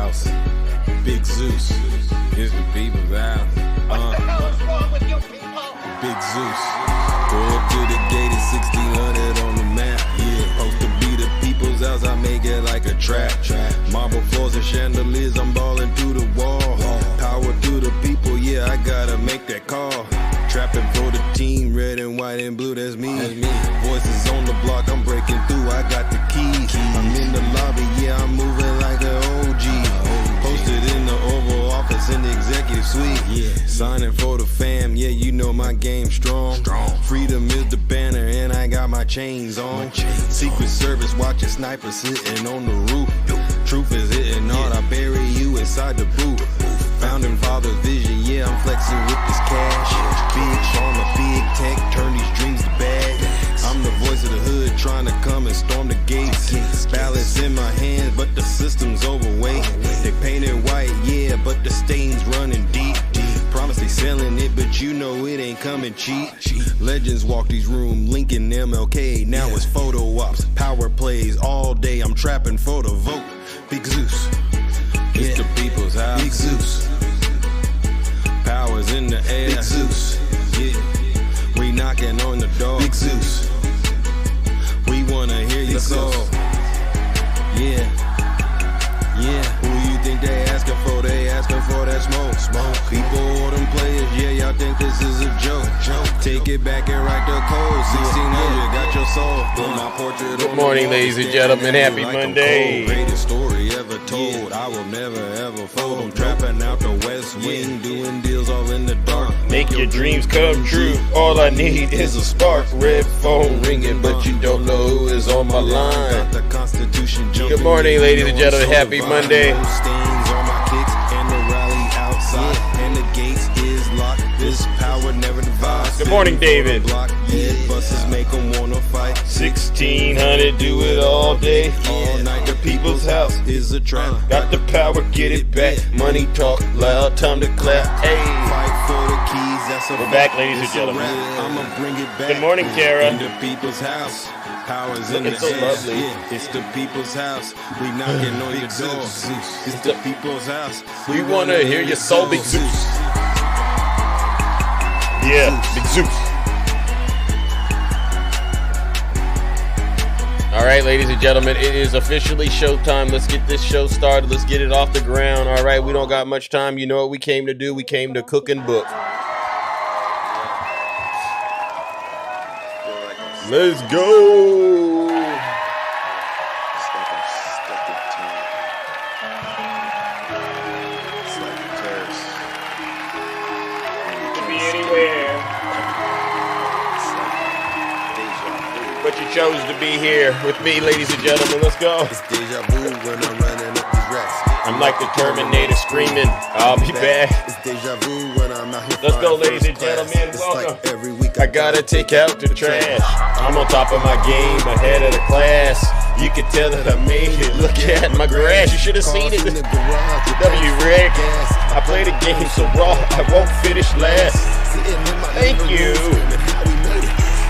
house. Big Zeus. It's the people's house. What the hell is wrong with you people? Big Zeus. Go up to the gate at 1600 on the map. Yeah, supposed to be the people's house. I make it like a trap. Marble floors and chandeliers. I'm balling through the wall. Power to the people. Yeah, I gotta make that call. Trapping for the team, red and white and blue, that's me. Voices on the block, I'm breaking through, I got the keys. I'm in the lobby, yeah, I'm moving like an OG. Posted in the Oval Office in the executive suite. Yeah. Signing for the fam, yeah, you know my game strong. Freedom is the banner, and I got my chains on. Secret Service watching snipers sitting on the roof. Truth is hitting hard, I bury you inside the boot. Founding father's vision, yeah, I'm flexing with this cash. Big pharma, big tech, turn these dreams to bags. I'm the voice of the hood, trying to come and storm the gates. Balance in my hands, but the system's overweight. They painted white, yeah, but the stains running deep. Promise they selling it, but you know it ain't coming cheap. Legends walk these rooms, Lincoln, MLK, now it's photo ops. Power plays all day, I'm trapping for the vote. Big Zeus, it's the people's house. Big Zeus, powers in the air. Big Zeus, yeah, we knocking on the door. Big Zeus, we wanna hear your soul. Yeah, yeah. Who you think they asking for? They asking for that smoke. People or them players, yeah, y'all think this is a joke. Take it back and write the code. 1600, got your soul. Put my portrait. Good morning, ladies and gentlemen. Happy Monday. Greatest story ever told. I will never ever fold. I'm trapping out the West Wing, doing deals all in the dark. Make your dreams come true. All I need is a spark. Red phone ringing, but you don't know who is on my line. Good morning, ladies and gentlemen. Happy Monday. Stains on my kicks and the rally outside, and the gates is locked. This power never divides. Good morning, David. Yeah, buses make them wanna fight. 1600, do it all day. All night, the people's house is a trap. Got the power, get it back. Money talk loud, time to clap. Hey. Fight for the keys, that's a We're back, ladies and gentlemen. I'ma bring it back. Good morning, Kara. In the people's house. Powers in the It's so air. lovely. Yeah, it's the people's house. We knocking on your door. It's the people's house. We want to hear your soul, Big Zeus. Yeah, Big Zeus. All right, ladies and gentlemen, it is officially showtime. Let's get this show started. Let's get it off the ground. All right, we don't got much time. You know what we came to do? We came to cook and book. Let's go. Could be anywhere, but you chose to be here with me, ladies and gentlemen. Let's go. It's deja vu when I'm running up these racks. I'm like the Terminator screaming, I'll be back. It's deja vu when I'm out here. Let's go, flying ladies and first class. gentlemen. It's Welcome. like every week I gotta take out the trash. I'm on top of my game, ahead of the class. You can tell that I made it. Look at my grass. You should have seen it. W Rick. I play the game so raw, I won't finish last. Thank you.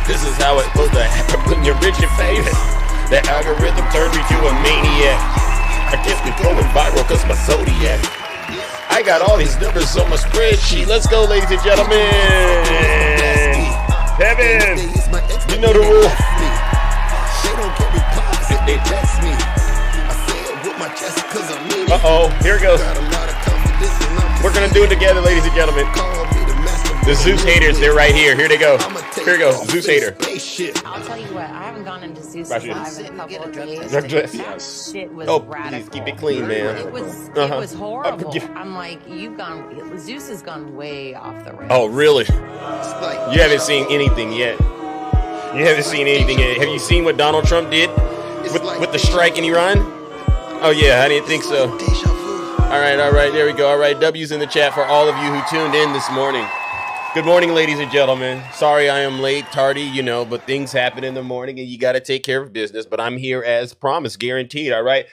This is how it's supposed to happen when you're rich and famous. The algorithm turned me to a maniac. I guess we're going viral cause my Zodiac. I got all these numbers on my spreadsheet. Let's go, ladies and gentlemen. Kevin, you know the rule. Uh-oh, here it goes. We're gonna do it together, ladies and gentlemen. The Zeus haters, they're right here. Here they go. Here we go, Zeus hater. I'll tell you what, I haven't gone into Zeus live in a couple of days. That shit was radical. Please keep it clean, man. It was horrible. I'm like, Zeus has gone way off the rails. Oh, really? You haven't seen anything yet. You haven't seen anything yet. Have you seen what Donald Trump did with the strike in Iran? Oh, yeah, I didn't think so. All right, there we go. All right, W's in the chat for all of you who tuned in this morning. Good morning, ladies and gentlemen. Sorry I am late, tardy, but things happen in the morning and you got to take care of business. But I'm here as promised, guaranteed, all right?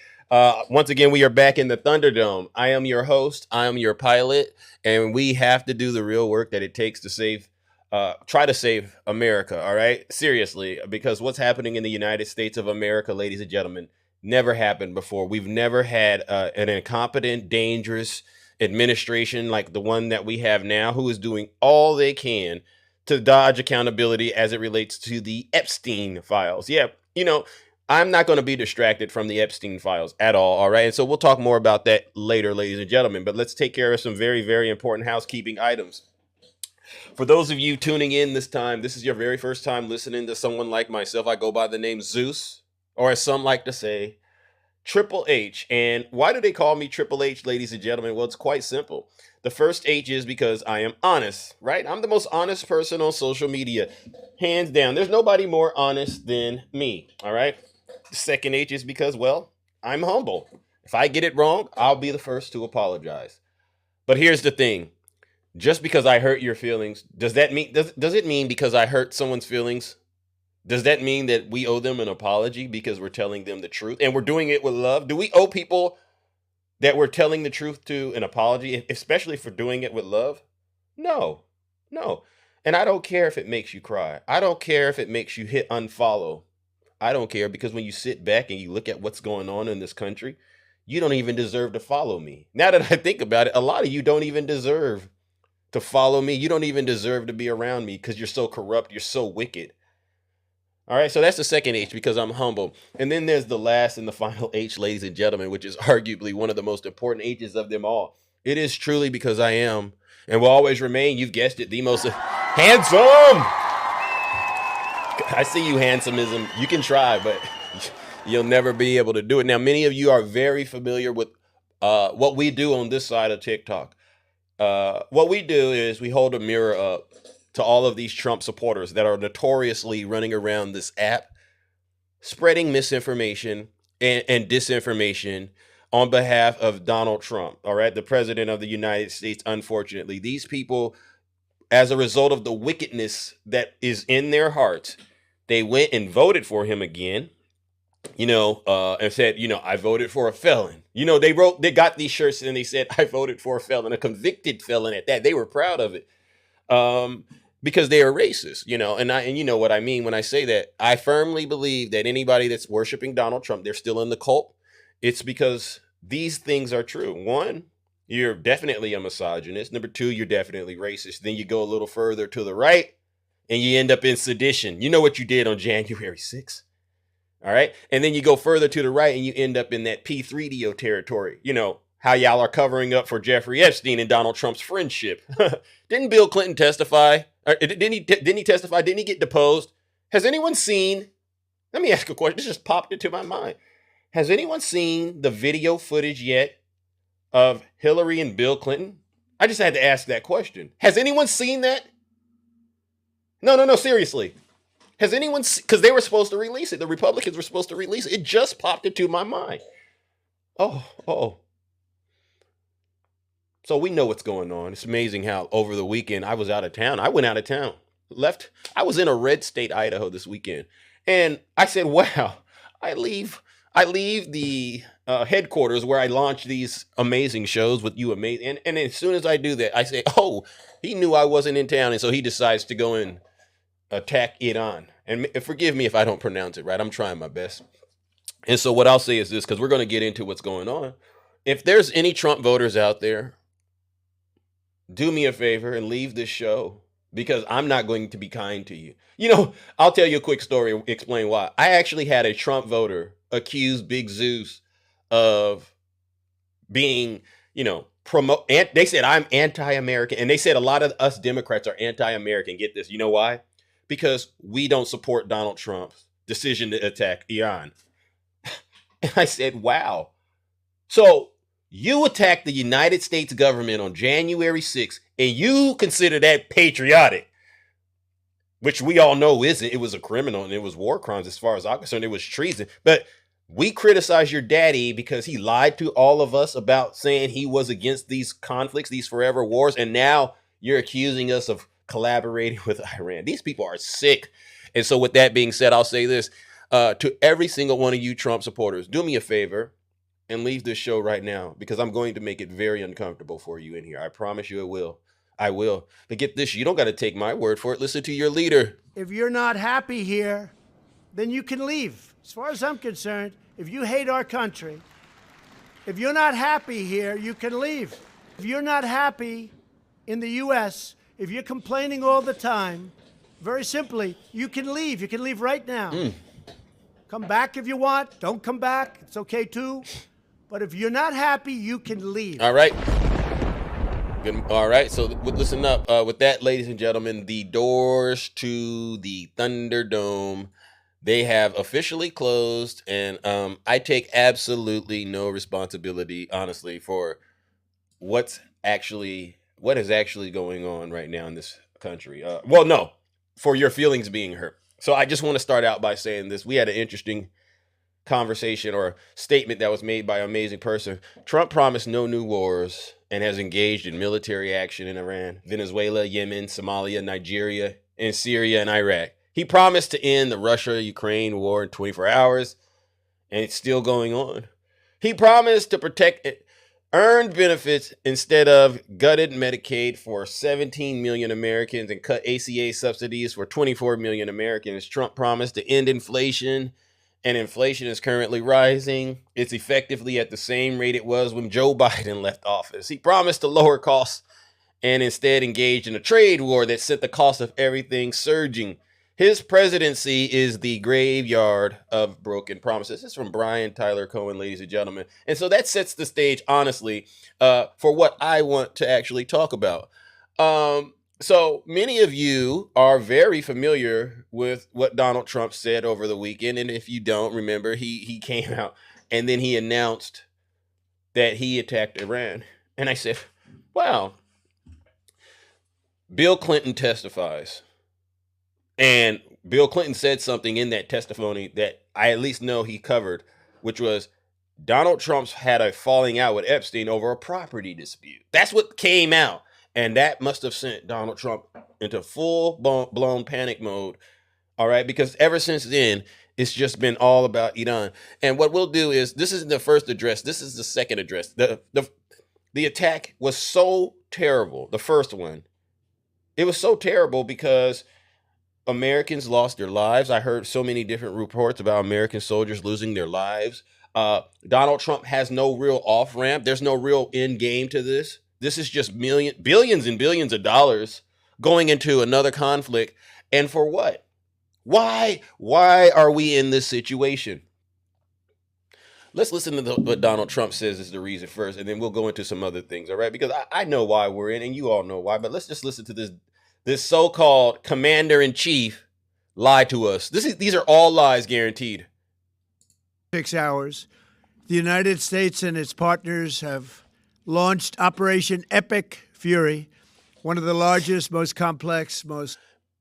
Once again, we are back in the Thunderdome. I am your host. I am your pilot. And we have to do the real work that it takes to try to save America, all right? Seriously, because what's happening in the United States of America, ladies and gentlemen, Never happened before. We've never had an incompetent, dangerous administration like the one that we have now, who is doing all they can to dodge accountability as it relates to the Epstein files. Yeah, I'm not going to be distracted from the Epstein files at all right? And so we'll talk more about that later, ladies and gentlemen. But let's take care of some very, very important housekeeping items. For those of you tuning in this time, this is your very first time listening to someone like myself. I go by the name Zeus, or as some like to say, Triple H. And why do they call me Triple H, ladies and gentlemen? Well, it's quite simple. The first H is because I am honest, right? I'm the most honest person on social media, hands down. There's nobody more honest than me, all right? The second H is because, well, I'm humble. If I get it wrong, I'll be the first to apologize. But here's the thing. Just because I hurt your feelings, does it mean because I hurt someone's feelings, does that mean that we owe them an apology because we're telling them the truth and we're doing it with love? Do we owe people that we're telling the truth to an apology, especially for doing it with love? No. And I don't care if it makes you cry. I don't care if it makes you hit unfollow. I don't care, because when you sit back and you look at what's going on in this country, you don't even deserve to follow me. Now that I think about it, a lot of you don't even deserve to follow me. You don't even deserve to be around me because you're so corrupt. You're so wicked. All right, so that's the second H, because I'm humble. And then there's the last and the final H, ladies and gentlemen, which is arguably one of the most important H's of them all. It is truly because I am, and will always remain, you've guessed it, the most handsome. I see you, handsomeism. You can try, but you'll never be able to do it. Now, many of you are very familiar with what we do on this side of TikTok. What we do is we hold a mirror up to all of these Trump supporters that are notoriously running around this app, spreading misinformation and disinformation on behalf of Donald Trump, all right, the president of the United States. Unfortunately, these people, as a result of the wickedness that is in their hearts, they went and voted for him again, and said, I voted for a felon. They got these shirts and they said, I voted for a felon, a convicted felon at that. They were proud of it. Because they are racist, and you know what I mean when I say that. I firmly believe that anybody that's worshiping Donald Trump, they're still in the cult. It's because these things are true. One, you're definitely a misogynist. Number two, you're definitely racist. Then you go a little further to the right and you end up in sedition. You know what you did on January 6th. All right. And then you go further to the right and you end up in that P3DO territory. How y'all are covering up for Jeffrey Epstein and Donald Trump's friendship. Didn't Bill Clinton testify? Didn't he testify? Didn't he get deposed? Has anyone seen? Let me ask a question. This just popped into my mind. Has anyone seen the video footage yet of Hillary and Bill Clinton? I just had to ask that question. Has anyone seen that? No, seriously. Has anyone? Because they were supposed to release it. The Republicans were supposed to release it. It just popped into my mind. Oh. So we know what's going on. It's amazing how over the weekend I was out of town. I went out of town. I was in a red state, Idaho this weekend. And I said, wow, I leave the headquarters where I launch these amazing shows with you. Amazing. And as soon as I do that, I say, oh, he knew I wasn't in town. And so he decides to go and attack Iran. And forgive me if I don't pronounce it right. I'm trying my best. And so what I'll say is this, because we're going to get into what's going on. If there's any Trump voters out there, do me a favor and leave this show, because I'm not going to be kind to you. I'll tell you a quick story, explain why. I actually had a Trump voter accuse Big Zeus of being, they said I'm anti-American. And they said a lot of us Democrats are anti-American. Get this. You know why? Because we don't support Donald Trump's decision to attack Iran. And I said, wow. So you attacked the United States government on January 6th, and you consider that patriotic, which we all know isn't. It was a criminal and it was war crimes as far as I'm concerned. It was treason. But we criticize your daddy because he lied to all of us about saying he was against these conflicts, these forever wars, and now you're accusing us of collaborating with Iran. These people are sick. And so with that being said, I'll say this to every single one of you Trump supporters, do me a favor and leave this show right now, because I'm going to make it very uncomfortable for you in here. I promise you it will. I will. But get this, you don't got to take my word for it. Listen to your leader. If you're not happy here, then you can leave. As far as I'm concerned, if you hate our country, if you're not happy here, you can leave. If you're not happy in the U.S., if you're complaining all the time, very simply, you can leave. You can leave right now. Come back if you want. Don't come back. It's okay too. But if you're not happy, you can leave. All right. Good. All right. So listen up. With that, ladies and gentlemen, the doors to the Thunderdome, they have officially closed, and I take absolutely no responsibility, honestly, for what is actually going on right now in this country. Well, no, for your feelings being hurt. So I just want to start out by saying this. We had an interesting conversation or statement that was made by an amazing person. Trump promised no new wars and has engaged in military action in Iran, Venezuela, Yemen, Somalia, Nigeria, and Syria and Iraq. He promised to end the Russia-Ukraine war in 24 hours, and it's still going on. He promised to protect earned benefits instead of gutted Medicaid for 17 million Americans and cut ACA subsidies for 24 million Americans. Trump promised to end inflation, and inflation is currently rising. It's effectively at the same rate it was when Joe Biden left office. He promised to lower costs and instead engaged in a trade war that sent the cost of everything surging. His presidency is the graveyard of broken promises. This is from Brian Tyler Cohen, ladies and gentlemen. And so that sets the stage, honestly, for what I want to actually talk about. So many of you are very familiar with what Donald Trump said over the weekend. And if you don't remember, he came out and then he announced that he attacked Iran. And I said, wow. Bill Clinton testifies. And Bill Clinton said something in that testimony that I at least know he covered, which was Donald Trump's had a falling out with Epstein over a property dispute. That's what came out. And that must have sent Donald Trump into full-blown panic mode. All right, because ever since then, it's just been all about Iran. And what we'll do is, this isn't the first address. This is the second address. The attack was so terrible, the first one. It was so terrible because Americans lost their lives. I heard so many different reports about American soldiers losing their lives. Donald Trump has no real off-ramp. There's no real end game to this. This is just billions and billions of dollars going into another conflict. And for what? Why are we in this situation? Let's listen to what Donald Trump says is the reason first, and then we'll go into some other things, all right? Because I know why we're in, and you all know why, but let's just listen to this so-called commander-in-chief lie to us. These are all lies, guaranteed. 6 hours. The United States and its partners have launched Operation Epic Fury, one of the largest, most complex,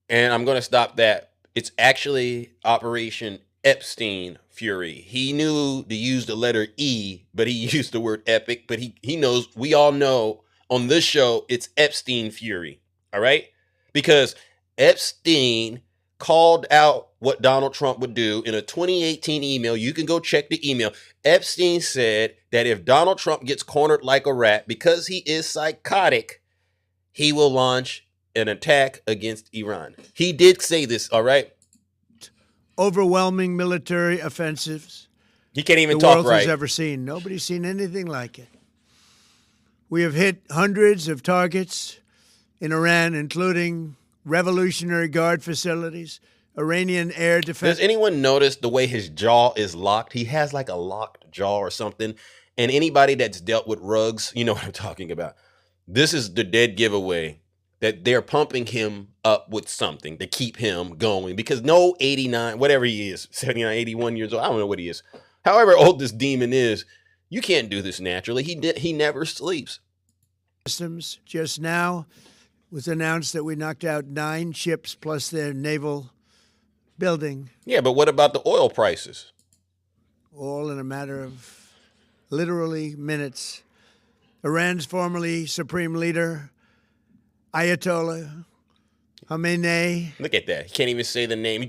And I'm going to stop that. It's actually Operation Epstein Fury. He knew to use the letter E, but he used the word epic. But he knows, we all know on this show, it's Epstein Fury. All right? Because Epstein called out what Donald Trump would do in a 2018 email. You can go check the email. Epstein said that if Donald Trump gets cornered like a rat because he is psychotic, he will launch an attack against Iran. He did say this, all right? Overwhelming military offensives he can't even the talk world right. has ever seen. Nobody's seen anything like it. We have hit hundreds of targets in Iran, including Revolutionary Guard facilities, Iranian air defense. Does anyone notice the way his jaw is locked? He has like a locked jaw or something. And anybody that's dealt with rugs, you know what I'm talking about. This is the dead giveaway that they're pumping him up with something to keep him going. Because no 89, whatever he is, 79, 81 years old, I don't know what he is. However old this demon is, you can't do this naturally. He never sleeps. Systems. Just now was announced that we knocked out 9 ships plus their naval building. Yeah, but what about the oil prices? All in a matter of literally minutes. Iran's formerly supreme leader, Ayatollah Khamenei. Look at that. He can't even say the name.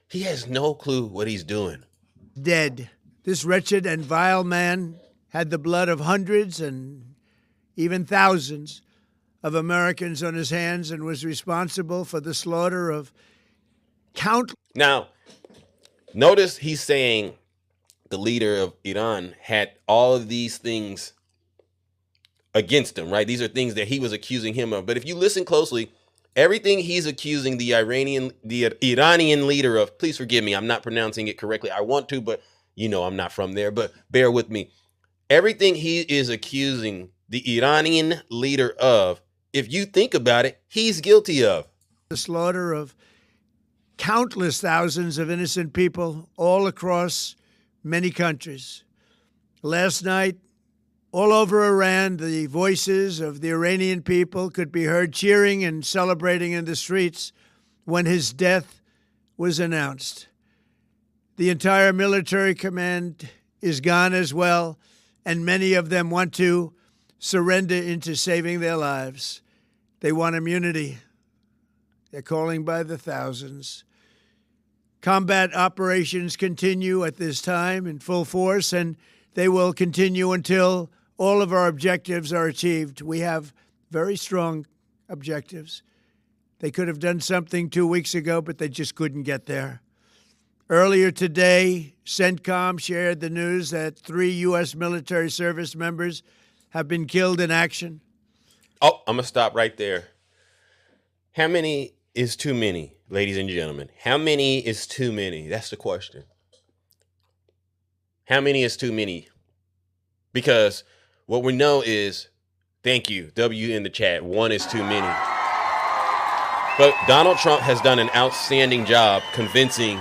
He has no clue what he's doing. Dead. This wretched and vile man had the blood of hundreds and even thousands of Americans on his hands and was responsible for the slaughter of countless. Now, Notice he's saying the leader of Iran had all of these things against him, right? These are things that he was accusing him of. But if you listen closely, everything he's accusing the Iranian leader of, please forgive me, I'm not pronouncing it correctly. I want to, but I'm not from there, but bear with me. Everything he is accusing the Iranian leader of, if you think about it, he's guilty of. The slaughter of countless thousands of innocent people all across many countries. Last night, all over Iran, the voices of the Iranian people could be heard cheering and celebrating in the streets when his death was announced. The entire military command is gone as well, and many of them want to surrender into saving their lives. They want immunity. They're calling by the thousands. Combat operations continue at this time in full force, and they will continue until all of our objectives are achieved. We have very strong objectives. They could have done something 2 weeks ago, but they just couldn't get there. Earlier today, CENTCOM shared the news that 3 U.S. military service members have been killed in action. Oh, I'm going to stop right there. How many is too many, ladies and gentlemen? How many is too many? That's the question. How many is too many? Because what we know is, thank you, W in the chat, 1 is too many. But Donald Trump has done an outstanding job convincing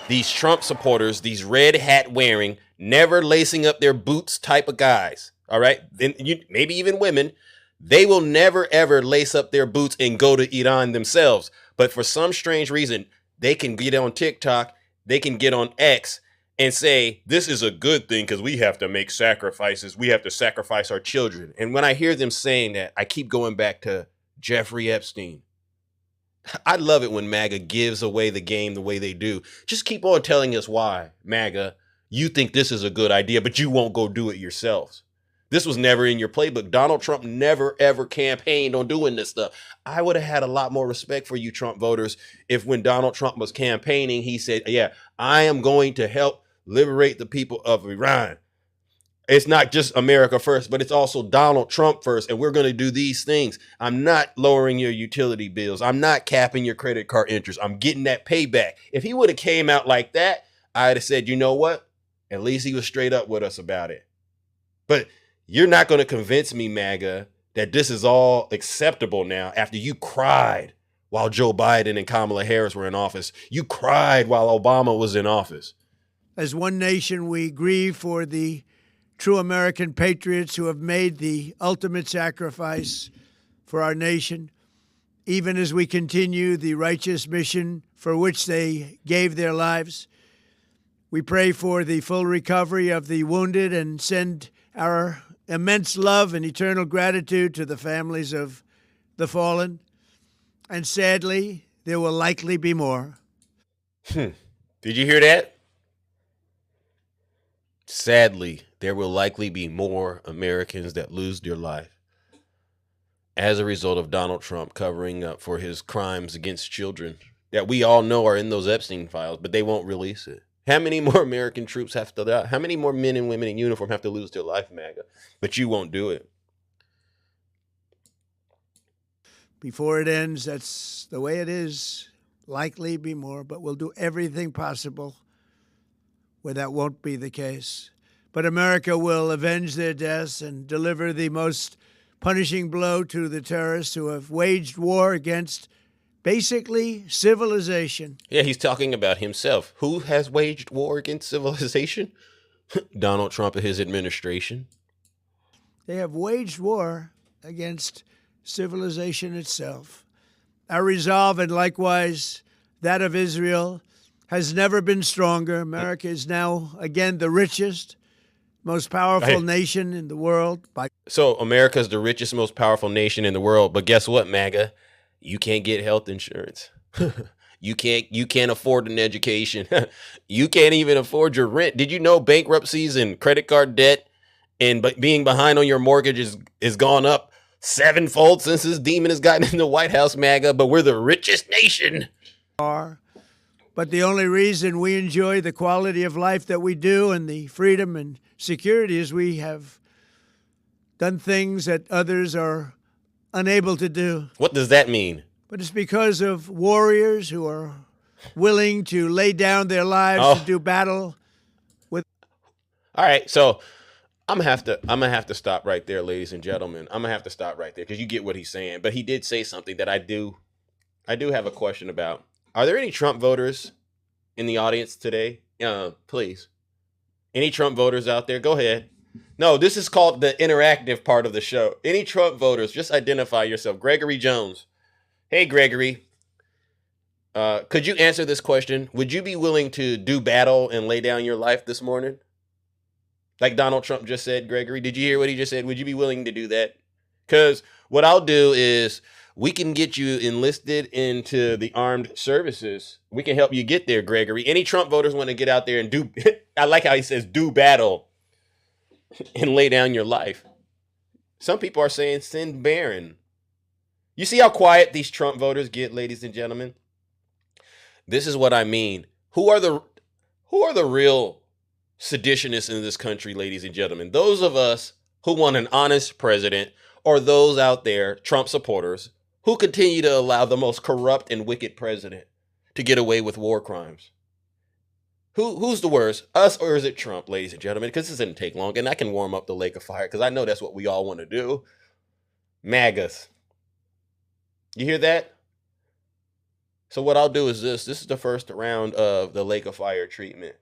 these Trump supporters, these red hat wearing, never lacing up their boots type of guys, all right? Then maybe even women, they will never ever lace up their boots and go to Iran themselves. But for some strange reason, they can get on TikTok, they can get on X and say, this is a good thing because we have to make sacrifices. We have to sacrifice our children. And when I hear them saying that, I keep going back to Jeffrey Epstein. I love it when MAGA gives away the game the way they do. Just keep on telling us why, MAGA, you think this is a good idea, but you won't go do it yourselves. This was never in your playbook. Donald Trump never, ever campaigned on doing this stuff. I would have had a lot more respect for you Trump voters if when Donald Trump was campaigning, he said, yeah, I am going to help liberate the people of Iran. It's not just America first, but it's also Donald Trump first. And we're going to do these things. I'm not lowering your utility bills. I'm not capping your credit card interest. I'm getting that payback. If he would have came out like that, I'd have said, you know what? At least he was straight up with us about it. But you're not going to convince me, MAGA, that this is all acceptable now after you cried while Joe Biden and Kamala Harris were in office. You cried while Obama was in office. As one nation, we grieve for the true American patriots who have made the ultimate sacrifice for our nation, even as we continue the righteous mission for which they gave their lives. We pray for the full recovery of the wounded and send our immense love and eternal gratitude to the families of the fallen. And sadly, there will likely be more. Did you hear that? Sadly, there will likely be more Americans that lose their life as a result of Donald Trump covering up for his crimes against children that we all know are in those Epstein files, but they won't release it. How many more American troops have to die? How many more men and women in uniform have to lose their life, MAGA? But you won't do it. Before it ends, that's the way it is. Likely be more, but we'll do everything possible where that won't be the case. But America will avenge their deaths and deliver the most punishing blow to the terrorists who have waged war against basically civilization. Yeah, he's talking about himself. Who has waged war against civilization? Donald Trump and his administration. They have waged war against civilization itself. Our resolve, and likewise that of Israel, has never been stronger. America is now, again, the richest, most powerful nation in the world. So America is the richest, most powerful nation in the world. But guess what, MAGA? You can't get health insurance. You can't afford an education. You can't even afford your rent. Did you know bankruptcies and credit card debt and being behind on your mortgage is gone up 7-fold since this demon has gotten in the White House, MAGA? But we're the richest nation. But the only reason we enjoy the quality of life that we do and the freedom and security is we have done things that others are unable to do. What does that mean? But it's because of warriors who are willing to lay down their lives to do battle with. All right, so I'm gonna have to stop right there, ladies and gentlemen. I'm gonna have to stop right there because you get what he's saying. But he did say something that I do have a question about. Are there any Trump voters in the audience today? Please. Any Trump voters out there? Go ahead. No, this is called the interactive part of the show. Any Trump voters, just identify yourself. Gregory Jones. Hey, Gregory. Could you answer this question? Would you be willing to do battle and lay down your life this morning? Like Donald Trump just said, Gregory. Did you hear what he just said? Would you be willing to do that? Because what I'll do is we can get you enlisted into the armed services. We can help you get there, Gregory. Any Trump voters want to get out there and do, I like how he says, do battle and lay down your life. Some people are saying send Barron. You see how quiet these Trump voters get, ladies and gentlemen? This is what I mean. Who are the real seditionists in this country, ladies and gentlemen? Those of us who want an honest president, or those out there, Trump supporters, who continue to allow the most corrupt and wicked president to get away with war crimes? Who's the worst, us or is it Trump, ladies and gentlemen? Because this doesn't take long, and I can warm up the lake of fire because I know that's what we all want to do. MAGAs. You hear that? So what I'll do is this. This is the first round of the lake of fire treatment.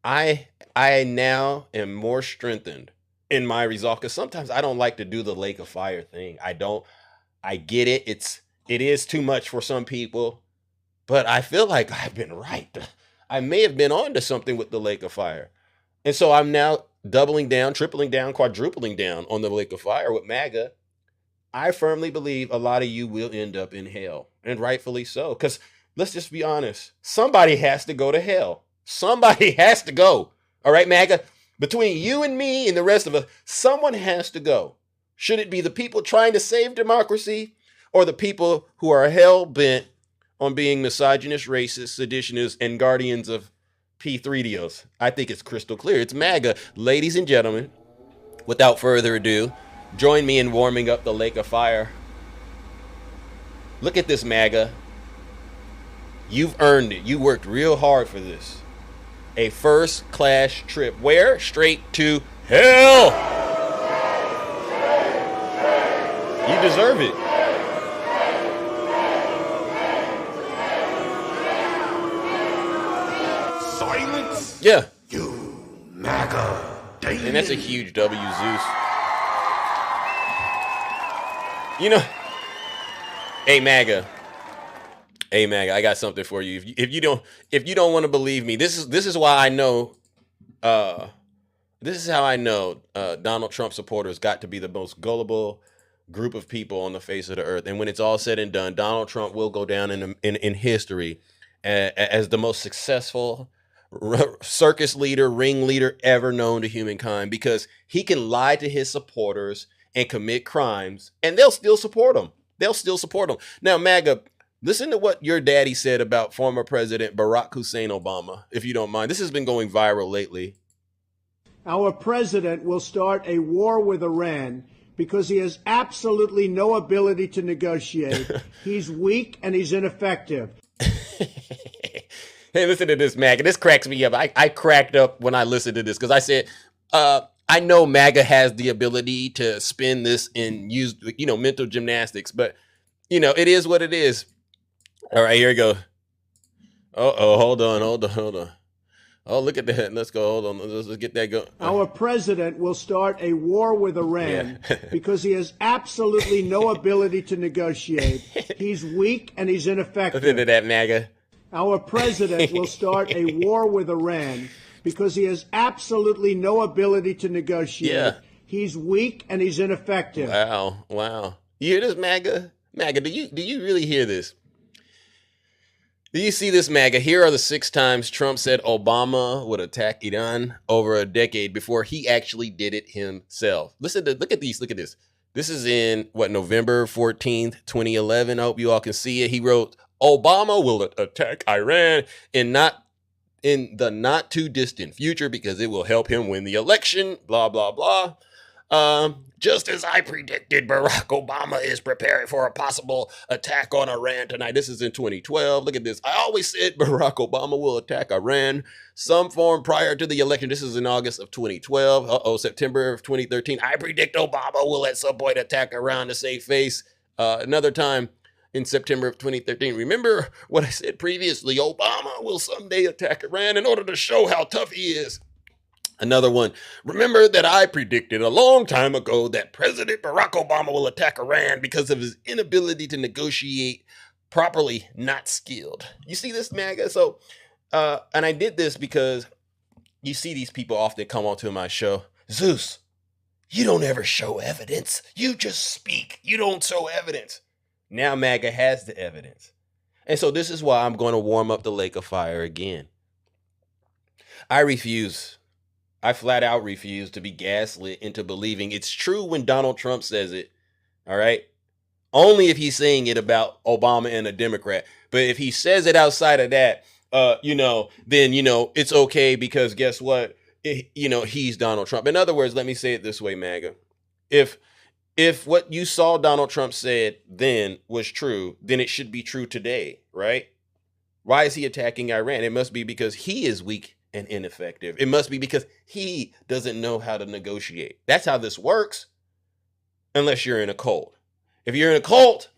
I now am more strengthened in my resolve because sometimes I don't like to do the lake of fire thing. I get it. It is too much for some people, but I feel like I've been right. I may have been on to something with the lake of fire. And so I'm now doubling down, tripling down, quadrupling down on the lake of fire with MAGA. I firmly believe a lot of you will end up in hell, and rightfully so. Because let's just be honest. Somebody has to go to hell. Somebody has to go. All right, MAGA? Between you and me and the rest of us, someone has to go. Should it be the people trying to save democracy or the people who are hell-bent on being misogynist, racist, seditionists, and guardians of P3DOs? I think it's crystal clear. It's MAGA. Ladies and gentlemen, without further ado, join me in warming up the lake of fire. Look at this, MAGA. You've earned it. You worked real hard for this. A first-class trip. Where? Straight to hell. You deserve it. Silence. Yeah. You MAGA. And that's a huge W, Zeus. You know, hey MAGA, I got something for you. If you don't want to believe me, this is why I know. This is how I know Donald Trump supporters got to be the most gullible group of people on the face of the earth. And when it's all said and done, Donald Trump will go down in history as the most successful circus leader, ringleader ever known to humankind, because he can lie to his supporters and commit crimes, and they'll still support him. Now, MAGA, listen to what your daddy said about former President Barack Hussein Obama, if you don't mind. This has been going viral lately. Our president will start a war with Iran because he has absolutely no ability to negotiate. He's weak and he's ineffective. Hey, listen to this, MAGA. This cracks me up. I cracked up when I listened to this because I said, I know MAGA has the ability to spin this and use, mental gymnastics, but, it is what it is. All right, here we go. Hold on. Oh, look at that. Let's go. Hold on. Let's get that going. Our president will start a war with Iran because he has absolutely no ability to negotiate. He's weak and he's ineffective. Listen to that, MAGA. Our president will start a war with Iran because he has absolutely no ability to negotiate. Yeah. He's weak and he's ineffective. Wow. You hear this, MAGA? MAGA, do you really hear this? Do you see this, MAGA? Here are the 6 times Trump said Obama would attack Iran over a decade before he actually did it himself. Look at this. This is in November 14th, 2011. I hope you all can see it. He wrote, Obama will attack Iran in the not too distant future because it will help him win the election, blah, blah, blah. Just as I predicted, Barack Obama is preparing for a possible attack on Iran tonight. This is in 2012. Look at this. I always said Barack Obama will attack Iran some form prior to the election. This is in August of 2012. September of 2013. I predict Obama will at some point attack Iran to save face. Another time in September of 2013. Remember what I said previously? Obama will someday attack Iran in order to show how tough he is. Another one. Remember that I predicted a long time ago that President Barack Obama will attack Iran because of his inability to negotiate properly, not skilled. You see this, MAGA? So, and I did this because you see these people often come onto my show. Zeus, you don't ever show evidence. You just speak. You don't show evidence. Now MAGA has the evidence. And so this is why I'm going to warm up the lake of fire again. I flat out refuse to be gaslit into believing it's true when Donald Trump says it. All right. Only if he's saying it about Obama and a Democrat. But if he says it outside of that, then, it's okay because guess what? He's Donald Trump. In other words, let me say it this way, MAGA. If what you saw Donald Trump said then was true, then it should be true today, right? Why is he attacking Iran? It must be because he is weak and ineffective. It must be because he doesn't know how to negotiate. That's how this works, unless you're in a cult. If you're in a cult,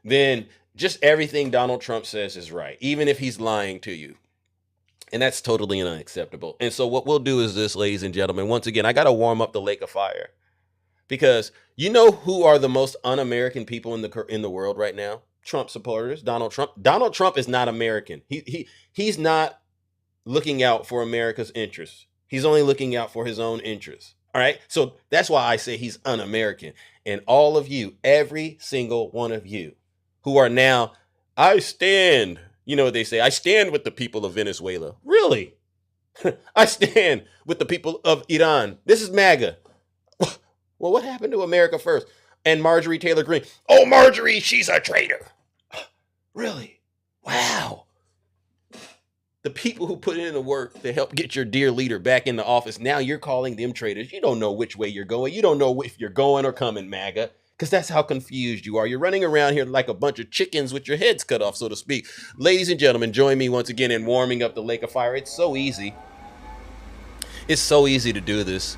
then just everything Donald Trump says is right, even if he's lying to you. And that's totally unacceptable. And so what we'll do is this, ladies and gentlemen. Once again, I got to warm up the lake of fire. Because you know who are the most un-American people in the world right now? Trump supporters, Donald Trump. Donald Trump is not American. He's not looking out for America's interests. He's only looking out for his own interests. All right. So that's why I say he's un-American. And all of you, every single one of you who are now, I stand, you know what they say? I stand with the people of Venezuela. Really? I stand with the people of Iran. This is MAGA. Well, what happened to America first? And Marjorie Taylor Greene. Oh, Marjorie, she's a traitor. Really? Wow. The people who put in the work to help get your dear leader back in the office, now you're calling them traitors. You don't know which way you're going. You don't know if you're going or coming, MAGA, because that's how confused you are. You're running around here like a bunch of chickens with your heads cut off, so to speak. Ladies and gentlemen, join me once again in warming up the lake of fire. It's so easy. It's so easy to do this.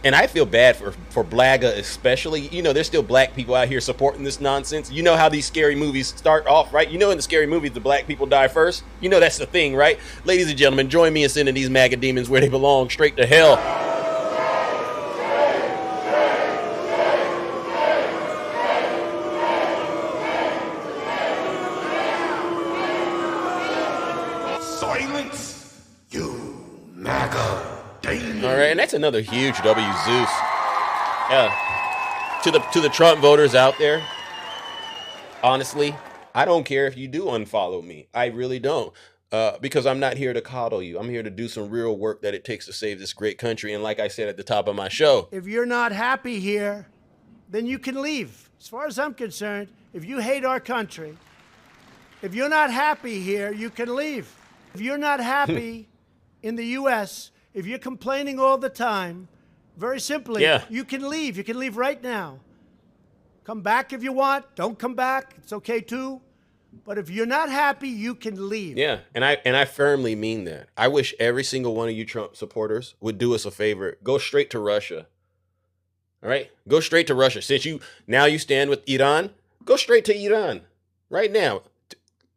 And I feel bad for Blaga especially. There's still black people out here supporting this nonsense. You know how these scary movies start off, right? In the scary movies, the black people die first. That's the thing, right? Ladies and gentlemen, join me in sending these MAGA demons where they belong, straight to hell. Silence, you MAGA demon. All right, and that's another huge W, Zeus. To the Trump voters out there, honestly, I don't care if you do unfollow me. I really don't. Because I'm not here to coddle you. I'm here to do some real work that it takes to save this great country. And like I said at the top of my show, if you're not happy here, then you can leave. As far as I'm concerned, if you hate our country, if you're not happy here, you can leave. If you're not happy in the U.S., if you're complaining all the time, very simply, you can leave. You can leave right now. Come back if you want. Don't come back. It's okay too. But if you're not happy, you can leave. Yeah, and I firmly mean that. I wish every single one of you Trump supporters would do us a favor. Go straight to Russia. All right? Go straight to Russia. Since you stand with Iran, go straight to Iran right now.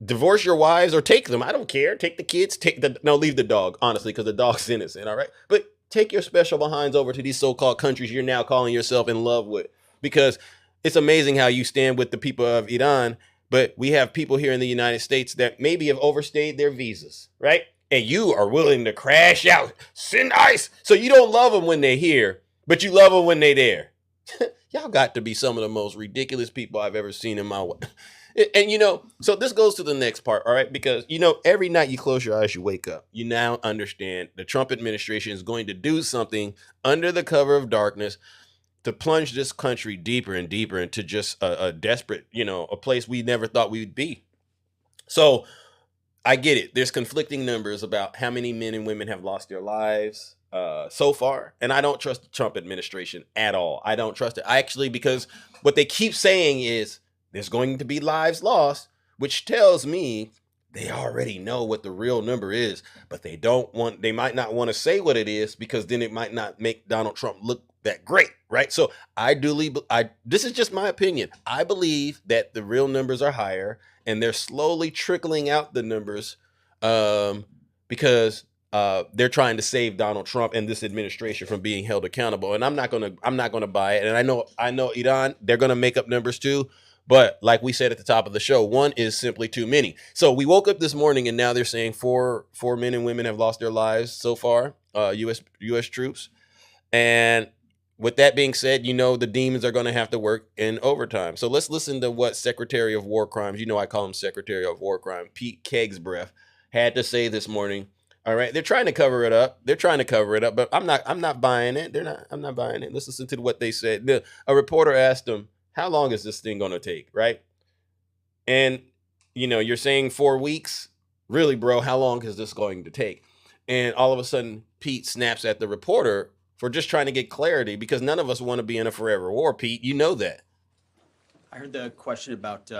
Divorce your wives or take them. I don't care. Take the kids. Leave the dog, honestly, because the dog's innocent, all right? But take your special behinds over to these so-called countries you're now calling yourself in love with. Because it's amazing how you stand with the people of Iran, but we have people here in the United States that maybe have overstayed their visas, right? And you are willing to crash out, send ICE. So you don't love them when they're here, but you love them when they're there. Y'all got to be some of the most ridiculous people I've ever seen in my life. And, so this goes to the next part, all right? Because, every night you close your eyes, you wake up. You now understand the Trump administration is going to do something under the cover of darkness to plunge this country deeper and deeper into just a desperate, a place we never thought we'd be. So I get it. There's conflicting numbers about how many men and women have lost their lives so far. And I don't trust the Trump administration at all. I don't trust it. I actually, because what they keep saying is there's going to be lives lost, which tells me they already know what the real number is, but they might not want to say what it is because then it might not make Donald Trump look that great, right? So this is just my opinion. I believe that the real numbers are higher and they're slowly trickling out the numbers because they're trying to save Donald Trump and this administration from being held accountable. And I'm not gonna buy it. And I know Iran, they're gonna make up numbers too. But like we said at the top of the show, one is simply too many. So we woke up this morning and now they're saying four men and women have lost their lives so far, U.S. troops. And with that being said, the demons are going to have to work in overtime. So let's listen to what Secretary of War Crimes, I call him Secretary of War Crime, Pete Kegsbreath, had to say this morning. All right, they're trying to cover it up. But I'm not buying it. I'm not buying it. Let's listen to what they said. A reporter asked him, how long is this thing going to take, right? And, you're saying 4 weeks? Really, bro, how long is this going to take? And all of a sudden, Pete snaps at the reporter for just trying to get clarity because none of us want to be in a forever war, Pete. You know that. I heard the question about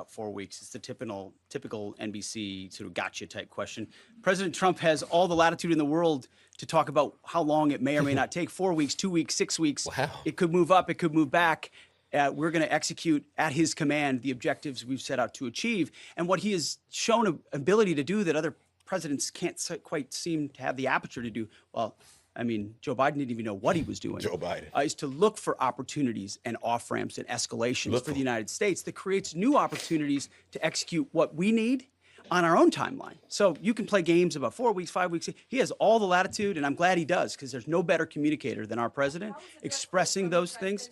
4 weeks. It's the typical NBC sort of gotcha type question. President Trump has all the latitude in the world to talk about how long it may or may not take. 4 weeks, 2 weeks, 6 weeks. Wow. It could move up. It could move back. We're going to execute at his command the objectives we've set out to achieve. And what he has shown an ability to do that other presidents can't quite seem to have the aperture to do. Well, I mean, Joe Biden didn't even know what he was doing. Joe Biden. Is to look for opportunities and off-ramps and escalations for the United States that creates new opportunities to execute what we need on our own timeline. So you can play games about 4 weeks, 5 weeks. He has all the latitude, and I'm glad he does, because there's no better communicator than our president expressing those things.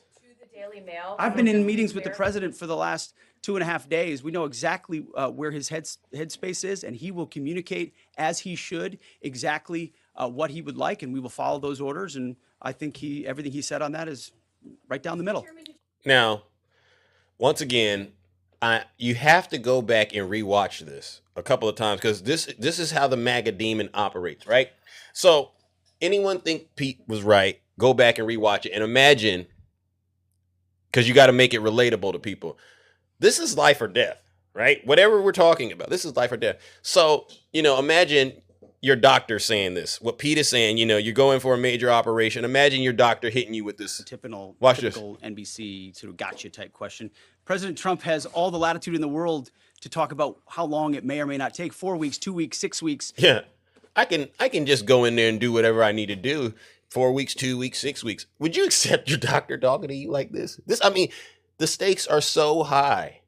I've been in meetings with the president for the last 2.5 days. We know exactly where his headspace is, and he will communicate as he should exactly what he would like, and we will follow those orders. And I think everything he said on that is right down the middle. Now, once again, you have to go back and rewatch this a couple of times because this is how the MAGA demon operates, right? So anyone think Pete was right? Go back and rewatch it and imagine, because you got to make it relatable to people. This is life or death, right? Whatever we're talking about, this is life or death. So, imagine your doctor saying this. What Pete is saying, you're going for a major operation. Imagine your doctor hitting you with this. Typical this. NBC sort of gotcha type question. President Trump has all the latitude in the world to talk about how long it may or may not take. 4 weeks, 2 weeks, 6 weeks. Yeah, I can just go in there and do whatever I need to do. 4 weeks, 2 weeks, 6 weeks. Would you accept your doctor talking to you like this? The stakes are so high.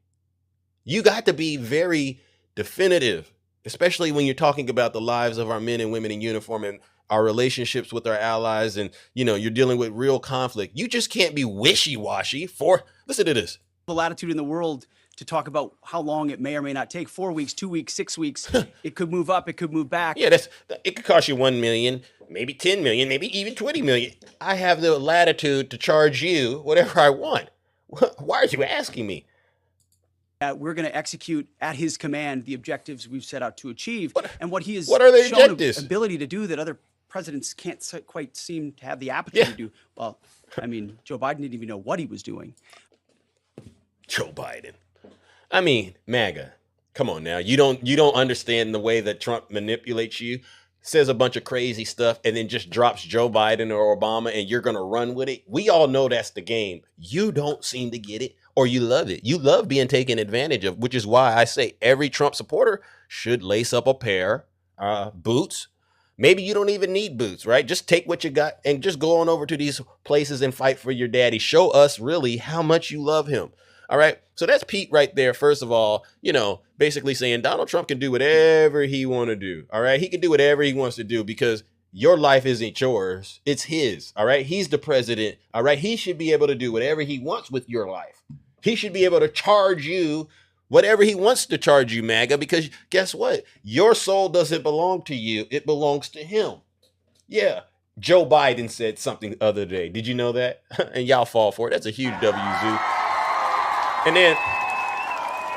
You got to be very definitive, especially when you're talking about the lives of our men and women in uniform and our relationships with our allies. And, you're dealing with real conflict. You just can't be wishy-washy. Listen to this. The latitude in the world to talk about how long it may or may not take. 4 weeks, 2 weeks, 6 weeks. It could move up. It could move back. Yeah, it could cost you 1 million, maybe 10 million, maybe even 20 million. I have the latitude to charge you whatever I want. Why are you asking me? We're going to execute at his command the objectives we've set out to achieve. What he has what are the shown objectives? An ability to do that other presidents can't quite seem to have the aperture to do. Well, I mean, Joe Biden didn't even know what he was doing. Joe Biden. MAGA. Come on now. You don't understand the way that Trump manipulates you, says a bunch of crazy stuff, and then just drops Joe Biden or Obama, and you're going to run with it. We all know that's the game. You don't seem to get it, or you love it. You love being taken advantage of, which is why I say every Trump supporter should lace up a pair boots. Maybe you don't even need boots, right? Just take what you got and just go on over to these places and fight for your daddy. Show us really how much you love him. All right. So that's Pete right there. First of all, basically saying Donald Trump can do whatever he want to do. All right. He can do whatever he wants to do because your life isn't yours. It's his. All right. He's the president. All right. He should be able to do whatever he wants with your life. He should be able to charge you whatever he wants to charge you, MAGA, because guess what? Your soul doesn't belong to you. It belongs to him. Yeah. Joe Biden said something the other day. Did you know that? And y'all fall for it. That's a huge W, Zoo. And then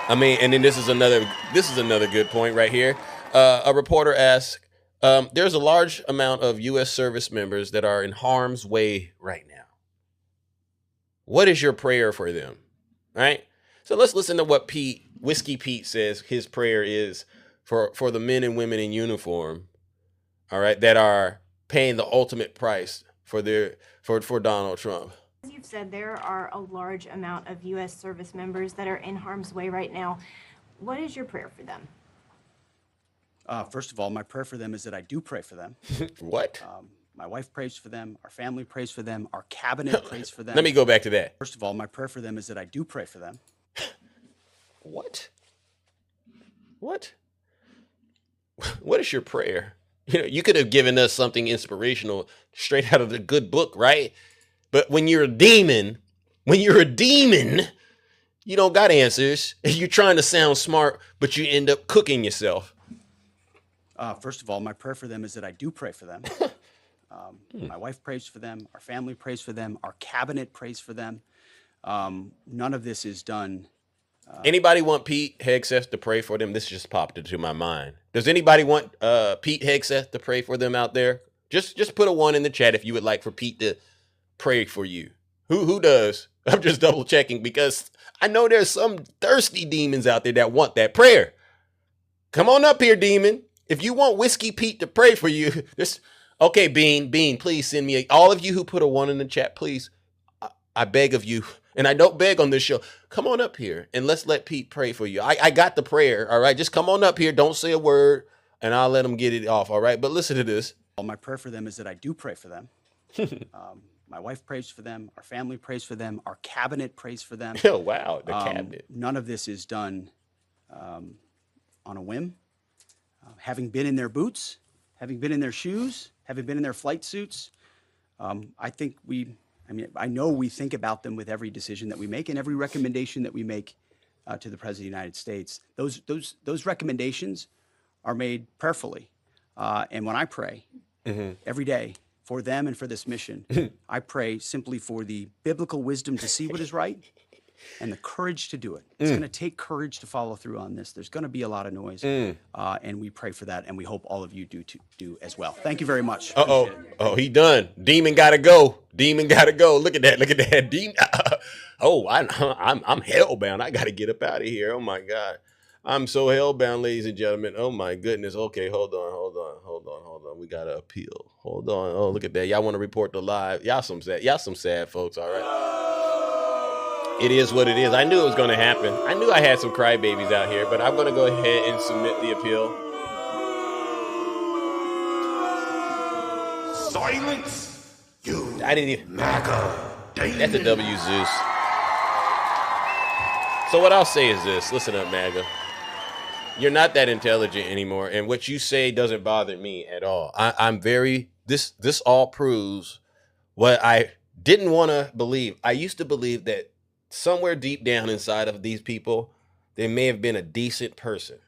I mean, and then this is another good point right here. A reporter asked, there's a large amount of U.S. service members that are in harm's way right now. What is your prayer for them? Right? So let's listen to what Whiskey Pete says his prayer is for the men and women in uniform, all right, that are paying the ultimate price for Donald Trump. As you've said, there are a large amount of U.S. service members that are in harm's way right now. What is your prayer for them? First of all, my prayer for them is that I do pray for them. What? My wife prays for them. Our family prays for them. Our cabinet prays for them. Let me go back to that. First of all, my prayer for them is that I do pray for them. What? What is your prayer? You know, you could have given us something inspirational straight out of the good book, right? But when you're a demon, you don't got answers. You're trying to sound smart, but you end up cooking yourself. First of all, my prayer for them is that I do pray for them. My wife prays for them. Our family prays for them. Our cabinet prays for them. None of this is done. Anybody want Pete Hegseth to pray for them? This just popped into my mind. Does anybody want Pete Hegseth to pray for them out there? Just put a 1 in the chat if you would like for Pete to pray for you. Who does? I'm just double checking because I know there's some thirsty demons out there that want that prayer. Come on up here, demon. If you want Whiskey Pete to pray for you, okay, Bean, please send me all of you who put a 1 in the chat, please. I beg of you, and I don't beg on this show. Come on up here and let's let Pete pray for you. I got the prayer, all right? Just come on up here. Don't say a word, and I'll let him get it off, all right? But listen to this. My prayer for them is that I do pray for them. My wife prays for them. Our family prays for them. Our cabinet prays for them. Oh, wow, the cabinet. None of this is done on a whim. Having been in their boots, having been in their shoes, having been in their flight suits, I know we think about them with every decision that we make and every recommendation that we make to the President of the United States. Those recommendations are made prayerfully. And when I pray every day for them and for this mission, I pray simply for the biblical wisdom to see what is right and the courage to do it. It's going to take courage to follow through on this. There's going to be a lot of noise, and we pray for that, and we hope all of you do as well. Thank you very much. Oh, he done. Demon gotta go. Look at that. Demon. I'm hellbound. I gotta get up out of here. Oh my God, I'm so hellbound, ladies and gentlemen. Oh my goodness. Okay, hold on. We gotta appeal. Hold on. Oh, look at that. Y'all want to report the live? Y'all some sad folks. All right. It is what it is. I knew it was going to happen. I knew I had some crybabies out here, but I'm going to go ahead and submit the appeal. Silence, you I didn't even. MAGA demon. That's a W, Zeus. So what I'll say is this. Listen up, MAGA. You're not that intelligent anymore, and what you say doesn't bother me at all. I'm very. This all proves what I didn't want to believe. I used to believe that somewhere deep down inside of these people, they may have been a decent person.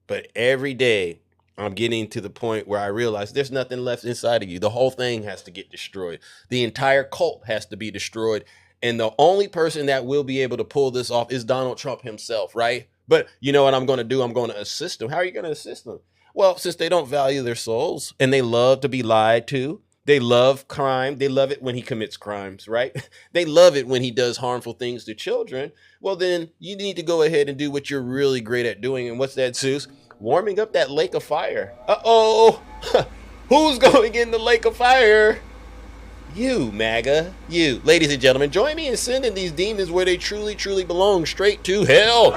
But every day, I'm getting to the point where I realize there's nothing left inside of you. The whole thing has to get destroyed. The entire cult has to be destroyed. And the only person that will be able to pull this off is Donald Trump himself, right? But you know what I'm going to do? I'm going to assist them. How are you going to assist them? Well, since they don't value their souls and they love to be lied to, they love crime. They love it when he commits crimes, right? They love it when he does harmful things to children. Well, then you need to go ahead and do what you're really great at doing. And what's that, Zeus? Warming up that lake of fire. Uh-oh. Who's going in the lake of fire? You, MAGA. You. Ladies and gentlemen, join me in sending these demons where they truly, truly belong, straight to hell.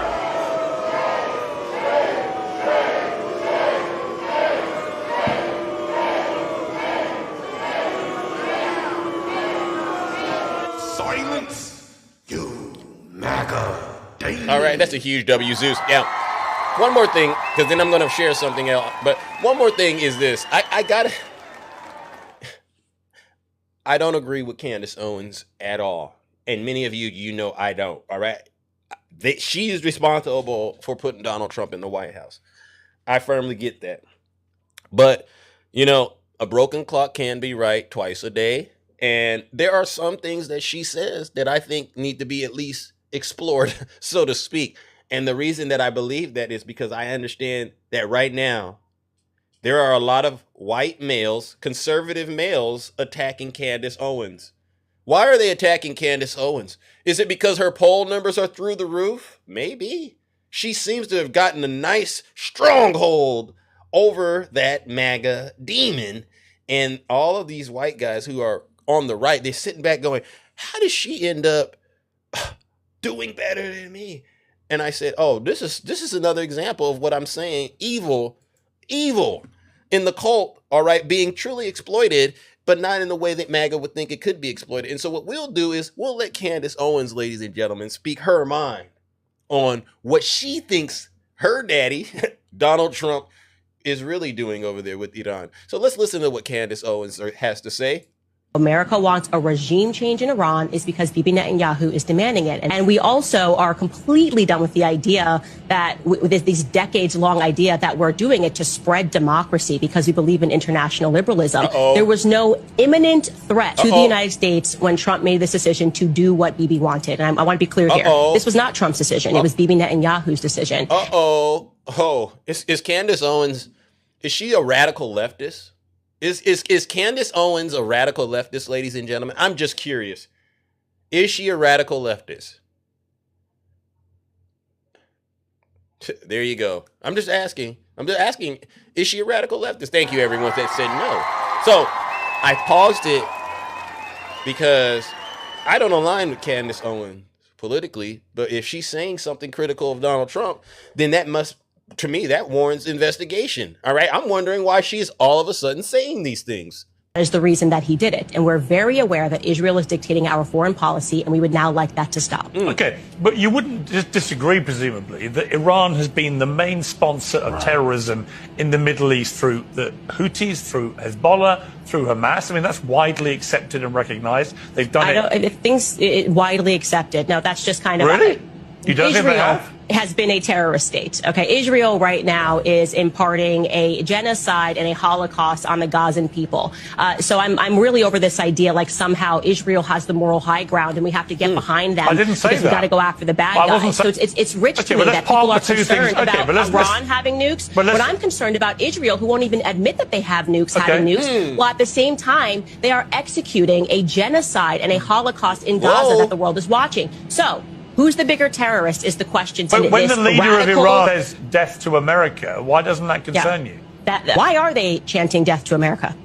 Silence, you MAGA demon. All right, that's a huge W, Zeus. Now, one more thing, because then I'm going to share something else. But one more thing is this. I don't agree with Candace Owens at all. And many of you know I don't, all right? She is responsible for putting Donald Trump in the White House. I firmly get that. But, you know, a broken clock can be right twice a day. And there are some things that she says that I think need to be at least explored, so to speak. And the reason that I believe that is because I understand that right now, there are a lot of white males, conservative males, attacking Candace Owens. Why are they attacking Candace Owens? Is it because her poll numbers are through the roof? Maybe. She seems to have gotten a nice stronghold over that MAGA demon. And all of these white guys who are on the right, they're sitting back going, how does she end up doing better than me? And I said, oh, this is another example of what I'm saying. Evil in the cult, all right, being truly exploited, but not in the way that MAGA would think it could be exploited. And so what we'll do is we'll let Candace Owens, ladies and gentlemen, speak her mind on what she thinks her daddy, Donald Trump, is really doing over there with Iran. So let's listen to what Candace Owens has to say. America wants a regime change in Iran is because Bibi Netanyahu is demanding it. And we also are completely done with the idea that with this decades-long idea that we're doing it to spread democracy because we believe in international liberalism. There was no imminent threat to the United States when Trump made this decision to do what Bibi wanted. And I want to be clear here. This was not Trump's decision. It was Bibi Netanyahu's decision. Is Candace Owens, is she a radical leftist? Is Candace Owens a radical leftist, ladies and gentlemen? I'm just curious. Is she a radical leftist? There you go. I'm just asking, is she a radical leftist? Thank you, everyone that said no. So I paused it because I don't align with Candace Owens politically, but if she's saying something critical of Donald Trump, then that must, to me, that warrants investigation. All right. I'm wondering why she's all of a sudden saying these things. That is the reason that he did it. And we're very aware that Israel is dictating our foreign policy, and we would now like that to stop. Okay. But you wouldn't just disagree, presumably, that Iran has been the main sponsor of terrorism in the Middle East through the Houthis, through Hezbollah, through Hamas. I mean, that's widely accepted and recognized. They've done Widely accepted. No, that's just kind of... Really? You don't think they have? Has been a terrorist state. Okay, Israel right now is imparting a genocide and a Holocaust on the Gazan people. So I'm really over this idea like somehow Israel has the moral high ground and we have to get behind them. I didn't say that. We've got to go after the bad guys. So it's rich to me that people are concerned about Iran having nukes. But I'm concerned about Israel, who won't even admit that they have nukes, having nukes. While at the same time, they are executing a genocide and a Holocaust in Gaza that the world is watching. So who's the bigger terrorist is the question. But when the leader of Iran says death to America, why doesn't that concern you? Why are they chanting death to America?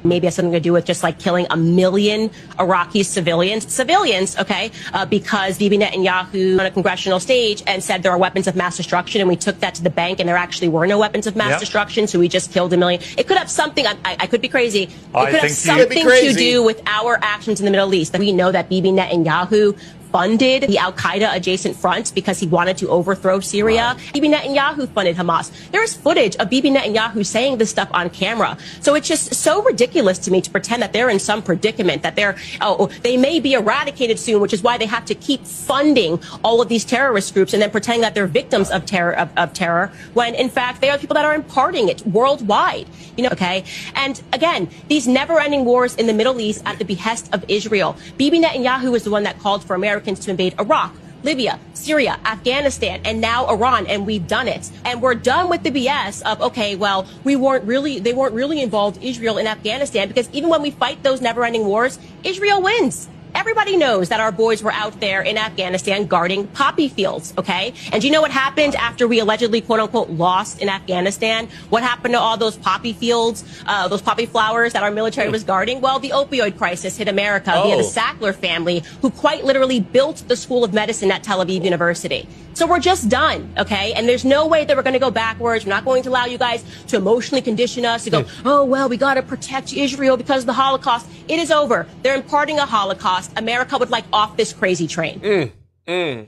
Maybe it has something to do with just like killing 1 million Iraqi civilians, okay, because Bibi Netanyahu on a congressional stage and said there are weapons of mass destruction, and we took that to the bank and there actually were no weapons of mass destruction, so we just killed 1 million. It could have something, I could be crazy, it could have something to do with our actions in the Middle East. We know that Bibi Netanyahu funded the al-Qaeda adjacent front because he wanted to overthrow Syria. Bibi Netanyahu funded Hamas. There is footage of Bibi Netanyahu saying this stuff on camera. So it's just so ridiculous to me to pretend that they're in some predicament, that they may be eradicated soon, which is why they have to keep funding all of these terrorist groups and then pretending that they're victims of terror, when in fact they are people that are imparting it worldwide. Okay? And again, these never-ending wars in the Middle East at the behest of Israel. Bibi Netanyahu is the one that called for Americans to invade Iraq, Libya, Syria, Afghanistan, and now Iran, and we've done it. And we're done with the BS of, okay, well, they weren't really involved, Israel, in Afghanistan, because even when we fight those never-ending wars, Israel wins. Everybody knows that our boys were out there in Afghanistan guarding poppy fields, okay? And do you know what happened after we allegedly, quote unquote, lost in Afghanistan? What happened to all those poppy fields, those poppy flowers that our military was guarding? Well, the opioid crisis hit America via the Sackler family, who quite literally built the School of Medicine at Tel Aviv University. So we're just done, okay? And there's no way that we're going to go backwards. We're not going to allow you guys to emotionally condition us to go, oh, well, we got to protect Israel because of the Holocaust. It is over. They're imparting a Holocaust. America would like off this crazy train. You hear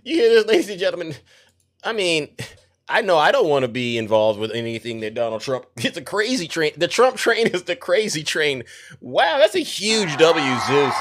this, ladies and gentlemen? I mean, I know I don't want to be involved with anything that Donald Trump. It's a crazy train. The Trump train is the crazy train. Wow, that's a huge W, Zeus.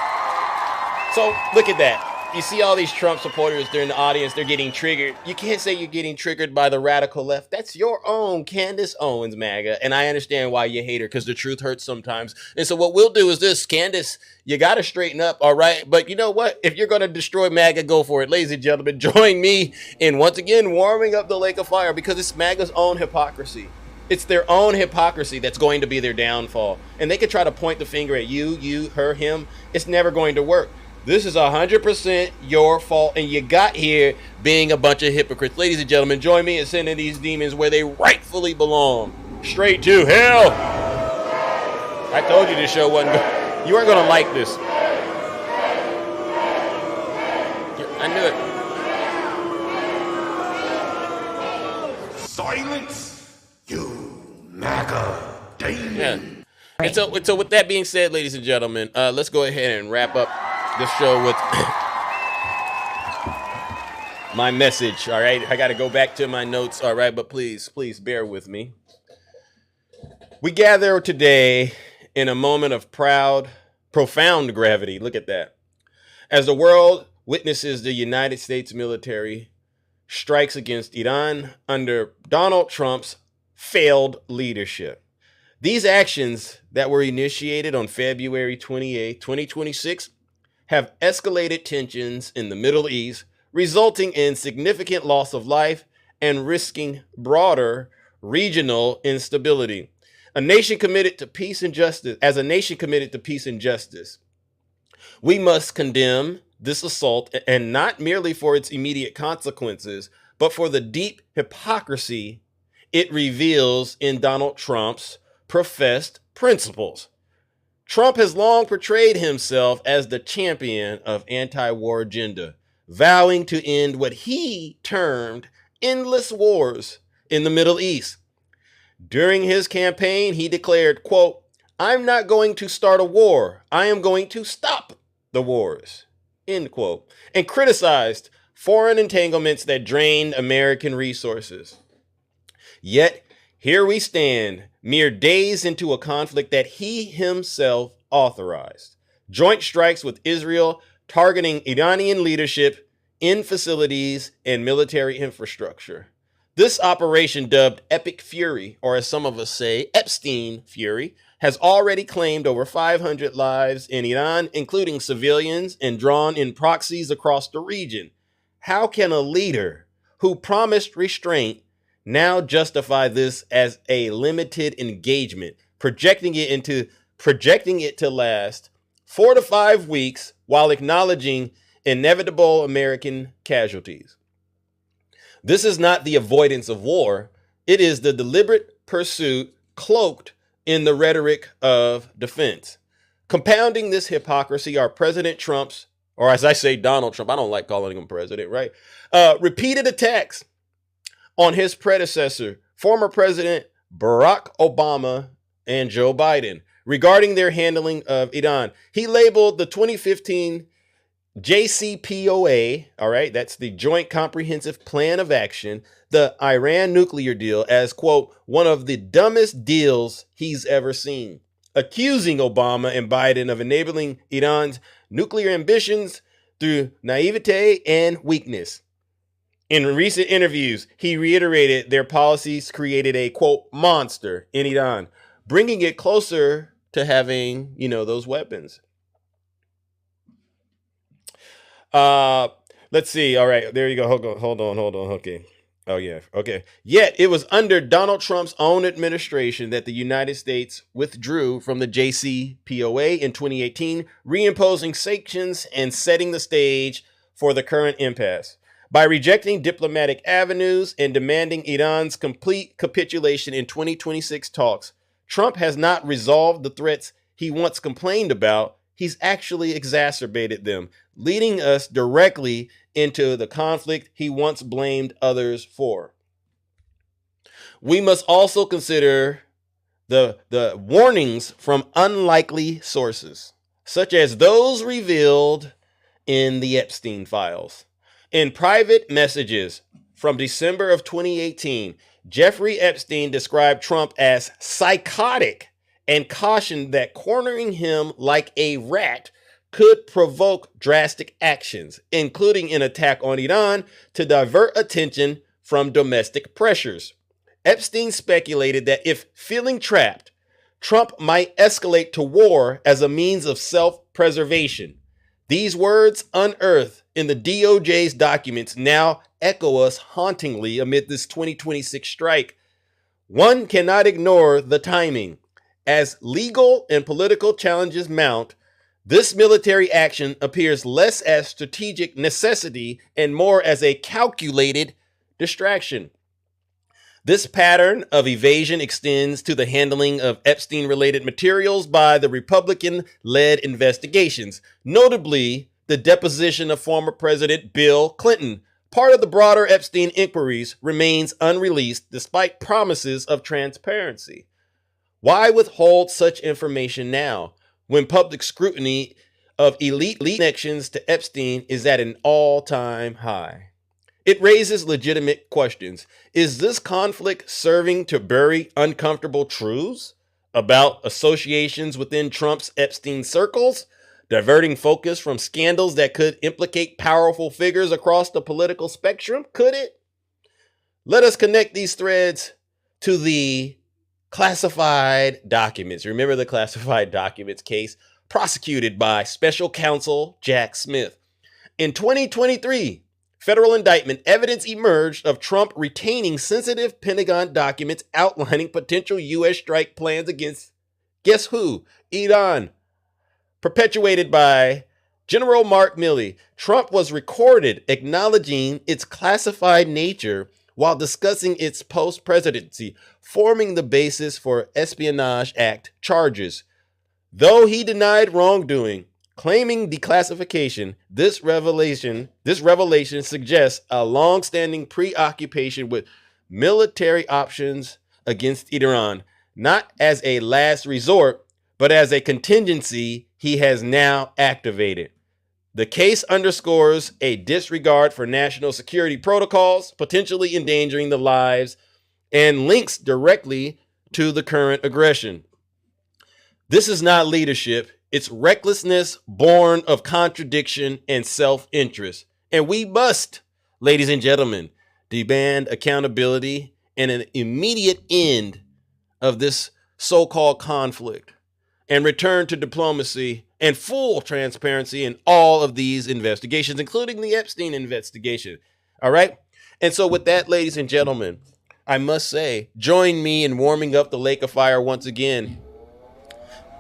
So look at that. you see all these Trump supporters, they're in the audience, they're getting triggered. You can't say you're getting triggered by the radical left. That's your own Candace Owens, MAGA. And I understand why you hate her, because the truth hurts sometimes. And so what we'll do is this, Candace, you got to straighten up, all right? But you know what? If you're going to destroy MAGA, go for it. Ladies and gentlemen, join me in, once again, warming up the lake of fire, because it's MAGA's own hypocrisy. It's their own hypocrisy that's going to be their downfall. And they can try to point the finger at you, her, him. It's never going to work. This is 100% your fault, and you got here being a bunch of hypocrites. Ladies and gentlemen, join me in sending these demons where they rightfully belong. Straight to hell. I told you this show wasn't good. You weren't going to like this. I knew it. Silence, you MAGA demon. Yeah. And so with that being said, ladies and gentlemen, let's go ahead and wrap up this show with my message. All right, I got to go back to my notes. All right, but please bear with me. We gather today in a moment of profound gravity. Look at that. As the world witnesses the United States military strikes against Iran under Donald Trump's failed leadership. These actions that were initiated on February 28, 2026, have escalated tensions in the Middle East, resulting in significant loss of life and risking broader regional instability. As a nation committed to peace and justice, we must condemn this assault, and not merely for its immediate consequences, but for the deep hypocrisy it reveals in Donald Trump's professed principles. Trump has long portrayed himself as the champion of anti-war agenda, vowing to end what he termed endless wars in the Middle East. During his campaign, he declared, quote, "I'm not going to start a war. I am going to stop the wars," end quote, and criticized foreign entanglements that drained American resources. Yet, here we stand, mere days into a conflict that he himself authorized. Joint strikes with Israel targeting Iranian leadership in facilities and military infrastructure. This operation, dubbed Epic Fury, or as some of us say, Epstein Fury, has already claimed over 500 lives in Iran, including civilians, and drawn in proxies across the region. How can a leader who promised restraint now justify this as a limited engagement, projecting it to last 4 to 5 weeks while acknowledging inevitable American casualties? This is not the avoidance of war. It is the deliberate pursuit cloaked in the rhetoric of defense. Compounding this hypocrisy are President Trump's, or as I say, Donald Trump, I don't like calling him president, right? Repeated attacks on his predecessor, former President Barack Obama and Joe Biden, regarding their handling of Iran. He labeled the 2015 JCPOA, all right, that's the Joint Comprehensive Plan of Action, the Iran nuclear deal, as, quote, one of the dumbest deals he's ever seen, accusing Obama and Biden of enabling Iran's nuclear ambitions through naivete and weakness. In recent interviews, he reiterated their policies created a, quote, monster in Iran, bringing it closer to having, those weapons. Let's see. All right, there you go. Hold on. Okay. Oh, yeah. Okay. Yet it was under Donald Trump's own administration that the United States withdrew from the JCPOA in 2018, reimposing sanctions and setting the stage for the current impasse. By rejecting diplomatic avenues and demanding Iran's complete capitulation in 2026 talks, Trump has not resolved the threats he once complained about. He's actually exacerbated them, leading us directly into the conflict he once blamed others for. We must also consider the warnings from unlikely sources, such as those revealed in the Epstein files. In private messages from December of 2018, Jeffrey Epstein described Trump as psychotic and cautioned that cornering him like a rat could provoke drastic actions, including an attack on Iran to divert attention from domestic pressures. Epstein speculated that if feeling trapped, Trump might escalate to war as a means of self-preservation. These words, unearthed in the DOJ's documents, now echo us hauntingly amid this 2026 strike. One cannot ignore the timing. As legal and political challenges mount, this military action appears less as strategic necessity and more as a calculated distraction. This pattern of evasion extends to the handling of Epstein-related materials by the Republican-led investigations, notably the deposition of former President Bill Clinton. Part of the broader Epstein inquiries remains unreleased despite promises of transparency. Why withhold such information now, when public scrutiny of elite connections to Epstein is at an all-time high? It raises legitimate questions. Is this conflict serving to bury uncomfortable truths about associations within Trump's Epstein circles, diverting focus from scandals that could implicate powerful figures across the political spectrum? Could it? Let us connect these threads to the classified documents. Remember the classified documents case prosecuted by special counsel Jack Smith. In 2023, federal indictment evidence emerged of Trump retaining sensitive Pentagon documents outlining potential U.S. strike plans against, guess who? Iran. Perpetuated by General Mark Milley, Trump was recorded acknowledging its classified nature while discussing its post-presidency, forming the basis for Espionage Act charges. Though he denied wrongdoing, claiming declassification, this revelation suggests a long-standing preoccupation with military options against Iran, not as a last resort, but as a contingency he has now activated. The case underscores a disregard for national security protocols, potentially endangering the lives, and links directly to the current aggression. This is not leadership. It's recklessness born of contradiction and self-interest. And we must, ladies and gentlemen, demand accountability and an immediate end of this so-called conflict and return to diplomacy and full transparency in all of these investigations, including the Epstein investigation. All right. And so with that, ladies and gentlemen, I must say, join me in warming up the lake of fire once again.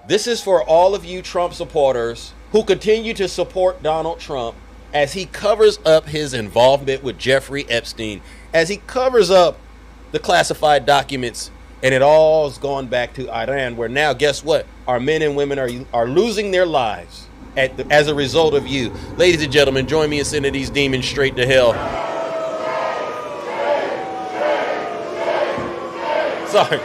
This is for all of you Trump supporters who continue to support Donald Trump as he covers up his involvement with Jeffrey Epstein, as he covers up the classified documents. And it all is going back to Iran, where now, guess what? Our men and women are losing their lives as a result of you. Ladies and gentlemen, join me in sending these demons straight to hell. Sorry.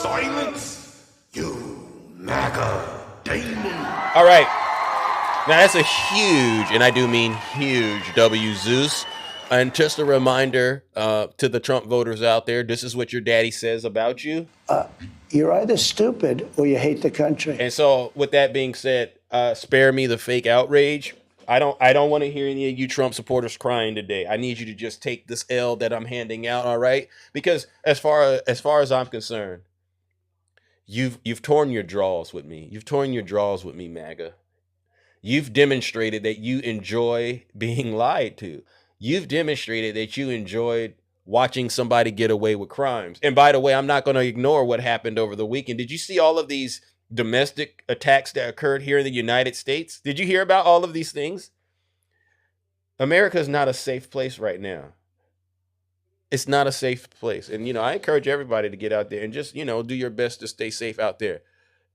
Silence, you MAGA demon. All right. Now, that's a huge, and I do mean huge, W, Zeus. And just a reminder to the Trump voters out there, this is what your daddy says about you. You're either stupid or you hate the country. And so with that being said, spare me the fake outrage. I don't want to hear any of you Trump supporters crying today. I need you to just take this L that I'm handing out, all right? Because as far as I'm concerned, you've torn your draws with me. You've torn your draws with me, MAGA. You've demonstrated that you enjoy being lied to. You've demonstrated that you enjoyed watching somebody get away with crimes. And by the way, I'm not going to ignore what happened over the weekend. Did you see all of these domestic attacks that occurred here in the United States? Did you hear about all of these things? America is not a safe place right now. It's not a safe place. And, I encourage everybody to get out there and just, do your best to stay safe out there.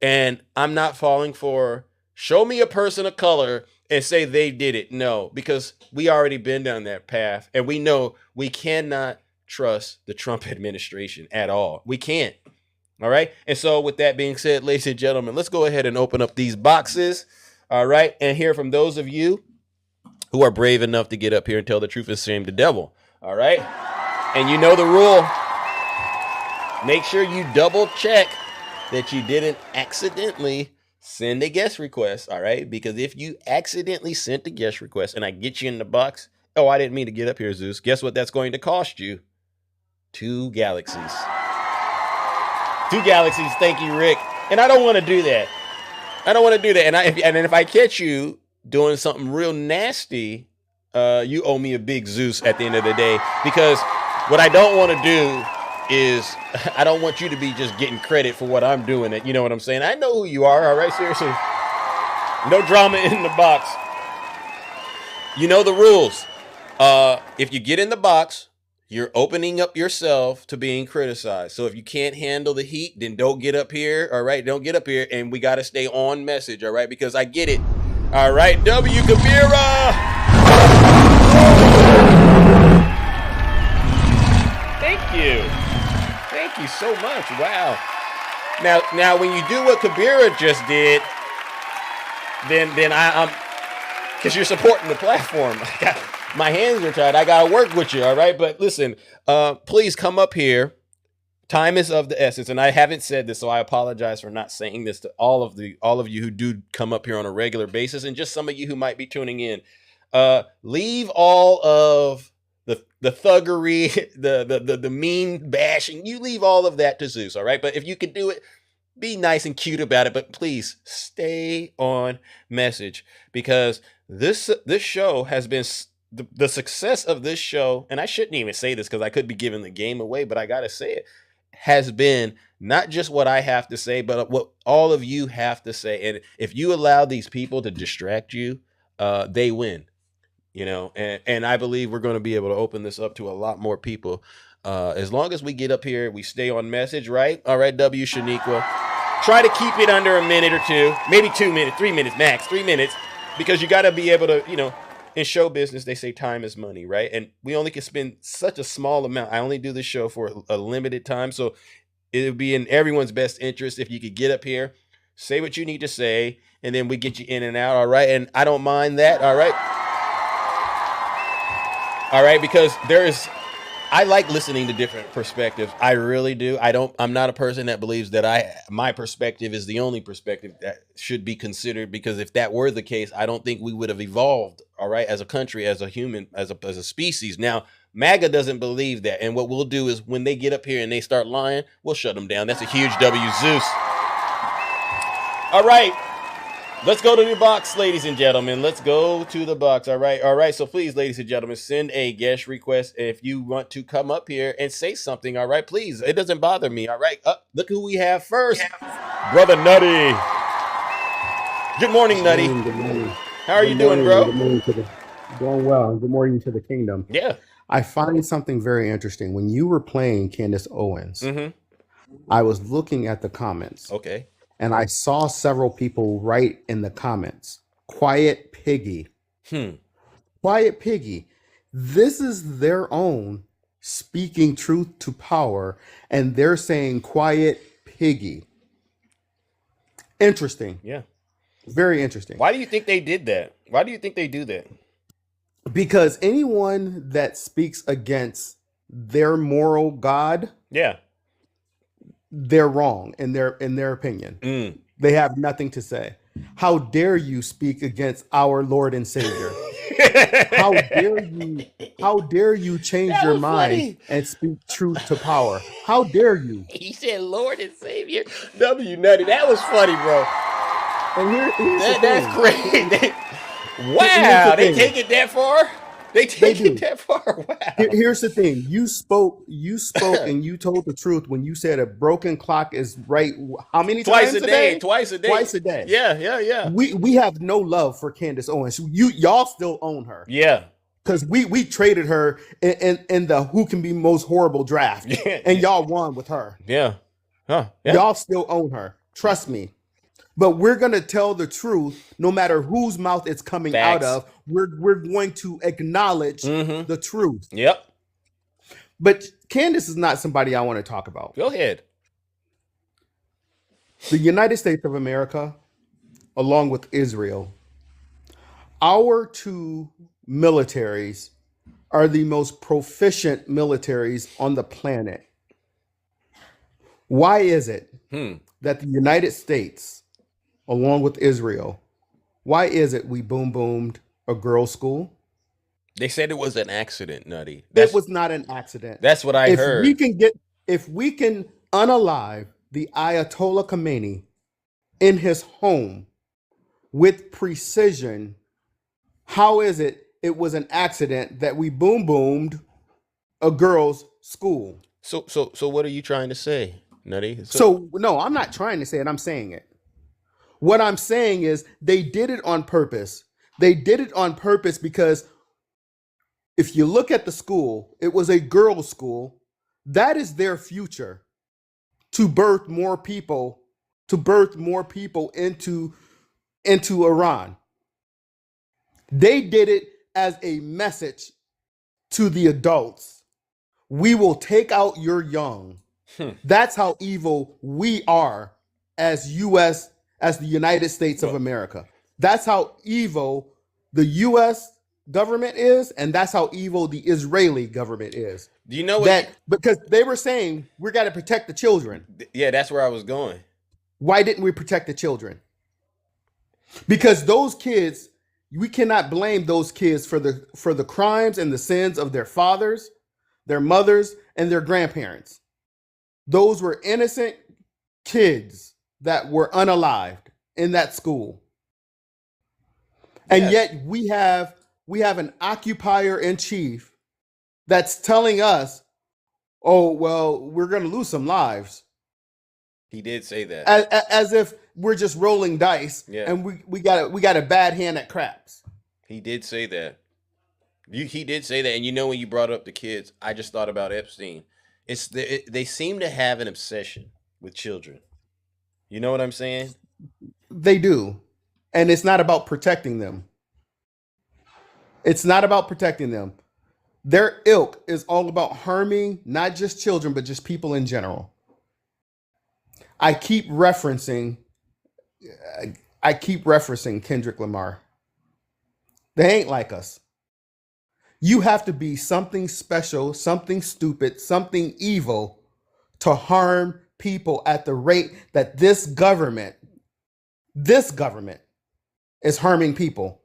And I'm not falling for show me a person of color and say they did it. No, because we already been down that path. And we know we cannot trust the Trump administration at all. We can't. All right. And so with that being said, ladies and gentlemen, let's go ahead and open up these boxes. All right. And hear from those of you who are brave enough to get up here and tell the truth and shame the devil. All right. And you know the rule. make sure you double check that you didn't accidentally send a guest request, all right? Because if you accidentally sent a guest request and I get you in the box, oh, I didn't mean to get up here, Zeus. Guess what that's going to cost you? 2 galaxies. 2 galaxies, thank you, Rick. And I don't want to do that. I don't want to do that. And if I catch you doing something real nasty, you owe me a big Zeus at the end of the day. Because what I don't want to do is I don't want you to be just getting credit for what I'm doing. You know what I'm saying? I know who you are, all right? Seriously. No drama in the box. You know the rules. If you get in the box, you're opening up yourself to being criticized. So if you can't handle the heat, then don't get up here, all right? Don't get up here, and we got to stay on message, all right? Because I get it. All right, W. Kabira. Thank you. Thank you so much. Wow. Now, when you do what Kabira just did, then I'm, because you're supporting the platform. My hands are tied. I gotta work with you, all right? But listen, please come up here. Time is of the essence, and I haven't said this, so I apologize for not saying this to all of you who do come up here on a regular basis, and just some of you who might be tuning in. Leave all of the thuggery, the mean bashing. You leave all of that to Zeus, all right? But if you could do it, be nice and cute about it. But please stay on message, because this show has been. The success of this show, and I shouldn't even say this because I could be giving the game away, but I gotta say it, has been not just what I have to say, but what all of you have to say. And if you allow these people to distract you, they win. You know, and I believe we're going to be able to open this up to a lot more people. As long as we get up here, we stay on message, right? All right, W. Shaniqua. Try to keep it under a minute or two, maybe 2 minutes, 3 minutes max, 3 minutes, because you got to be able to, you know, in show business, they say time is money, right? And we only can spend such a small amount. I only do this show for a limited time. So it would be in everyone's best interest if you could get up here, say what you need to say, and then we get you in and out, all right? And I don't mind that, all right? All right, because I like listening to different perspectives. I really do. I'm not a person that believes that my perspective is the only perspective that should be considered, because if that were the case, I don't think we would have evolved, all right, as a country, as a human, as a species. Now, MAGA doesn't believe that. And what we'll do is when they get up here and they start lying, we'll shut them down. That's a huge W, Zeus. All right. Let's go to the box, ladies and gentlemen. Let's go to the box. All right. All right. So please, ladies and gentlemen, send a guest request if you want to come up here and say something. All right. Please. It doesn't bother me. All right. Look who we have first. Brother Nutty. Good morning, Nutty. Good morning. How are you doing, bro? Good morning doing well. Good morning to the kingdom. Yeah. I find something very interesting. When you were playing Candace Owens, I was looking at the comments. Okay. And I saw several people write in the comments, "Quiet Piggy." Quiet Piggy. This is their own speaking truth to power, and they're saying "Quiet Piggy." Interesting. Yeah. Very interesting. Why do you think they did that? Why do you think they do that? Because anyone that speaks against their moral God, yeah, they're wrong in their opinion. They have nothing to say. How dare you speak against our Lord and Savior? How dare you change your mind and speak truth to power? How dare you? He said Lord and Savior. W Nutty. That was funny, bro. And that's great. Wow, they take it that far? They take it that far. Wow. Here's the thing. You spoke and you told the truth when you said a broken clock is right. How many times a day? Twice a day. Twice a day. Yeah. We have no love for Candace Owens. Y'all still own her. Yeah. Because we traded her in the who can be most horrible draft. And y'all won with her. Yeah. Yeah. Y'all still own her. Trust me. But we're going to tell the truth no matter whose mouth it's coming out of. We're going to acknowledge the truth. Yep. But Candace is not somebody I want to talk about. Go ahead. The United States of America, along with Israel, our two militaries are the most proficient militaries on the planet. Why is it that the United States, along with Israel, why is it we boomed a girls' school? They said it was an accident, Nutty. It was not an accident. That's what I heard. If we can unalive the Ayatollah Khomeini in his home with precision, how is it was an accident that we boomed a girls' school? So what are you trying to say, Nutty? So no, I'm not trying to say it. I'm saying it. What I'm saying is they did it on purpose. They did it on purpose because if you look at the school, it was a girls' school. That is their future, to birth more people into Iran. They did it as a message to the adults. We will take out your young. That's how evil we are as the United States of America. That's how evil the U.S. government is, and that's how evil the Israeli government is. Do you know what? Because they were saying we got to protect the children. Yeah, that's where I was going. Why didn't we protect the children? Because those kids, we cannot blame those kids for the crimes and the sins of their fathers, their mothers, and their grandparents. Those were innocent kids that were unalived in that school. And yet we have an occupier in chief that's telling us, oh, well, we're going to lose some lives. He did say that. As if we're just rolling dice and we got a bad hand at craps. He did say that. He did say that. And you know, when you brought up the kids, I just thought about Epstein. They seem to have an obsession with children. You know what I'm saying? They do. And it's not about protecting them. It's not about protecting them. Their ilk is all about harming not just children, but just people in general. I keep referencing Kendrick Lamar. They ain't like us. You have to be something special, something stupid, something evil to harm people at the rate that this government is harming people.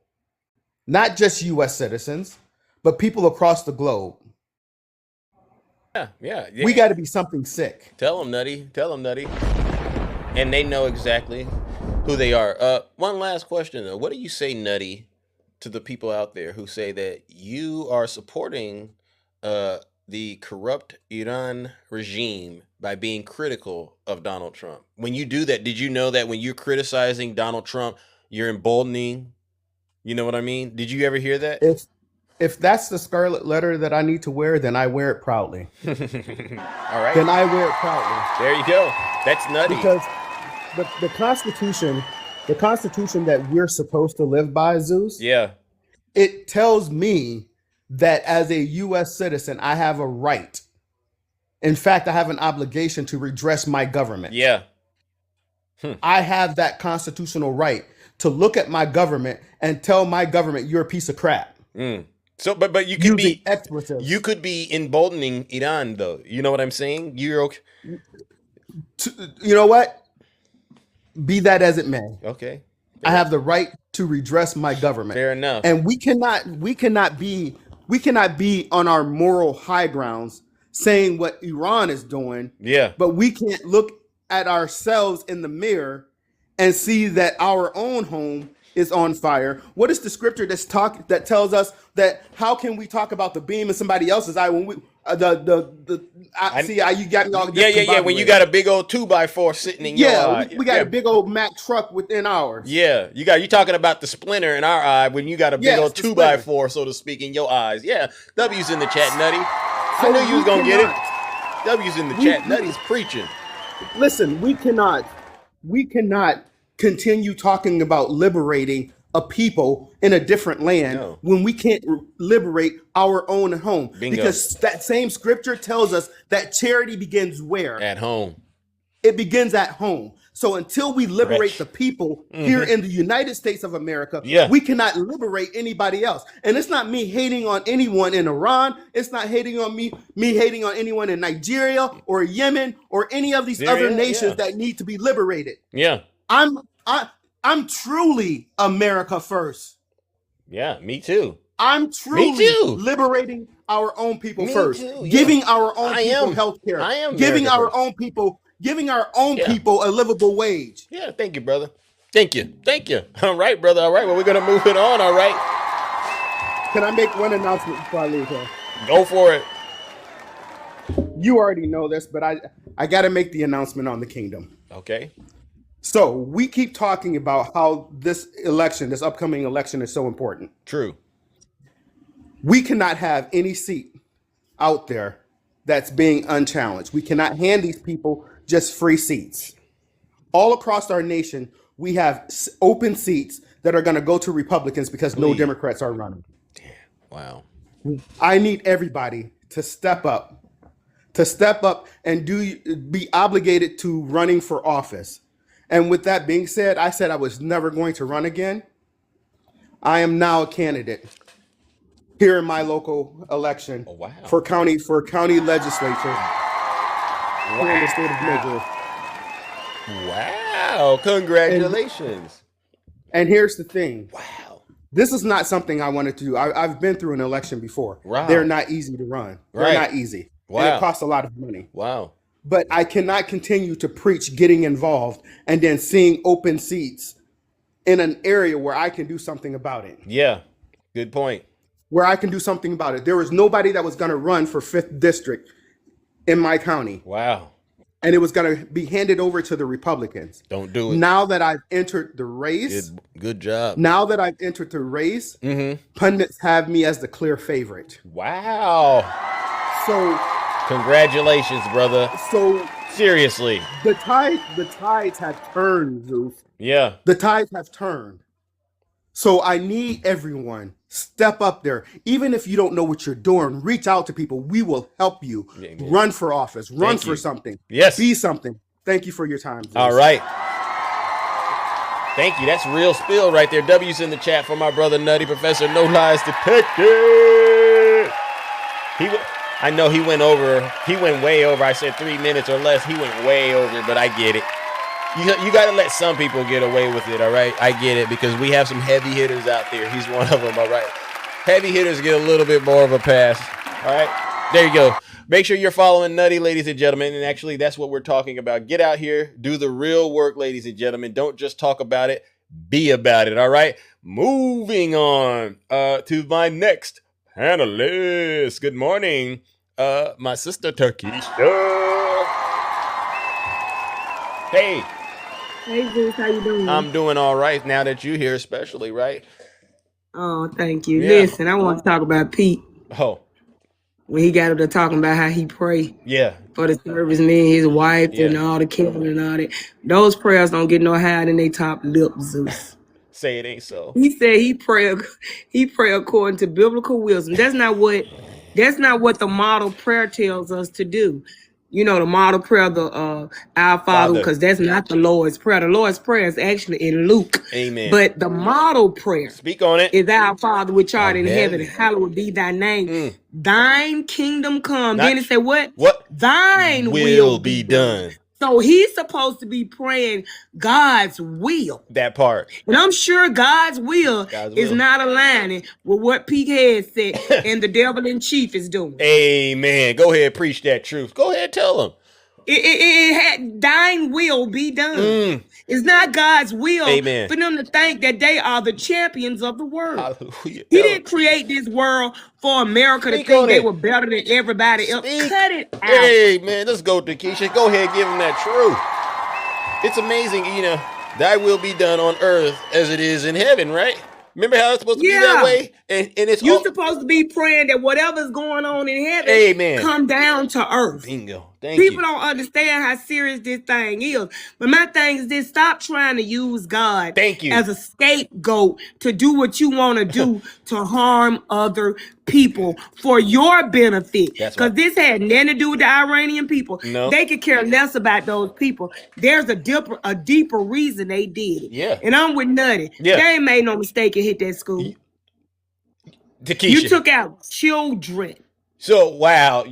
Not just U.S. citizens, but people across the globe. Yeah. We got to be something sick. Tell them, Nutty. And they know exactly who they are. One last question, though. What do you say, Nutty, to the people out there who say that you are supporting the corrupt Iran regime by being critical of Donald Trump? When you do that, did you know that when you're criticizing Donald Trump, you're emboldening? You know what I mean? Did you ever hear that? If that's the scarlet letter that I need to wear, then I wear it proudly. All right. Then I wear it proudly. There you go. That's Nutty. Because the Constitution that we're supposed to live by, Zeus, it tells me that as a U.S. citizen, I have a right. In fact, I have an obligation to redress my government. I have that constitutional right to look at my government and tell my government you're a piece of crap. So, but you could be expletives. You could be emboldening Iran, though. You know what I'm saying? You're okay. You know what? Be that as it may. Okay. I have the right to redress my government. Fair enough. And we cannot be on our moral high grounds saying what Iran is doing. Yeah. But we can't look at ourselves in the mirror and see that our own home is on fire. What is the scripture that tells us that how can we talk about the beam in somebody else's eye when we you got me all when you got a big old 2x4 sitting in your eye. We got a big old Mack truck within ours. Yeah, you talking about the splinter in our eye when you got a big old 2x4, so to speak, in your eyes. Yeah, W's in the chat, Nutty. I knew you was gonna get it. W's in the chat. Nutty's preaching. Listen, we cannot continue talking about liberating a people in a different land when we can't liberate our own home. Bingo. Because that same scripture tells us that charity begins where? At home. It begins at home. So until we liberate the people here in the United States of America, we cannot liberate anybody else. And it's not me hating on anyone in Iran. It's not hating on me hating on anyone in Nigeria or Yemen or any of these other nations that need to be liberated. Yeah. I'm truly America first. Yeah, me too. I'm truly liberating our own people first, giving our own people health care, giving our own people a livable wage. Yeah, thank you, brother. Thank you. All right, brother. All right, well, we're gonna move it on. All right. Can I make one announcement before I leave here? Go for it. You already know this, but I got to make the announcement on the kingdom. Okay. So we keep talking about how this upcoming election is so important. True. We cannot have any seat out there that's being unchallenged. We cannot hand these people just free seats. All across our nation, we have open seats that are going to go to Republicans because no Democrats are running. Damn. Wow. I need everybody to step up and be obligated to running for office. And with that being said, I said I was never going to run again. I am now a candidate here in my local election for county legislature here in the state of Missouri. Wow! Congratulations! And here's the thing. Wow! This is not something I wanted to do. I've been through an election before. Wow. They're not easy to run. They're not easy. Wow! And it costs a lot of money. Wow! But I cannot continue to preach getting involved and then seeing open seats in an area where I can do something about it. Yeah, good point. Where I can do something about it. There was nobody that was going to run for 5th district in my county. Wow. And it was going to be handed over to the Republicans. Don't do it. Now that I've entered the race. Good job. Now that I've entered the race, pundits have me as the clear favorite. Wow. So congratulations, brother. So seriously. The tides have turned, Zeus. Yeah. The tides have turned. So I need everyone. Step up there. Even if you don't know what you're doing, reach out to people. We will help you. Amen. Run for office. Run for something. Yes. Be something. Thank you for your time, Zeus. All right. Thank you. That's real spill right there. W's in the chat for my brother Nutty Professor No Lies Detected. I know he went over. He went way over. I said 3 minutes or less. He went way over, but I get it. You got to let some people get away with it, all right? I get it, because we have some heavy hitters out there. He's one of them, all right? Heavy hitters get a little bit more of a pass, all right? There you go. Make sure you're following Nutty, ladies and gentlemen, and actually that's what we're talking about. Get out here, do the real work, ladies and gentlemen. Don't just talk about it, be about it, all right? Moving on to my next panelist. Good morning, my sister Takisha. Hey. Hey, Zeus, how you doing? I'm doing all right now that you're here, especially, right? Oh, thank you. Yeah. Listen, I want to talk about Pete. Oh. When he got up there talking about how he prayed for the servicemen, his wife, and all the killing and all that. Those prayers don't get no higher than they top lip, Zeus. Say it ain't so. He said he pray according to biblical wisdom. That's not what the model prayer tells us to do. You know, the model prayer, the Our Father, because that's not the Lord's Prayer. The Lord's Prayer is actually in Luke. Amen. But the model prayer, speak on it, is Our Father which art in heaven, hallowed be thy name. Thine kingdom come. Then it said what? What? Thine will be done. So he's supposed to be praying God's will. That part. And I'm sure God's will is not aligning with what Pete Head said and the devil in chief is doing. Amen. Go ahead, preach that truth. Go ahead, tell him. It had thine will be done. It's not God's will for them to think that they are the champions of the world. Hallelujah. He didn't create this world for America to think they were better than everybody else. Cut it out. Hey, man, let's go to Keisha. Go ahead, give him that truth. It's amazing, you know, thy will be done on earth as it is in heaven, right? Remember how it's supposed to be that way? And it's you're supposed to be praying that whatever's going on in heaven come down to earth. Bingo. People don't understand how serious this thing is. But my thing is this: stop trying to use God as a scapegoat to do what you want to do to harm other people for your benefit. Because this had nothing to do with the Iranian people. No. They could care less about those people. There's a deeper reason they did it. Yeah. And I'm with Nutty. Yeah. They ain't made no mistake and hit that school. You took out children. So, wow.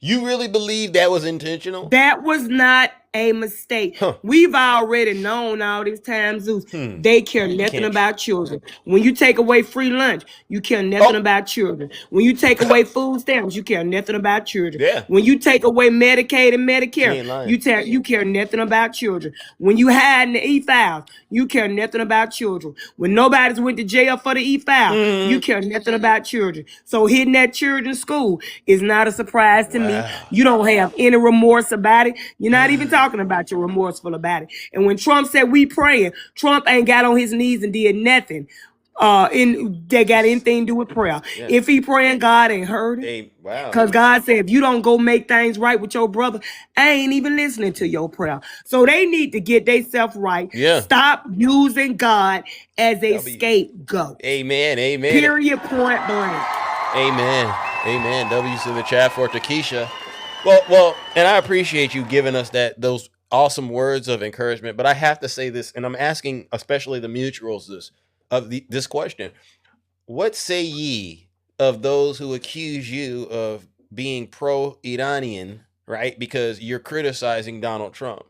You really believe that was intentional? That was not a mistake. We've already known all these times, Zeus. They care nothing about children. When you take away free lunch, you care nothing about children. When you take away food stamps, you care nothing about children. Yeah. When you take away Medicaid and Medicare, you care nothing about children. When you hide in the e-files, you care nothing about children. When nobody's went to jail for the e-file, you care nothing about children. So hitting that children's school is not a surprise to me. You don't have any remorse about it. You're not even talking about you're remorseful about it. And when Trump said we praying, Trump ain't got on his knees and did nothing that got anything to do with prayer. Yeah. If he praying, God ain't heard it. Because God said, if you don't go make things right with your brother, I ain't even listening to your prayer. So they need to get themselves right. Yeah. Stop using God as a scapegoat. Amen. Amen. Period, point blank. Amen. Amen. W's in the chat for Takesha. Well, and I appreciate you giving us those awesome words of encouragement. But I have to say this, and I'm asking especially the mutuals this question: what say ye of those who accuse you of being pro-Iranian, right? Because you're criticizing Donald Trump.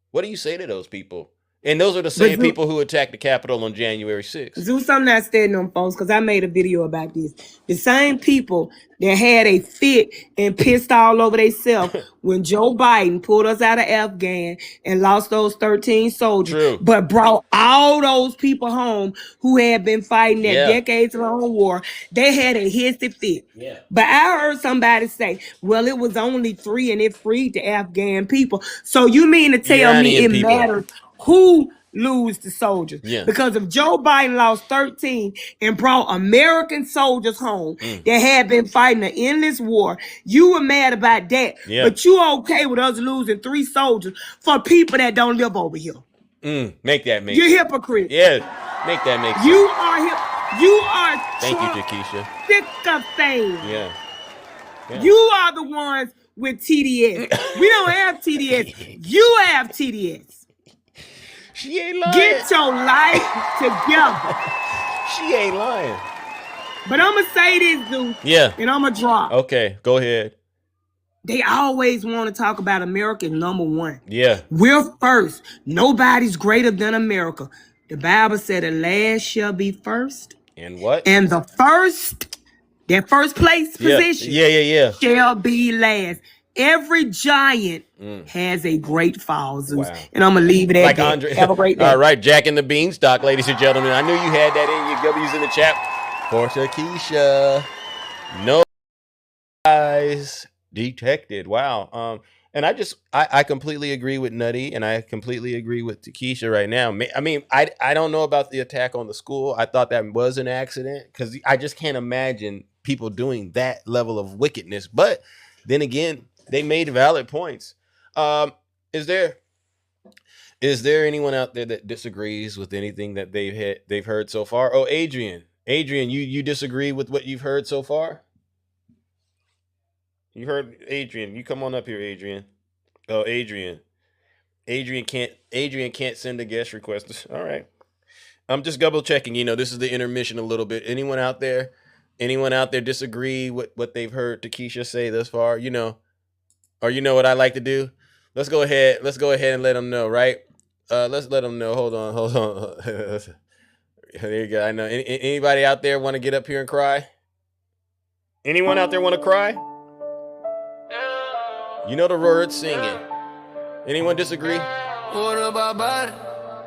What do you say to those people? And those are the same people who attacked the Capitol on January 6th. Zeus, I'm not standing on folks because I made a video about this. The same people that had a fit and pissed all over themselves when Joe Biden pulled us out of Afghan and lost those 13 soldiers, but brought all those people home who had been fighting that decades-long war. They had a hissy fit. Yeah. But I heard somebody say, well, it was only 3 and it freed the Afghan people. So you mean to tell me it matters who lose the soldiers? Yeah. Because if Joe Biden lost 13 and brought American soldiers home that had been fighting an endless war, you were mad about that. Yeah. But you okay with us losing 3 soldiers for people that don't live over here. Make that make You're sense. hypocrite. Yeah, make that make sense. You are Thank Trump you, Takesha. sick of things. Yeah. You are the ones with TDS. We don't have TDS. You have TDS. She ain't lying. Get your life together. She ain't lying. But I'm going to say this, dude. Yeah. And I'm going to drop. Okay, go ahead. They always want to talk about America number one. Yeah. We're first. Nobody's greater than America. The Bible said the last shall be first. And what? And the first, that first place position shall be last. Every giant has a great fall, Zeus. Wow. And I'm going to leave it at that. Andre. Have a great day. All right, Jack and the Beanstalk, ladies and gentlemen. I knew you had that in your W's in the chat. For Takesha. No eyes detected. Wow. And I completely agree with Nutty, and I completely agree with Takesha right now. I mean, I don't know about the attack on the school. I thought that was an accident because I just can't imagine people doing that level of wickedness. But then again, they made valid points. Is there anyone out there that disagrees with anything that they've heard so far? Oh, Adrian, you disagree with what you've heard so far? You heard Adrian. You come on up here, Adrian. Oh, Adrian can't send a guest request. All right. I'm just double checking. This is the intermission a little bit. Anyone out there disagree with what they've heard Takesha say thus far? Or you know what I like to do? Let's go ahead and let them know, right? Let's let them know. Hold on. There you go. I know. Anybody out there want to get up here and cry? Anyone out there want to cry? You know the words, sing it. Anyone disagree? What about body?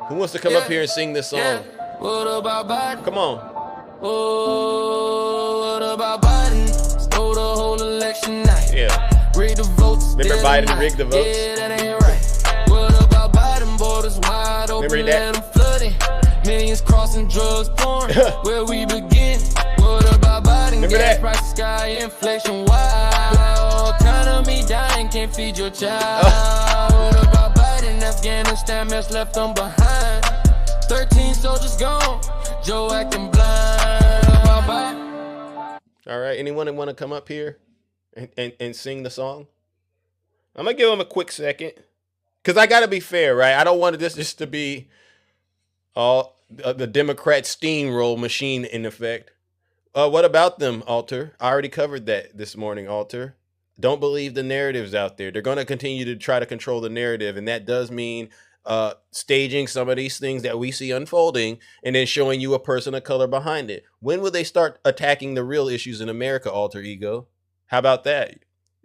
Who wants to come up here and sing this song? What about body? Come on. Oh, what about Biden? Stole the whole election night. Yeah. Rigged the votes. Remember Biden rigged the votes? Yeah, that ain't right. What about Biden? Borders wide open. Remember that? Let 'em flooding. Millions crossing, drugs pouring. Where we begin? What about Biden? Remember Gas that? prices sky, inflation wild. Economy me dying, can't feed your child. What about Biden? Afghanistan mess left them behind. 13 soldiers gone, Joe acting blind. What about Biden? All right, anyone want to come up here and sing the song? I'm going to give them a quick second. Because I got to be fair, right? I don't want this just to be all the Democrat steamroll machine in effect. What about them, Alter? I already covered that this morning, Alter. Don't believe the narratives out there. They're going to continue to try to control the narrative, and that does mean staging some of these things that we see unfolding and then showing you a person of color behind it. When will they start attacking the real issues in America, Alter Ego? How about that?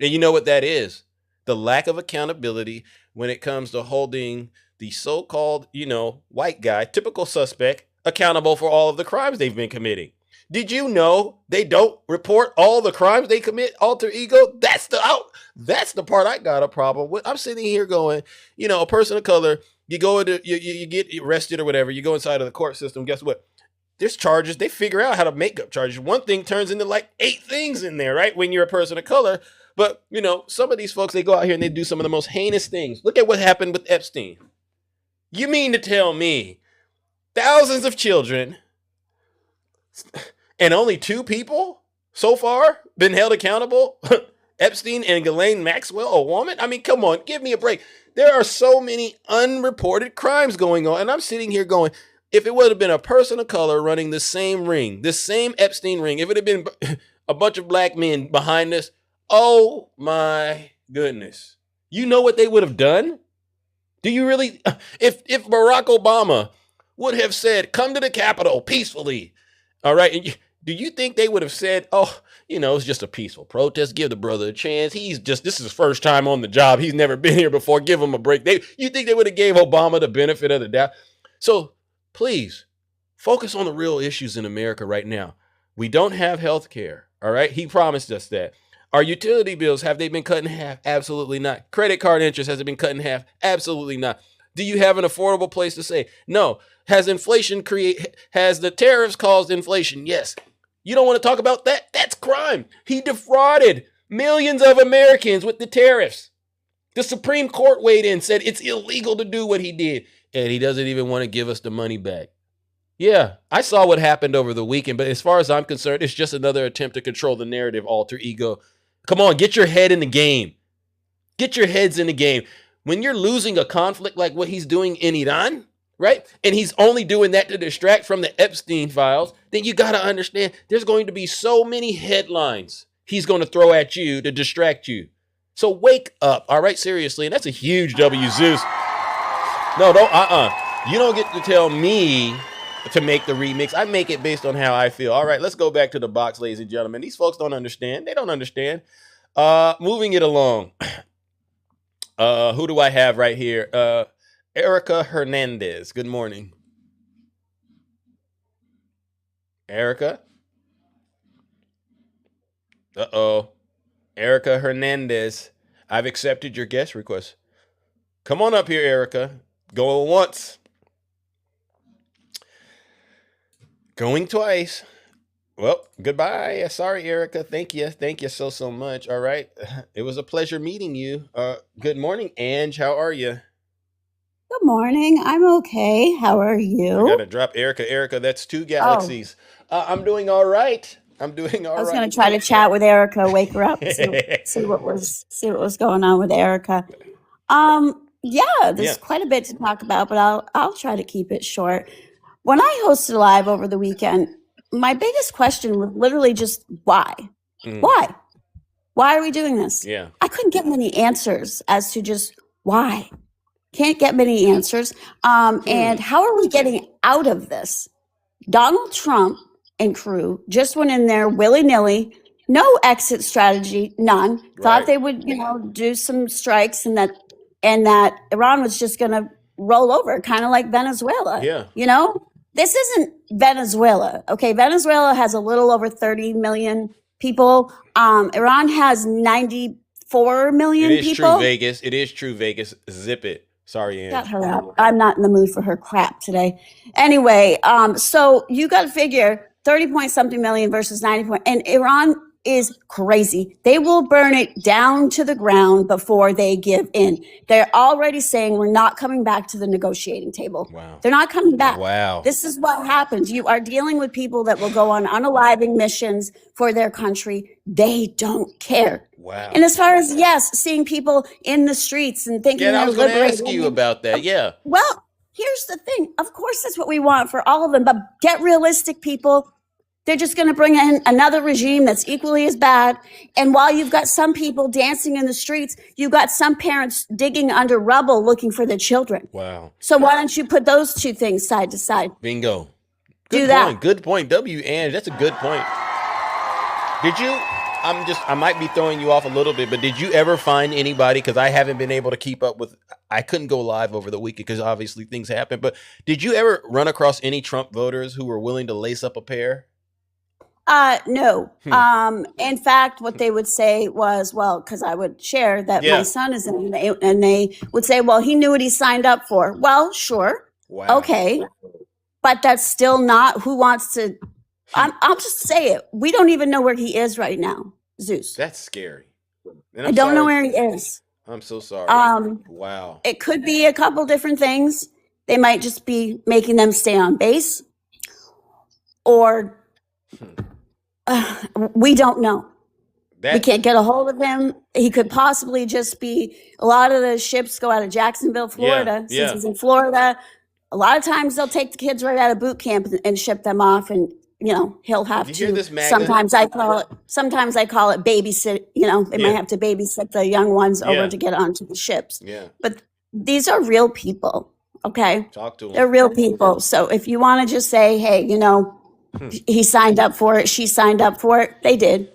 And you know what that is? The lack of accountability when it comes to holding the so-called, white guy, typical suspect, accountable for all of the crimes they've been committing. Did you know they don't report all the crimes they commit, Alter Ego? That's the part I got a problem with. I'm sitting here going, a person of color, you go into, you get arrested or whatever, you go inside of the court system, guess what? There's charges. They figure out how to make up charges. One thing turns into like 8 things in there, right? When you're a person of color. But, some of these folks, they go out here and they do some of the most heinous things. Look at what happened with Epstein. You mean to tell me thousands of children and only 2 people so far been held accountable? Epstein and Ghislaine Maxwell, a woman? I mean, come on, give me a break. There are so many unreported crimes going on. And I'm sitting here going, if it would have been a person of color running the same ring, this same Epstein ring, if it had been a bunch of black men behind us, oh my goodness. You know what they would have done? Do you really? If Barack Obama would have said, come to the Capitol peacefully, all right, do you think they would have said, oh, it's just a peaceful protest, give the brother a chance, this is his first time on the job, he's never been here before, give him a break. You think they would have gave Obama the benefit of the doubt? So please, focus on the real issues in America right now. We don't have health care, all right? He promised us that. Our utility bills, have they been cut in half? Absolutely not. Credit card interest, has it been cut in half? Absolutely not. Do you have an affordable place to stay? No. Has the tariffs caused inflation? Yes. You don't want to talk about that? That's crime. He defrauded millions of Americans with the tariffs. The Supreme Court weighed in, said it's illegal to do what he did, and he doesn't even want to give us the money back. Yeah, I saw what happened over the weekend, but as far as I'm concerned, it's just another attempt to control the narrative, Alter Ego. Come on, get your head in the game. Get your heads in the game. When you're losing a conflict like what he's doing in Iran, right? And he's only doing that to distract from the Epstein files, then you got to understand there's going to be so many headlines he's going to throw at you to distract you. So wake up, all right? Seriously, and that's a huge W, Zeus. No, don't, You don't get to tell me to make the remix. I make it based on how I feel. All right, let's go back to the box, ladies and gentlemen. These folks don't understand. They don't understand. Moving it along. Who do I have right here? Erica Hernandez. Good morning. Erica? Uh-oh. Erica Hernandez. I've accepted your guest request. Come on up here, Erica. Going once. Going twice. Well, goodbye. Sorry, Erica. Thank you. Thank you so much. All right. It was a pleasure meeting you. Good morning, Ange. How are you? Good morning. I'm okay. How are you? I got to drop Erica. Erica, that's 2 galaxies. I'm doing all right. I was going to try to chat with Erica, wake her up, see what was going on with Erica. There's quite a bit to talk about, but I'll try to keep it short. When I hosted live over the weekend, my biggest question was literally just why? Why? Why are we doing this? Yeah. I couldn't get many answers as to just why. Can't get many answers. And how are we getting out of this? Donald Trump and crew just went in there willy-nilly, no exit strategy, none. Thought they would, do some strikes and that Iran was just going to roll over, kind of like Venezuela. Yeah. This isn't Venezuela. Okay, Venezuela has a little over 30 million people. Iran has 94 million people. It is true, Vegas. Zip it. Sorry, Anne. Shut her up. I'm not in the mood for her crap today. Anyway, so you got to figure 30 point something million versus 90 point. And Iran is crazy. They will burn it down to the ground before they give in. They're already saying we're not coming back to the negotiating table. Wow. They're not coming back. Wow. This is what happens. You are dealing with people that will go on unaliving missions for their country. They don't care. Wow. And as far as, yes, seeing people in the streets and thinking Yeah, I they're was going to liberating. ask you about that. Yeah. Well, here's the thing. Of course, that's what we want for all of them. But get realistic, people. They're just going to bring in another regime that's equally as bad. And while you've got some people dancing in the streets, you've got some parents digging under rubble looking for their children. Wow. So why don't you put those two things side to side? Bingo. Do Good that. point. Good point. Ange, that's a good point. Did you, I might be throwing you off a little bit, but did you ever find anybody, because I haven't been able to keep up with, I couldn't go live over the weekend because obviously things happen, but did you ever run across any Trump voters who were willing to lace up a pair? No. In fact, what they would say was, well, because I would share that my son is in, and they would say, well, he knew what he signed up for. Well, sure. Wow. Okay. But that's still not who wants to. I'll just say it. We don't even know where he is right now, Zeus. That's scary. And I don't know where he is. I'm so sorry. Wow. It could be a couple different things. They might just be making them stay on base, or we don't know. We can't get a hold of him. He could possibly just be, a lot of the ships go out of Jacksonville, Florida. Since he's in Florida, a lot of times they'll take the kids right out of boot camp and ship them off, and he'll have to. Sometimes I call it babysit. They might have to babysit the young ones over to get onto the ships. Yeah. But these are real people. Okay. Talk to them. They're real people. So if you want to just say, hey, he signed up for it, she signed up for it, they did.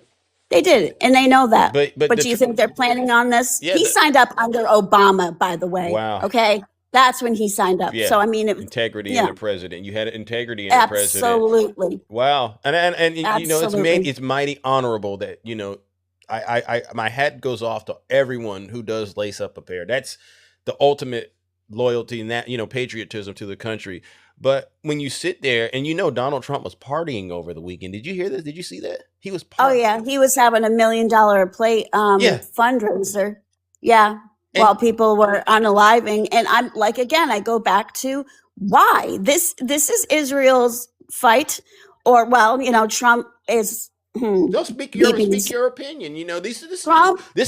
They did. And they know that. But do you think they're planning on this? Yeah, he signed up under Obama, by the way. Wow. Okay. That's when he signed up. Yeah. So, I mean, integrity in the president. You had integrity in the president. Absolutely. Wow. And Absolutely. it's mighty honorable that, I my hat goes off to everyone who does lace up a pair. That's the ultimate loyalty and that, patriotism to the country. But when you sit there and Donald Trump was partying over the weekend. Did you hear this? Did you see that? He was partying. Oh, yeah. He was having $1 million a plate fundraiser. Yeah. While people were unaliving. And I'm like, again, I go back to why this is Israel's fight, or, Trump is. Don't speak your opinion. This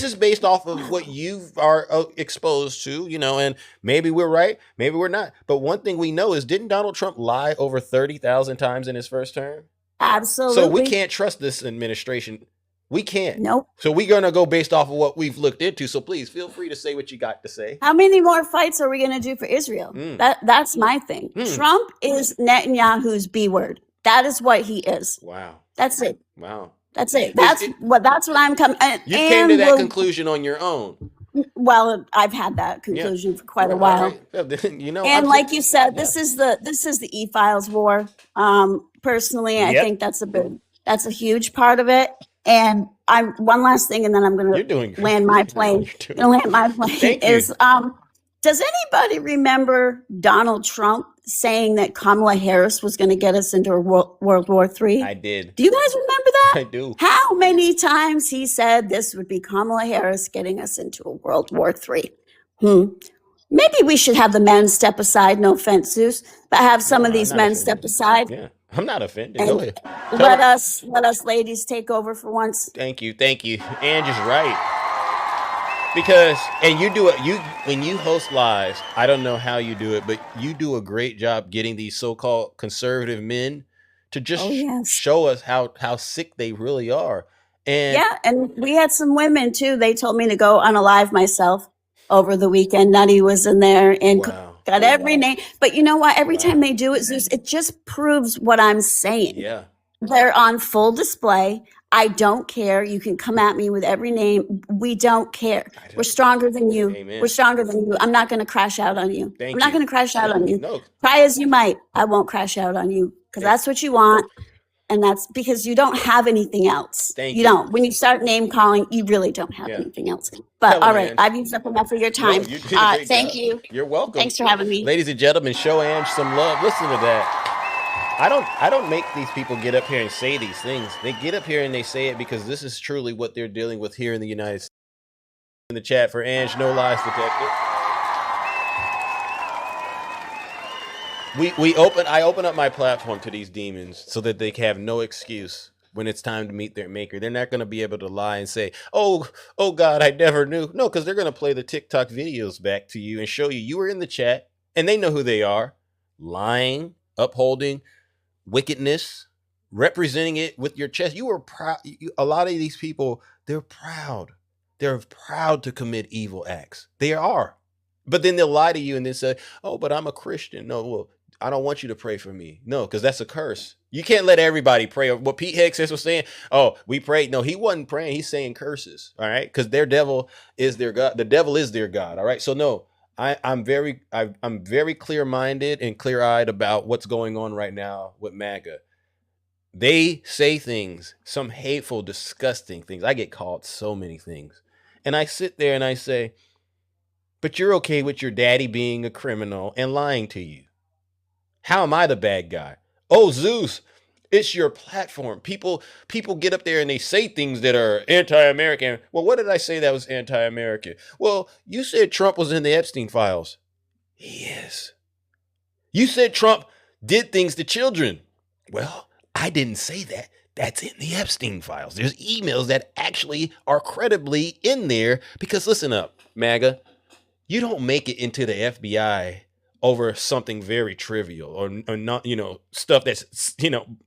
is based off of what you are exposed to, and maybe we're right, maybe we're not. But one thing we know is, didn't Donald Trump lie over 30,000 times in his first term? Absolutely. So we can't trust this administration. We can't. Nope. So we're going to go based off of what we've looked into. So please feel free to say what you got to say. How many more fights are we going to do for Israel? That's my thing. Trump is Netanyahu's B word. That is what he is. Wow. That's it. Wow. That's it. That's what I'm coming. You came to that conclusion on your own. Well, I've had that conclusion for quite a while. Right. And like you said, this is the E-Files war. Personally, I think that's a huge part of it. And I'm one last thing, and then I'm going to land my plane. Does anybody remember Donald Trump saying that Kamala Harris was going to get us into World War III? I did. Do you guys remember that? I do. How many times he said this would be Kamala Harris getting us into a World War III? Maybe we should have the men step aside. No offense, Zeus, but have some of these men step aside. Yeah, I'm not offended. Go ahead. Let us ladies take over for once. Thank you. Ange is right. Because, and you do it, when you host lives, I don't know how you do it, but you do a great job getting these so-called conservative men to just show us how sick they really are. And and we had some women too. They told me to go unalive myself over the weekend. Nutty was in there and got every name. But you know what? Every time they do it, Zeus, it just proves what I'm saying. Yeah. They're on full display. I don't care. You can come at me with every name. We don't care. We're stronger than you. Amen. We're stronger than you. I'm not going to crash out on you. I'm not going to crash out on you. No. Try as you might. I won't crash out on you because that's what you want. And that's because you don't have anything else. You don't. When you start name calling, you really don't have anything else. But all right, I've used up enough of your time. Thank you. You're welcome. Thanks for having me. Ladies and gentlemen, show Ange some love. Listen to that. I don't make these people get up here and say these things. They get up here and they say it because this is truly what they're dealing with here in the United States. In the chat for Ange, no lies detected. I open up my platform to these demons so that they have no excuse when it's time to meet their maker. They're not going to be able to lie and say, oh God, I never knew. No, because they're going to play the TikTok videos back to you and show you were in the chat and they know who they are. Lying, upholding wickedness, representing it with your chest. You were proud. A lot of these people, they're proud. They're proud to commit evil acts. They are. But then they'll lie to you and then say, oh, but I'm a Christian. No, well, I don't want you to pray for me. No, because that's a curse. You can't let everybody pray. What Pete Hexas was saying, oh, we prayed. No, he wasn't praying. He's saying curses. All right. Because their devil is their God. The devil is their God. All right. So no, I'm very clear-minded and clear-eyed about what's going on right now with MAGA. They say things, some hateful, disgusting things. I get called so many things. And I sit there and I say, but you're okay with your daddy being a criminal and lying to you. How am I the bad guy? Oh, Zeus, it's your platform. People get up there and they say things that are anti-American. Well, what did I say that was anti-American? Well, you said Trump was in the Epstein files. He is. You said Trump did things to children. Well, I didn't say that. That's in the Epstein files. There's emails that actually are credibly in there because listen up, MAGA, you don't make it into the FBI over something very trivial or not, stuff that's,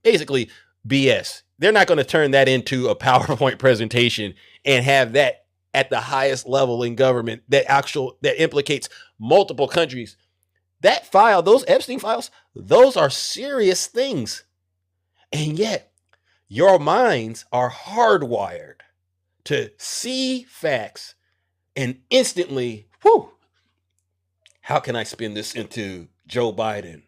basically BS. They're not going to turn that into a PowerPoint presentation and have that at the highest level in government that implicates multiple countries. That file, those Epstein files, those are serious things. And yet your minds are hardwired to see facts and instantly, how can I spin this into Joe Biden?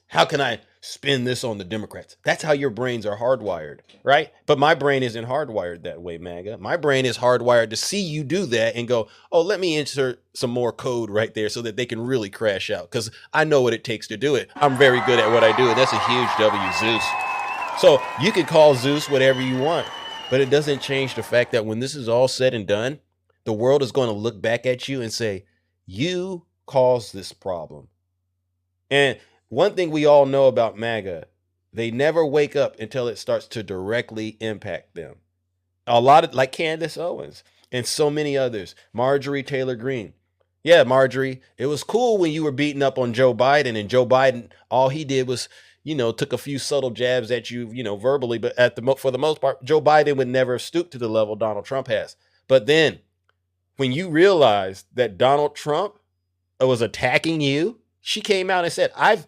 How can I spin this on the Democrats? That's how your brains are hardwired, right? But my brain isn't hardwired that way, MAGA. My brain is hardwired to see you do that and go, oh, let me insert some more code right there so that they can really crash out because I know what it takes to do it. I'm very good at what I do, and that's a huge W, Zeus. So you can call Zeus whatever you want, but it doesn't change the fact that when this is all said and done, the world is going to look back at you and say, you caused this problem. And one thing we all know about MAGA, they never wake up until it starts to directly impact them. A lot of, like Candace Owens and so many others, Marjorie Taylor Greene. Yeah, Marjorie, it was cool when you were beating up on Joe Biden and Joe Biden, all he did was, took a few subtle jabs at you, verbally, but for the most part, Joe Biden would never stoop to the level Donald Trump has. But then when you realized that Donald Trump was attacking you, she came out and said, I've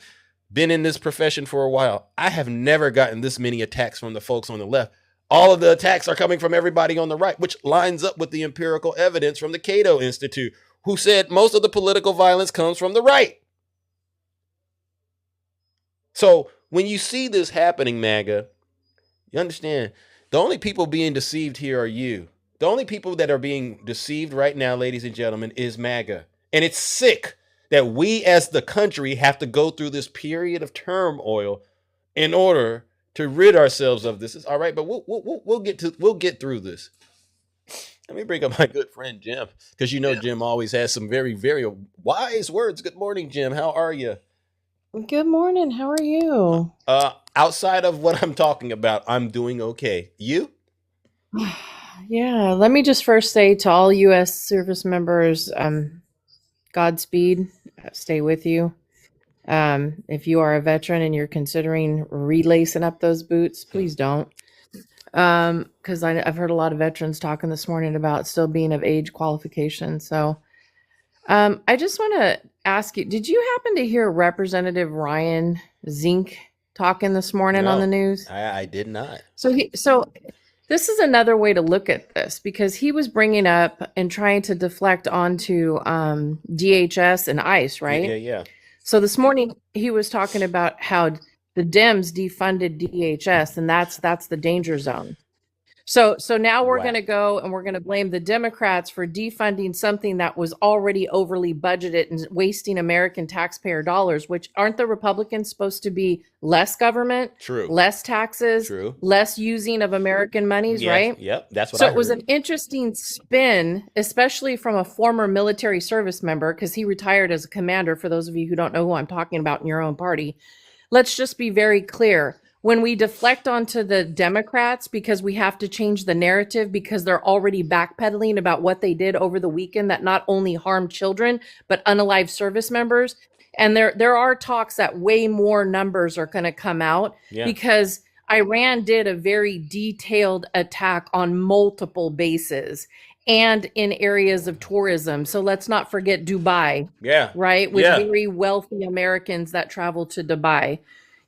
been in this profession for a while. I have never gotten this many attacks from the folks on the left. All of the attacks are coming from everybody on the right, which lines up with the empirical evidence from the Cato Institute, who said most of the political violence comes from the right. So when you see this happening, MAGA, you understand the only people being deceived here are you. The only people that are being deceived right now, ladies and gentlemen, is MAGA. And it's sick that we as the country have to go through this period of turmoil in order to rid ourselves of this. It's all right, but we'll get through this. Let me bring up my good friend Jim, because Jim always has some very, very wise words. Good morning, Jim. How are you? Good morning. How are you? Outside of what I'm talking about, I'm doing okay. You? Yeah, let me just first say to all U.S. service members, Godspeed, stay with you. If you are a veteran and you're considering relacing up those boots, please don't. Because I've heard a lot of veterans talking this morning about still being of age qualification. So I just want to ask you, did you happen to hear Representative Ryan Zink talking this morning on the news? I did not. So this is another way to look at this, because he was bringing up and trying to deflect onto DHS and ICE, right? Yeah. So this morning he was talking about how the Dems defunded DHS, and that's the danger zone. So now we're Wow. going to go and we're going to blame the Democrats for defunding something that was already overly budgeted and wasting American taxpayer dollars, which aren't the Republicans supposed to be less government, True. less taxes, True. less using of American monies, Yes, right? Yep. That's what So I it was heard. an interesting spin, especially from a former military service member, because he retired as a commander. For those of you who don't know who I'm talking about in your own party, let's just be very clear. When we deflect onto the Democrats because we have to change the narrative because they're already backpedaling about what they did over the weekend that not only harmed children, but unalived service members. And there are talks that way more numbers are going to come out because Iran did a very detailed attack on multiple bases and in areas of tourism. So let's not forget Dubai, right? With very wealthy Americans that travel to Dubai.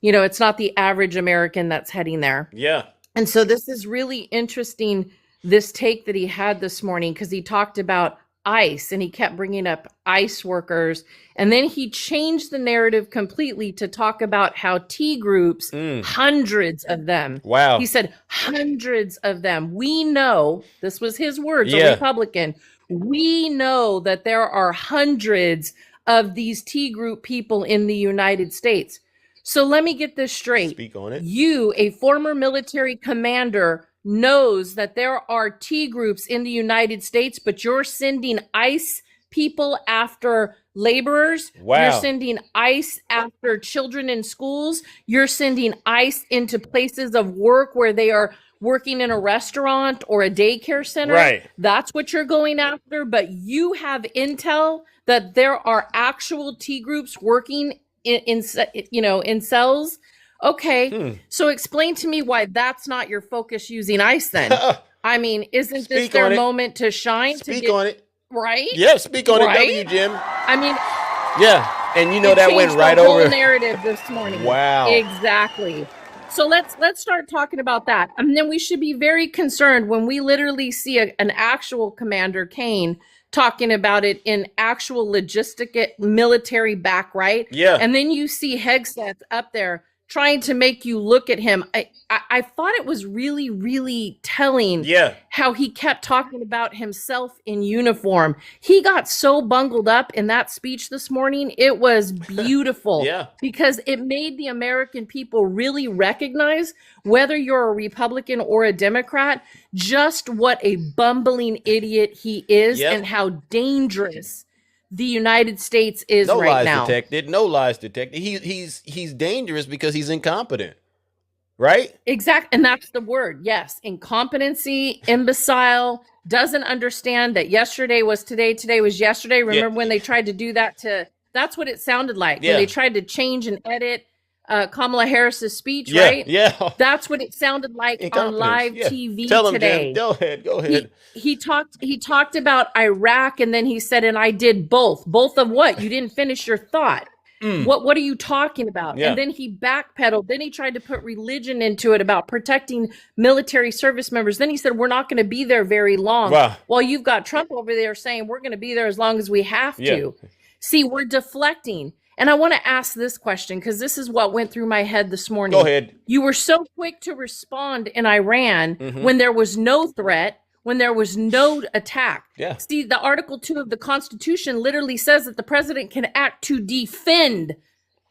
You know, it's not the average American that's heading there. Yeah. And so this is really interesting, this take that he had this morning, because he talked about ICE and he kept bringing up ICE workers. And then he changed the narrative completely to talk about how T groups, hundreds of them. Wow. He said hundreds of them. We know, this was his words, Yeah. a Republican. We know that there are hundreds of these T group people in the United States. So let me get this straight. Speak on it. You, a former military commander, knows that there are T groups in the United States, but you're sending ICE people after laborers. Wow. You're sending ICE after children in schools. You're sending ICE into places of work where they are working in a restaurant or a daycare center. Right. That's what you're going after. But you have intel that there are actual T groups working in cells. Okay. So explain to me why that's not your focus using ICE then. I mean, isn't this Speak their on it. moment to shine? Speak on it. Right? Yeah, speak on Right? it, W, Jim. I mean, Yeah. And you know it that went changed right the whole over. narrative this morning. Wow. Exactly. So let's start talking about that. And then we should be very concerned when we literally see an actual Commander Kane talking about it in actual logistic military back, right? Yeah. And then you see Hegseth up there trying to make you look at him. I thought it was really, really telling how he kept talking about himself in uniform. He got so bungled up in that speech this morning. It was beautiful. Because it made the American people really recognize, whether you're a Republican or a Democrat, just what a bumbling idiot he is and how dangerous the United States is No right lies now. detected. No lies detected. He's dangerous because he's incompetent. Right? Exactly. And that's the word. Yes. Incompetency, imbecile, doesn't understand that yesterday was today, today was yesterday. Remember when they tried to do that that's what it sounded like. When they tried to change and edit Kamala Harris's speech, right? Yeah. That's what it sounded like on live TV Tell him, today. Jim. Go ahead. He talked about Iraq, and then he said, and I did both. Both of what? You didn't finish your thought. What are you talking about? Yeah. And then he backpedaled. Then he tried to put religion into it about protecting military service members. Then he said, we're not going to be there very long. Wow. While you've got Trump over there saying we're going to be there as long as we have to. See, we're deflecting. And I want to ask this question because this is what went through my head this morning. Go ahead. You were so quick to respond in Iran when there was no threat, when there was no attack. Yeah. See, the Article 2 of the Constitution literally says that the president can act to defend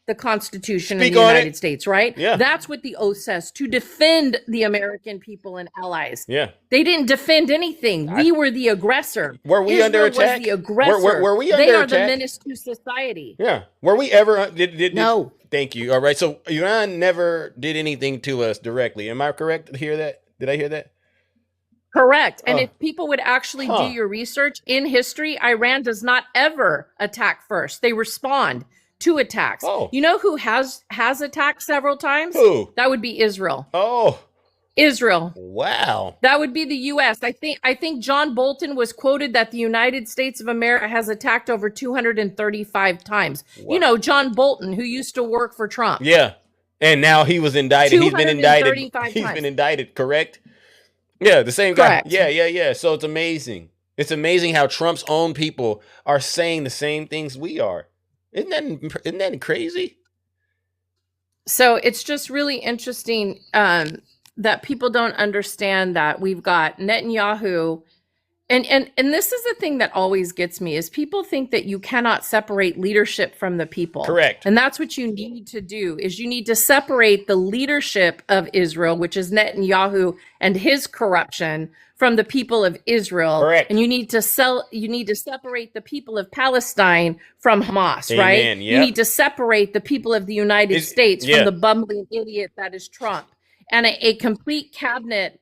the Constitution Speak of the on United it. States, right? Yeah. That's what the oath says, to defend the American people and allies. Yeah. They didn't defend anything. We were the aggressor. Were we Israel under attack? was the aggressor. Were we They under are the attack? menace to society. Yeah. Were we ever No. Thank you. All right. So Iran never did anything to us directly. Am I correct to hear that? Did I hear that? Correct. And if people would actually do your research in history, Iran does not ever attack first. They respond to attacks. You know who has attacked several times? Who? That would be Israel. Oh. Israel. Wow. That would be the US. I think John Bolton was quoted that the United States of America has attacked over 235 times. Wow. You know, John Bolton, who used to work for Trump. Yeah. And now he was indicted. He's been indicted. 235 He's times. been indicted, correct? Yeah, the same guy. Correct. Yeah. So it's amazing. It's amazing how Trump's own people are saying the same things we are. Isn't that crazy? So it's just really interesting. that people don't understand that we've got Netanyahu. And this is the thing that always gets me is people think that you cannot separate leadership from the people. Correct. And that's what you need to do is you need to separate the leadership of Israel, which is Netanyahu and his corruption, from the people of Israel. Correct. And you need to separate the people of Palestine from Hamas, Amen. right? Yep. You need to separate the people of the United States yeah. from the bumbling idiot that is Trump. And a complete cabinet.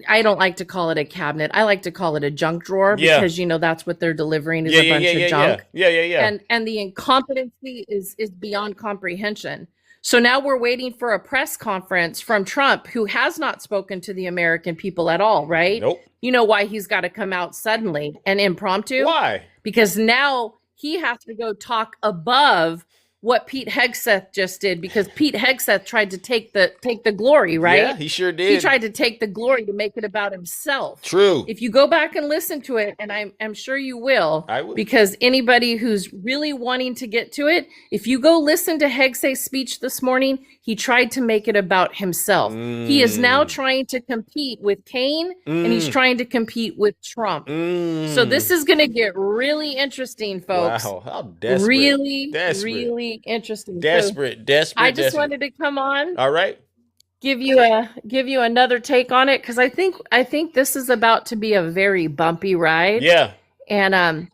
I don't like to call it a cabinet. I like to call it a junk drawer because, you know, that's what they're delivering is a bunch of junk. Yeah. And the incompetency is beyond comprehension. So now we're waiting for a press conference from Trump, who has not spoken to the American people at all, right? Nope. You know why he's got to come out suddenly and impromptu? Why? Because now he has to go talk above what Pete Hegseth just did, because Pete Hegseth tried to take the glory, right? Yeah, he sure did. He tried to take the glory to make it about himself. True. If you go back and listen to it, and I'm sure you will, I will. because anybody who's really wanting to get to it, if you go listen to Hegseth's speech this morning, he tried to make it about himself. He is now trying to compete with Cain, and he's trying to compete with Trump. So this is going to get really interesting, folks. Wow, how desperate. Really, desperate. really interesting. Desperate. I just wanted to come on. All right. Give you another take on it, because I think this is about to be a very bumpy ride. Yeah. And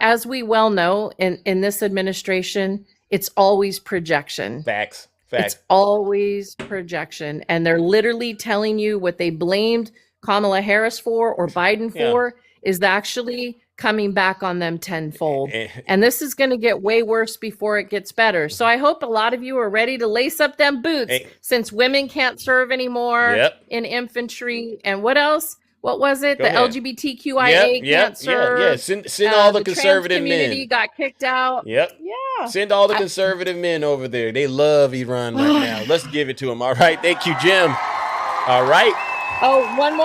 as we well know, in this administration, it's always projection. Facts. It's always projection. And they're literally telling you what they blamed Kamala Harris for or Biden for is actually coming back on them tenfold. And this is going to get way worse before it gets better. So I hope a lot of you are ready to lace up them boots, since women can't serve anymore in infantry. And what else? What was it? The LGBTQIA can't serve. Yeah. Send all the trans conservative community men. got kicked out. Yep. Yeah. Send all the conservative men over there. They love Iran right now. Let's give it to them. All right. Thank you, Jim. All right. Oh, one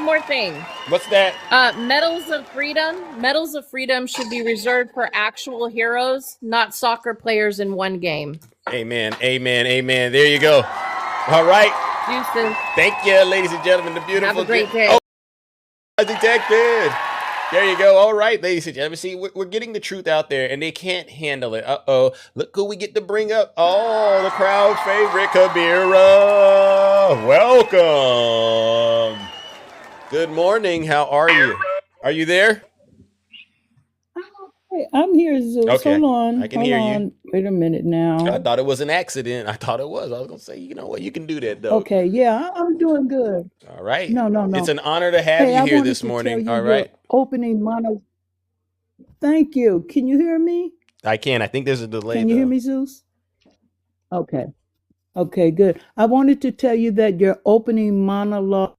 more thing. What's that? Medals of Freedom. Medals of Freedom should be reserved for actual heroes, not soccer players in one game. Amen. There you go. All right. Houston. Thank you, ladies and gentlemen. The beautiful. Have a great day. Oh, detected. There you go. All right, ladies and gentlemen. See, we're getting the truth out there, and they can't handle it. Uh-oh. Look who we get to bring up. Oh, the crowd favorite, Kabira. Welcome. Good morning. How are you? Are you there? Hey, I'm here, Zeus. Okay. Hold on. I can hear you. Wait a minute now. I thought it was an accident. I thought it was. I was going to say, you know what? You can do that, though. Okay, yeah, I'm doing good. All right. No. It's an honor to have you here this morning. All right. Opening mono. Thank you. Can you hear me? I can. I think there's a delay. Can you hear me, Zeus? Okay. Okay, good. I wanted to tell you that your opening monologue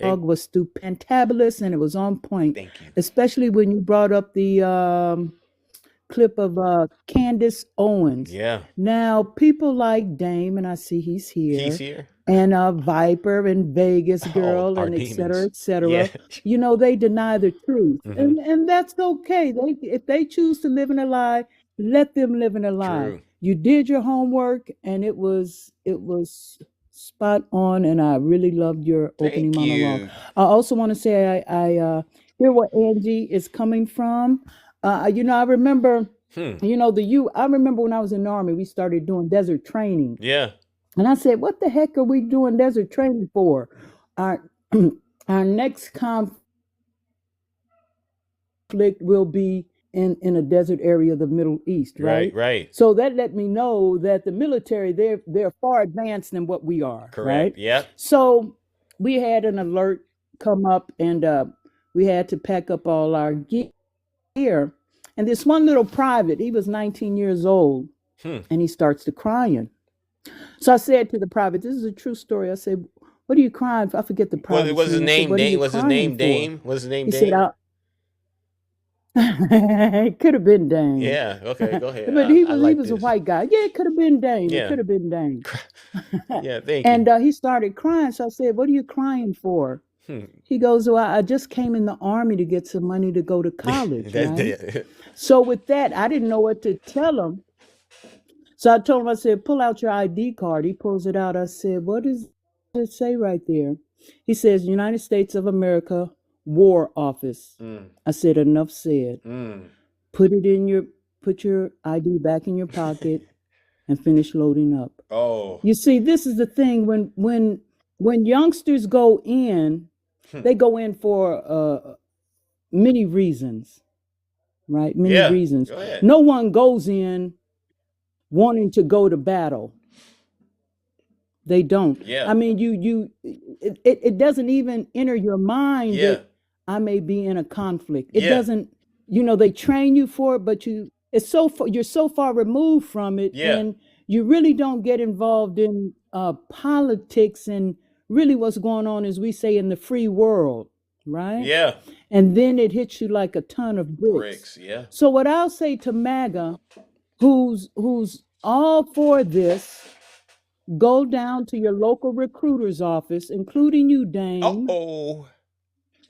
was fantabulous, and it was on point. Thank you. Especially when you brought up the clip of Candace Owens. Yeah. Now, people like Dame, and I see he's here. He's here. And Viper and Vegas Girl our and et cetera, demons. et cetera. Yeah. You know, they deny the truth. Mhm. And that's okay. If they choose to live in a lie, let them live in a lie. True. You did your homework, and it was spot on, and I really loved your opening monologue. I also want to say I hear what Angie is coming from. You know, I remember, you know, I remember when I was in the Army, we started doing desert training. Yeah. And I said, what the heck are we doing desert training for? Our next conflict will be in a desert area of the Middle East, right? Right. So that let me know that the military, they're far advanced than what we are. Correct. Right? Yeah. So we had an alert come up, and we had to pack up all our gear. And this one little private, he was 19 years old, and he starts to crying. So I said to the private, this is a true story. I said, what are you crying for? I forget the private. Was his name Dame? Was his name Dame? He said, it could have been Dame. Yeah. Okay. Go ahead. But he was a white guy. Yeah, it could have been Dame. Yeah. It could have been Dame. Yeah. Thank you. And he started crying. So I said, what are you crying for? He goes, well, I just came in the Army to get some money to go to college. Right? So with that, I didn't know what to tell him. So I told him, I said, pull out your ID card. He pulls it out. I said, what does it say right there? He says, United States of America War Office. I said, enough said. Put your ID back in your pocket and finish loading up. Oh. You see, this is the thing. When youngsters go in, they go in for many reasons, right? Many reasons. Go ahead. No one goes in wanting to go to battle. They don't. Yeah. I mean, it doesn't even enter your mind that I may be in a conflict. It doesn't, they train you for it, but you're so far removed from it, and you really don't get involved in politics and really what's going on, as we say, in the free world, right? Yeah. And then it hits you like a ton of bricks. Yeah. So what I'll say to MAGA, who's all for this, go down to your local recruiter's office, including you, Dame.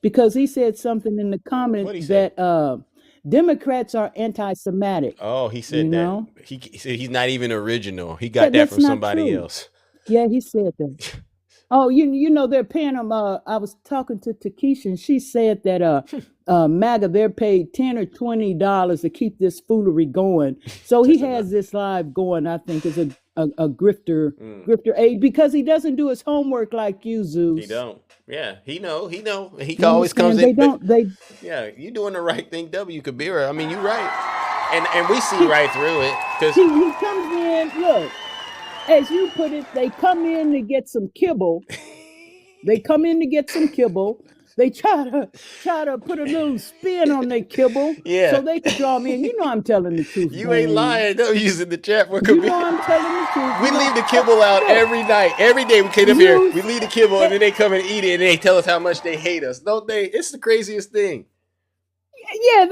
Because he said something in the comment that Democrats are anti-Semitic. Oh, he said that. know? He said he's not even original. He got that That's from not somebody true. else. Yeah, he said that. Oh, they're paying him. I was talking to Takesha, and she said that MAGA, they're paid $10 or $20 to keep this foolery going. So he has this live going, I think, as a grifter aid, because he doesn't do his homework like you, Zeus. He don't. Yeah, he know. He You always comes understand? in. Yeah, you doing the right thing, W. Kabira. I mean, you right. And we see right through it. Because he comes in, look, as you put it, they come in to get some kibble. They come in to get some kibble. They try to put a little spin on their kibble, so they can draw me in. You know I'm telling the truth. you ain't lying. Don't use in the chat for You know I'm telling the truth. We leave the kibble out every night. Every day we came up here, we leave the kibble, and then they come and eat it, and they tell us how much they hate us. Don't they? It's the craziest thing. Yeah,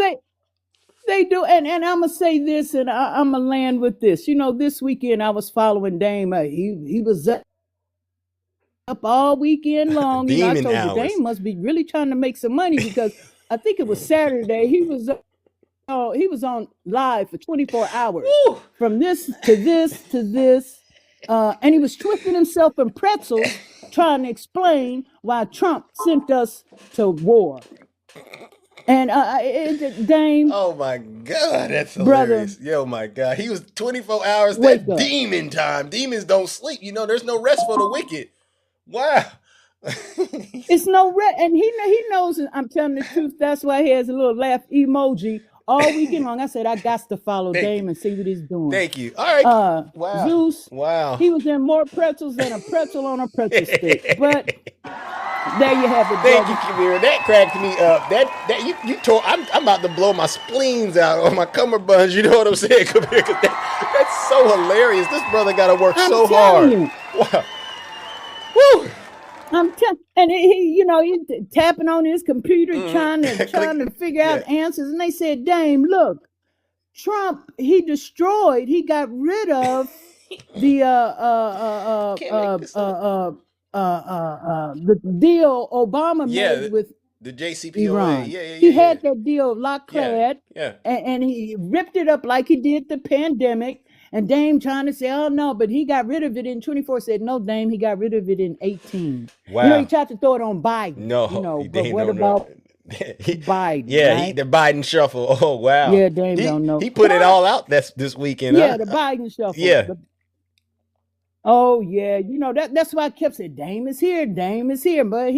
they do. And I'm going to say this, and I'm going to land with this. This weekend I was following Dame. He was up all weekend long. I Demon told hours. you, Dame must be really trying to make some money, because I think it was Saturday. He was on live for 24 hours. From this to this to this. And he was twisting himself in pretzels trying to explain why Trump sent us to war. And Dame. Oh my God, that's brother, hilarious. Yo, my God. He was 24 hours. Wake That's up. demon time. Demons don't sleep. There's no rest for the wicked. Wow. It's no and he knows I'm telling the truth. That's why he has a little laugh emoji all weekend long. I said I got to follow Dame and see what he's doing. Thank you. All right. Wow. Zeus. Wow. He was in more pretzels than a pretzel on a pretzel stick. But there you have it. Thank you, Kabira. That cracked me up. That you told. I'm about to blow my spleens out on my cummerbunds. You know what I'm saying, Kabira? 'Cause that's so hilarious. This brother got to work so hard. You. Wow. Woo. And he's tapping on his computer, trying to figure out answers. And they said, Dame, look, Trump, he got rid of the deal Obama made with the JCPOA. Iran. Yeah. He had that deal lock-clad, Yeah. and he ripped it up like he did the pandemic. And Dame trying to say, oh, no, but he got rid of it in 24. Said, no, Dame, he got rid of it in 18. Wow. He tried to throw it on Biden. No. But what about Biden? Yeah, right? the Biden shuffle. Oh, wow. Yeah, Dame don't know. He put it all out this weekend. Yeah, huh? the Biden shuffle. Yeah. Oh, yeah. That's why I kept saying, Dame is here. But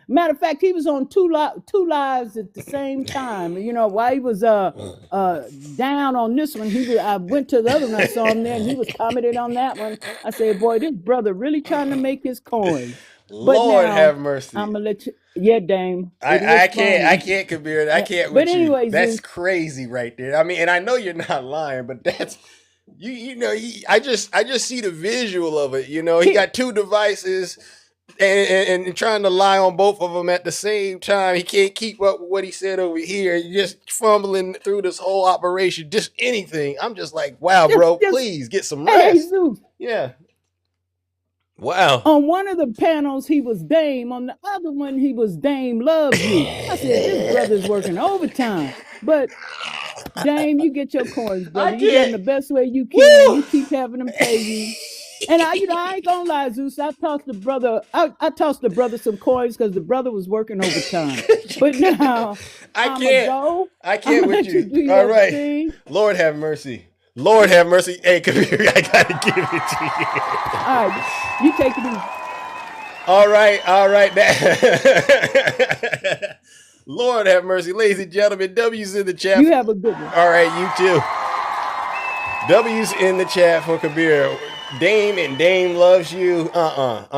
matter of fact, he was on two lives at the same time. While he was down on this one, I went to the other one, I saw him there, and he was commenting on that one. I said, boy, this brother really trying to make his coin. But Lord now, have mercy. I'm going to let you. Yeah, Dame. I can't, Kabir. I can't with But anyway, you. That's Zeus, crazy right there. I mean, and I know you're not lying, but that's... I just see the visual of it. He got two devices and trying to lie on both of them at the same time. He can't keep up with what he said over here. He's just fumbling through this whole operation, just anything. I'm just like, wow, bro, please get some rest. Hey, Zeus. Yeah. Wow. On one of the panels, he was Dame. On the other one, he was Dame Loves You. I said, this brother's working overtime. But Dame, you get your coins, I brother. You get them the can't. best way you can. Woo! You keep having them pay you. And I ain't gonna lie, Zeus. I tossed the brother some coins because the brother was working overtime. But now I can't I'ma with let you. do All your right. thing. Lord have mercy. Lord have mercy. Hey, come here. I gotta give it to you. All right, you take it easy. All right. Lord have mercy, ladies and gentlemen. W's in the chat. You have a good one. All right, you too. W's in the chat for Kabir. Dame loves you. I'm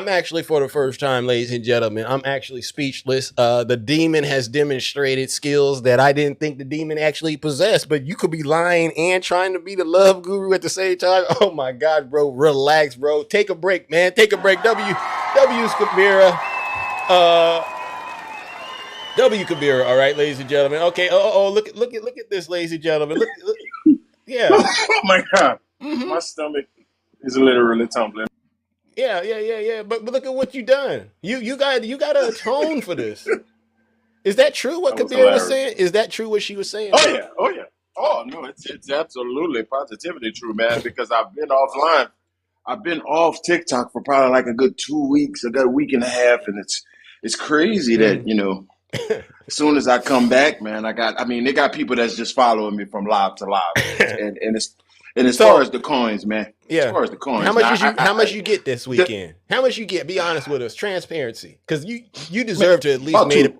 actually, for the first time, ladies and gentlemen, I'm actually speechless. The demon has demonstrated skills that I didn't think the demon actually possessed. But you could be lying and trying to be the love guru at the same time. Oh my God, bro, relax, bro. Take a break, man. Take a break. W's Kabira. W Kabira. All right, ladies and gentlemen. Okay. Look at this, ladies and gentlemen. Look. Yeah. Oh my God. My stomach is literally tumbling. Yeah. But look at what you done. You got to atone for this. Is that true? What Kabir was saying? Is that true? What she was saying? Oh yeah. Oh no, it's absolutely positively true, man. Because I've been offline. I've been off TikTok for probably like a good 2 weeks. I got a week and a half, and it's crazy that as soon as I come back, man, they got people that's just following me from live to live, and as far as the coins, man. Yeah. As far as the coins, How much you get this weekend? How much you get? Be honest with us. Transparency, because you deserve to at least made it.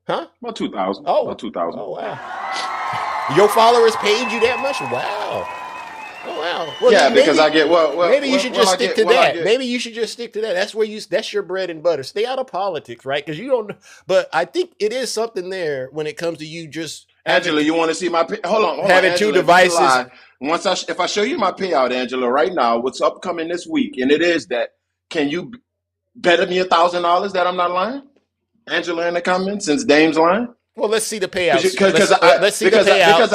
Huh? About 2,000. Oh, about 2,000. Oh wow. Your followers paid you that much? Wow. Oh wow. Well, yeah, because I get maybe you should just stick to that. Maybe you should just stick to that. That's your bread and butter. Stay out of politics, right? Because you don't. But I think it is something there when it comes to you just. Angela, you want to see my hold on having Angela, 2 devices. If I show you my payout, Angela, right now, what's upcoming this week, and it is that, can you bet me $1,000 that I'm not lying? Angela in the comments, since Dame's lying. Well, let's see the payouts. Let's see the payout.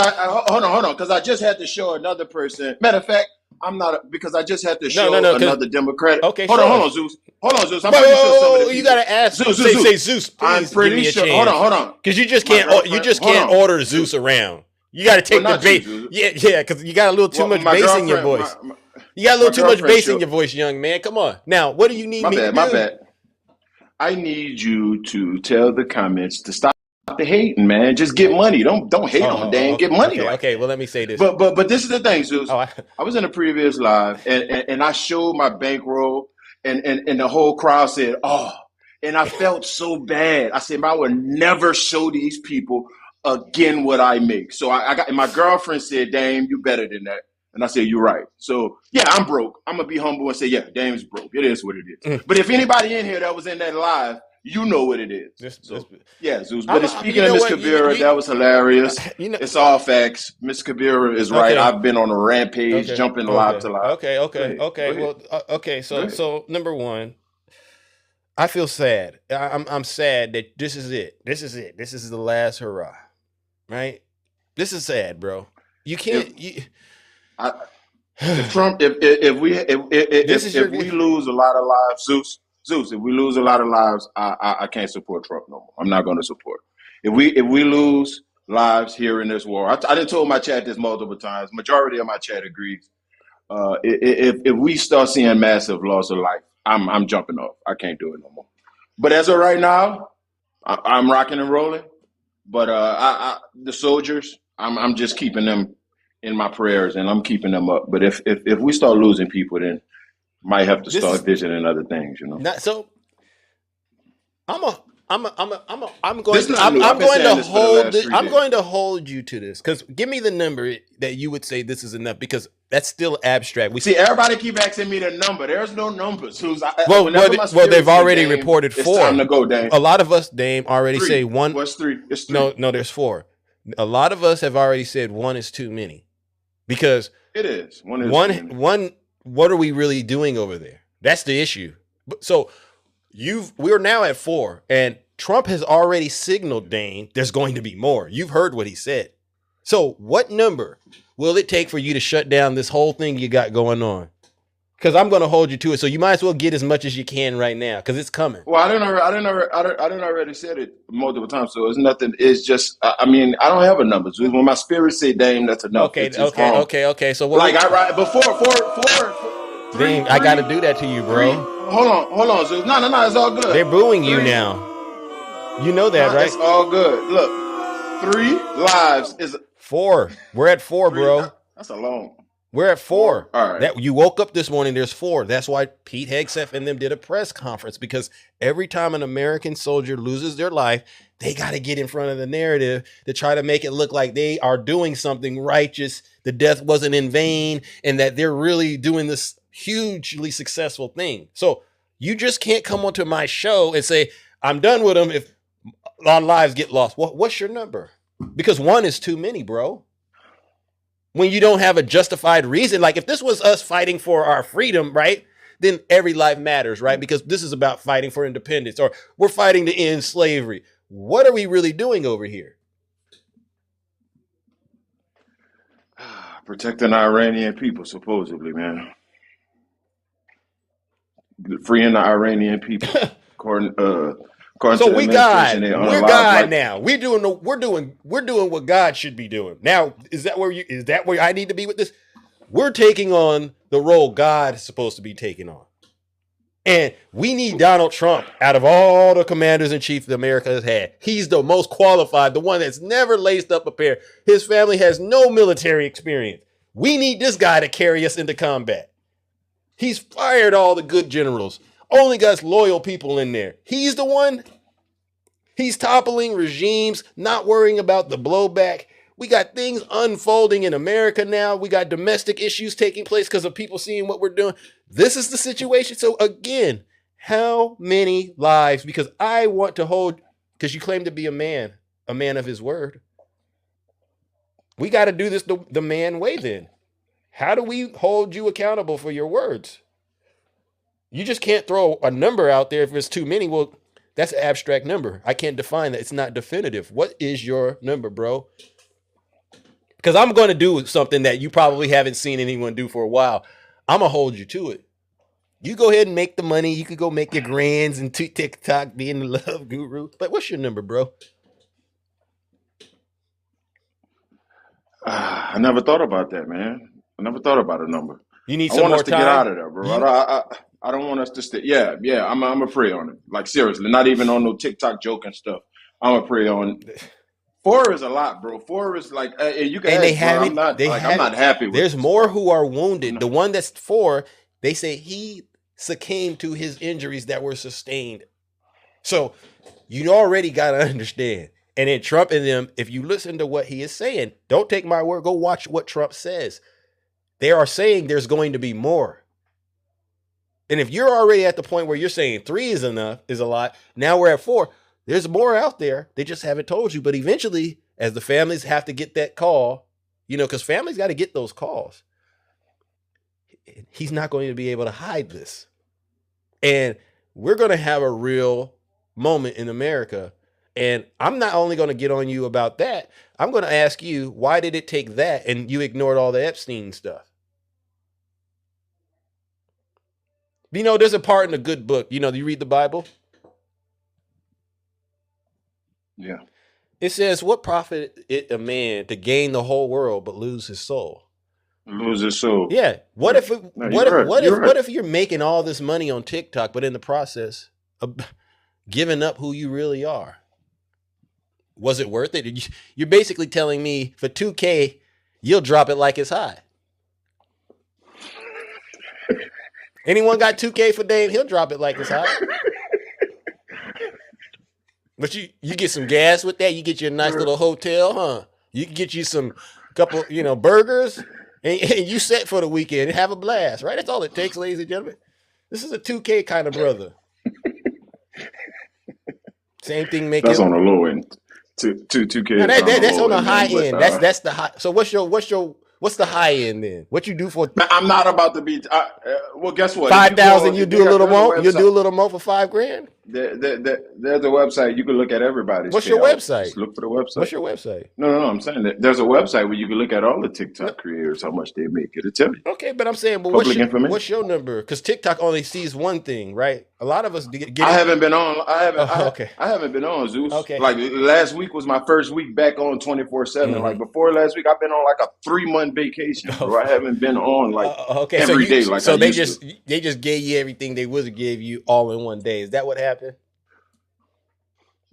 Hold on, because I just had to show another person. Matter of fact, I'm not, because I just had to show another Democrat. Okay, hold on, Zeus. I'm pretty sure some of the you gotta ask Zeus. Say Zeus, please. I'm pretty give me a sure. chance. Hold on. Because you just can't order Zeus around. You got to take the bait. Yeah, because you got a little too much bass in your voice. You got a little too much bass in your voice, young man. Come on. Now, what do you need me to do? My bad. I need you to tell the comments to stop the hating, man. Just get money. Don't hate on Dan. Get money. Okay. Well, let me say this. But this is the thing, Zeus. I was in a previous live, and I showed my bankroll, and the whole crowd said, "Oh," and I felt so bad. I said, "I would never show these people again what I make." So and my girlfriend said, "Dame, you better than that." And I said, "You're right." So yeah, I'm broke. I'm gonna be humble and say, yeah, Dame's broke. It is what it is. But if anybody in here that was in that live, you know what it is. Yeah, Zeus. But speaking of Miss Kabira, that was hilarious. It's all facts. Miss Kabira is right. I've been on a rampage, jumping live to live. Okay. Well, okay. So number one, I feel sad. I'm sad that this is it. This is the last hurrah. Right? This is sad, bro. You can't. If we lose a lot of lives, Zeus, if we lose a lot of lives, I can't support Trump no more. I'm not going to support. If we lose lives here in this war, I done told my chat this multiple times. Majority of my chat agrees. If we start seeing massive loss of life, I'm jumping off. I can't do it no more. But as of right now, I'm rocking and rolling. But the soldiers, I'm just keeping them in my prayers, and I'm keeping them up. But if we start losing people, then might have to start visioning other things, So I'm going to hold you to this, because give me the number that you would say this is enough, because that's still abstract. See, everybody keep asking me the number. There's no numbers. Well, they've already reported 4. It's time to go, Dame. A lot of us, Dame, already say 1. What's 3? It's 3. No, there's 4. A lot of us have already said 1 is too many, because it is. One. What are we really doing over there? That's the issue. So we're now at 4, and Trump has already signaled, Dane, there's going to be more. You've heard what he said. So what number will it take for you to shut down this whole thing you got going on? Because I'm going to hold you to it. So you might as well get as much as you can right now because it's coming. Well, I didn't already said it multiple times, so it's nothing. It's just, I mean, I don't have a number. So when my spirit say Dame, that's enough. Okay. So what? Like I write before Dame, I got to do that to you, bro. Hold on. So no, it's all good. They're booing you now. You know that, right? It's all good. Look, 3 lives is 4. We're at 4, bro. That's a long. We're at 4. All right. That you woke up this morning, there's 4. That's why Pete Hegseth and them did a press conference, because every time an American soldier loses their life, they got to get in front of the narrative to try to make it look like they are doing something righteous, the death wasn't in vain, and that they're really doing this hugely successful thing. So you just can't come onto my show and say, I'm done with them if our lives get lost. What's your number? Because 1 is too many, bro. When you don't have a justified reason, like if this was us fighting for our freedom, right? Then every life matters, right? Because this is about fighting for independence, or we're fighting to end slavery. What are we really doing over here? Protecting our Iranian people, supposedly, man. Freeing the Iranian people, according so we're God now. We're doing what God should be doing. Now, is that where I need to be with this? We're taking on the role God is supposed to be taking on. And we need Donald Trump out of all the commanders in chief that America has had. He's the most qualified, the one that's never laced up a pair. His family has no military experience. We need this guy to carry us into combat. He's fired all the good generals. Only got loyal people in there. He's the one. He's toppling regimes, not worrying about the blowback. We got things unfolding in America now. We got domestic issues taking place because of people seeing what we're doing. This is the situation. So again, how many lives? Because I want to hold, because you claim to be a man of his word. We got to do this the man way then. How do we hold you accountable for your words? You just can't throw a number out there if it's too many. Well, that's an abstract number. I can't define that. It's not definitive. What is your number, bro? Because I'm going to do something that you probably haven't seen anyone do for a while. I'm going to hold you to it. You go ahead and make the money. You could go make your grands and TikTok being the love guru. But what's your number, bro? I never thought about that, man. I never thought about a number. You need some more time? I want us to get out of there, bro. I don't want us to stay. Yeah. I'm a pray on it. Like seriously, not even on no TikTok joke and stuff. I'm a pray on. 4 is a lot, bro. 4 is like you can. And I'm not happy with. There's more who are wounded. The one that's 4, they say he succumbed to his injuries that were sustained. So you already got to understand. And then Trump and them, if you listen to what he is saying, don't take my word. Go watch what Trump says. They are saying there's going to be more. And if you're already at the point where you're saying 3 is enough, is a lot, now we're at 4. There's more out there. They just haven't told you. But eventually, as the families have to get that call, because families got to get those calls. He's not going to be able to hide this. And we're going to have a real moment in America. And I'm not only going to get on you about that. I'm going to ask you, why did it take that and you ignored all the Epstein stuff? There's a part in a good book. You read the Bible? Yeah. It says, what profit it a man to gain the whole world but lose his soul? Lose his soul. Yeah. What if you're making all this money on TikTok, but in the process of giving up who you really are? Was it worth it? You're basically telling me for 2K, you'll drop it like it's hot. Anyone got 2K for Dave? He'll drop it like it's hot. But you get some gas with that. You get you a nice little hotel, huh? You can get you some couple, burgers, and you set for the weekend and have a blast, right? That's all it takes, ladies and gentlemen. This is a 2K kind of brother. Same thing. That's on the low end. 2K. Now that's on the high end. That's the high. So what's the high end then? What you do for? I'm not about to be. Well, guess what? 5,000. You do a little more. You do a little more for $5,000. There's a website you can look at everybody's. What's your payout. website? Just look for the website. What's your website? No. I'm saying that there's a website where you can look at all the TikTok creators, how much they make. It'll tell you. Okay, but I'm saying, but Public information. what's your number? Because TikTok only sees one thing, right? A lot of us get. I haven't been on. Okay. I haven't been on, Zeus. Okay. Like last week was my first week back on 24/7. Like before last week, I've been on like a 3-month vacation, bro. I haven't been on like every day. Like so I they used to. they just gave you everything they would have gave you all in one day. Is that what happened?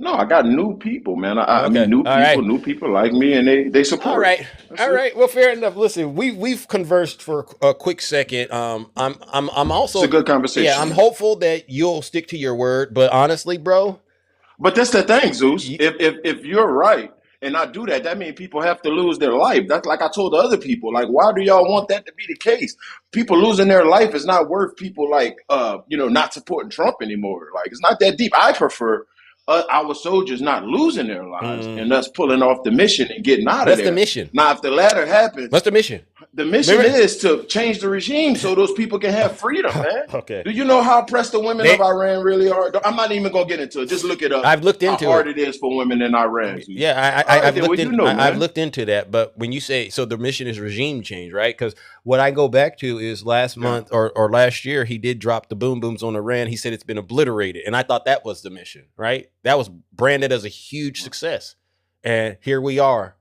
No, I got new people, man. I mean, new people like me, and they support. All right, all right. Well, fair enough. Listen, we've conversed for a quick second. I'm also It's a good conversation. Yeah, I'm hopeful that you'll stick to your word. But honestly, bro, But that's the thing, Zeus. If you're right and I do that, that means people have to lose their life. That's like I told the other people. Like, why do y'all want that to be the case? People losing their life is not worth people like not supporting Trump anymore. Like, it's not that deep. I prefer our soldiers not losing their lives and us pulling off the mission and getting out of there. What's the mission? Now, if the latter happens, What's the mission? the mission is to change the regime so those people can have freedom, man. Okay. Do you know how oppressed the women of Iran really are? I'm not even gonna get into it. Just look it up. I've looked into how hard it is for women in Iran. Yeah, I've looked into that. But when you say so, the mission is regime change, right? Because what I go back to is last month or last year, he did drop the boom booms on Iran. He said it's been obliterated, and I thought that was the mission, right? That was branded as a huge success, and here we are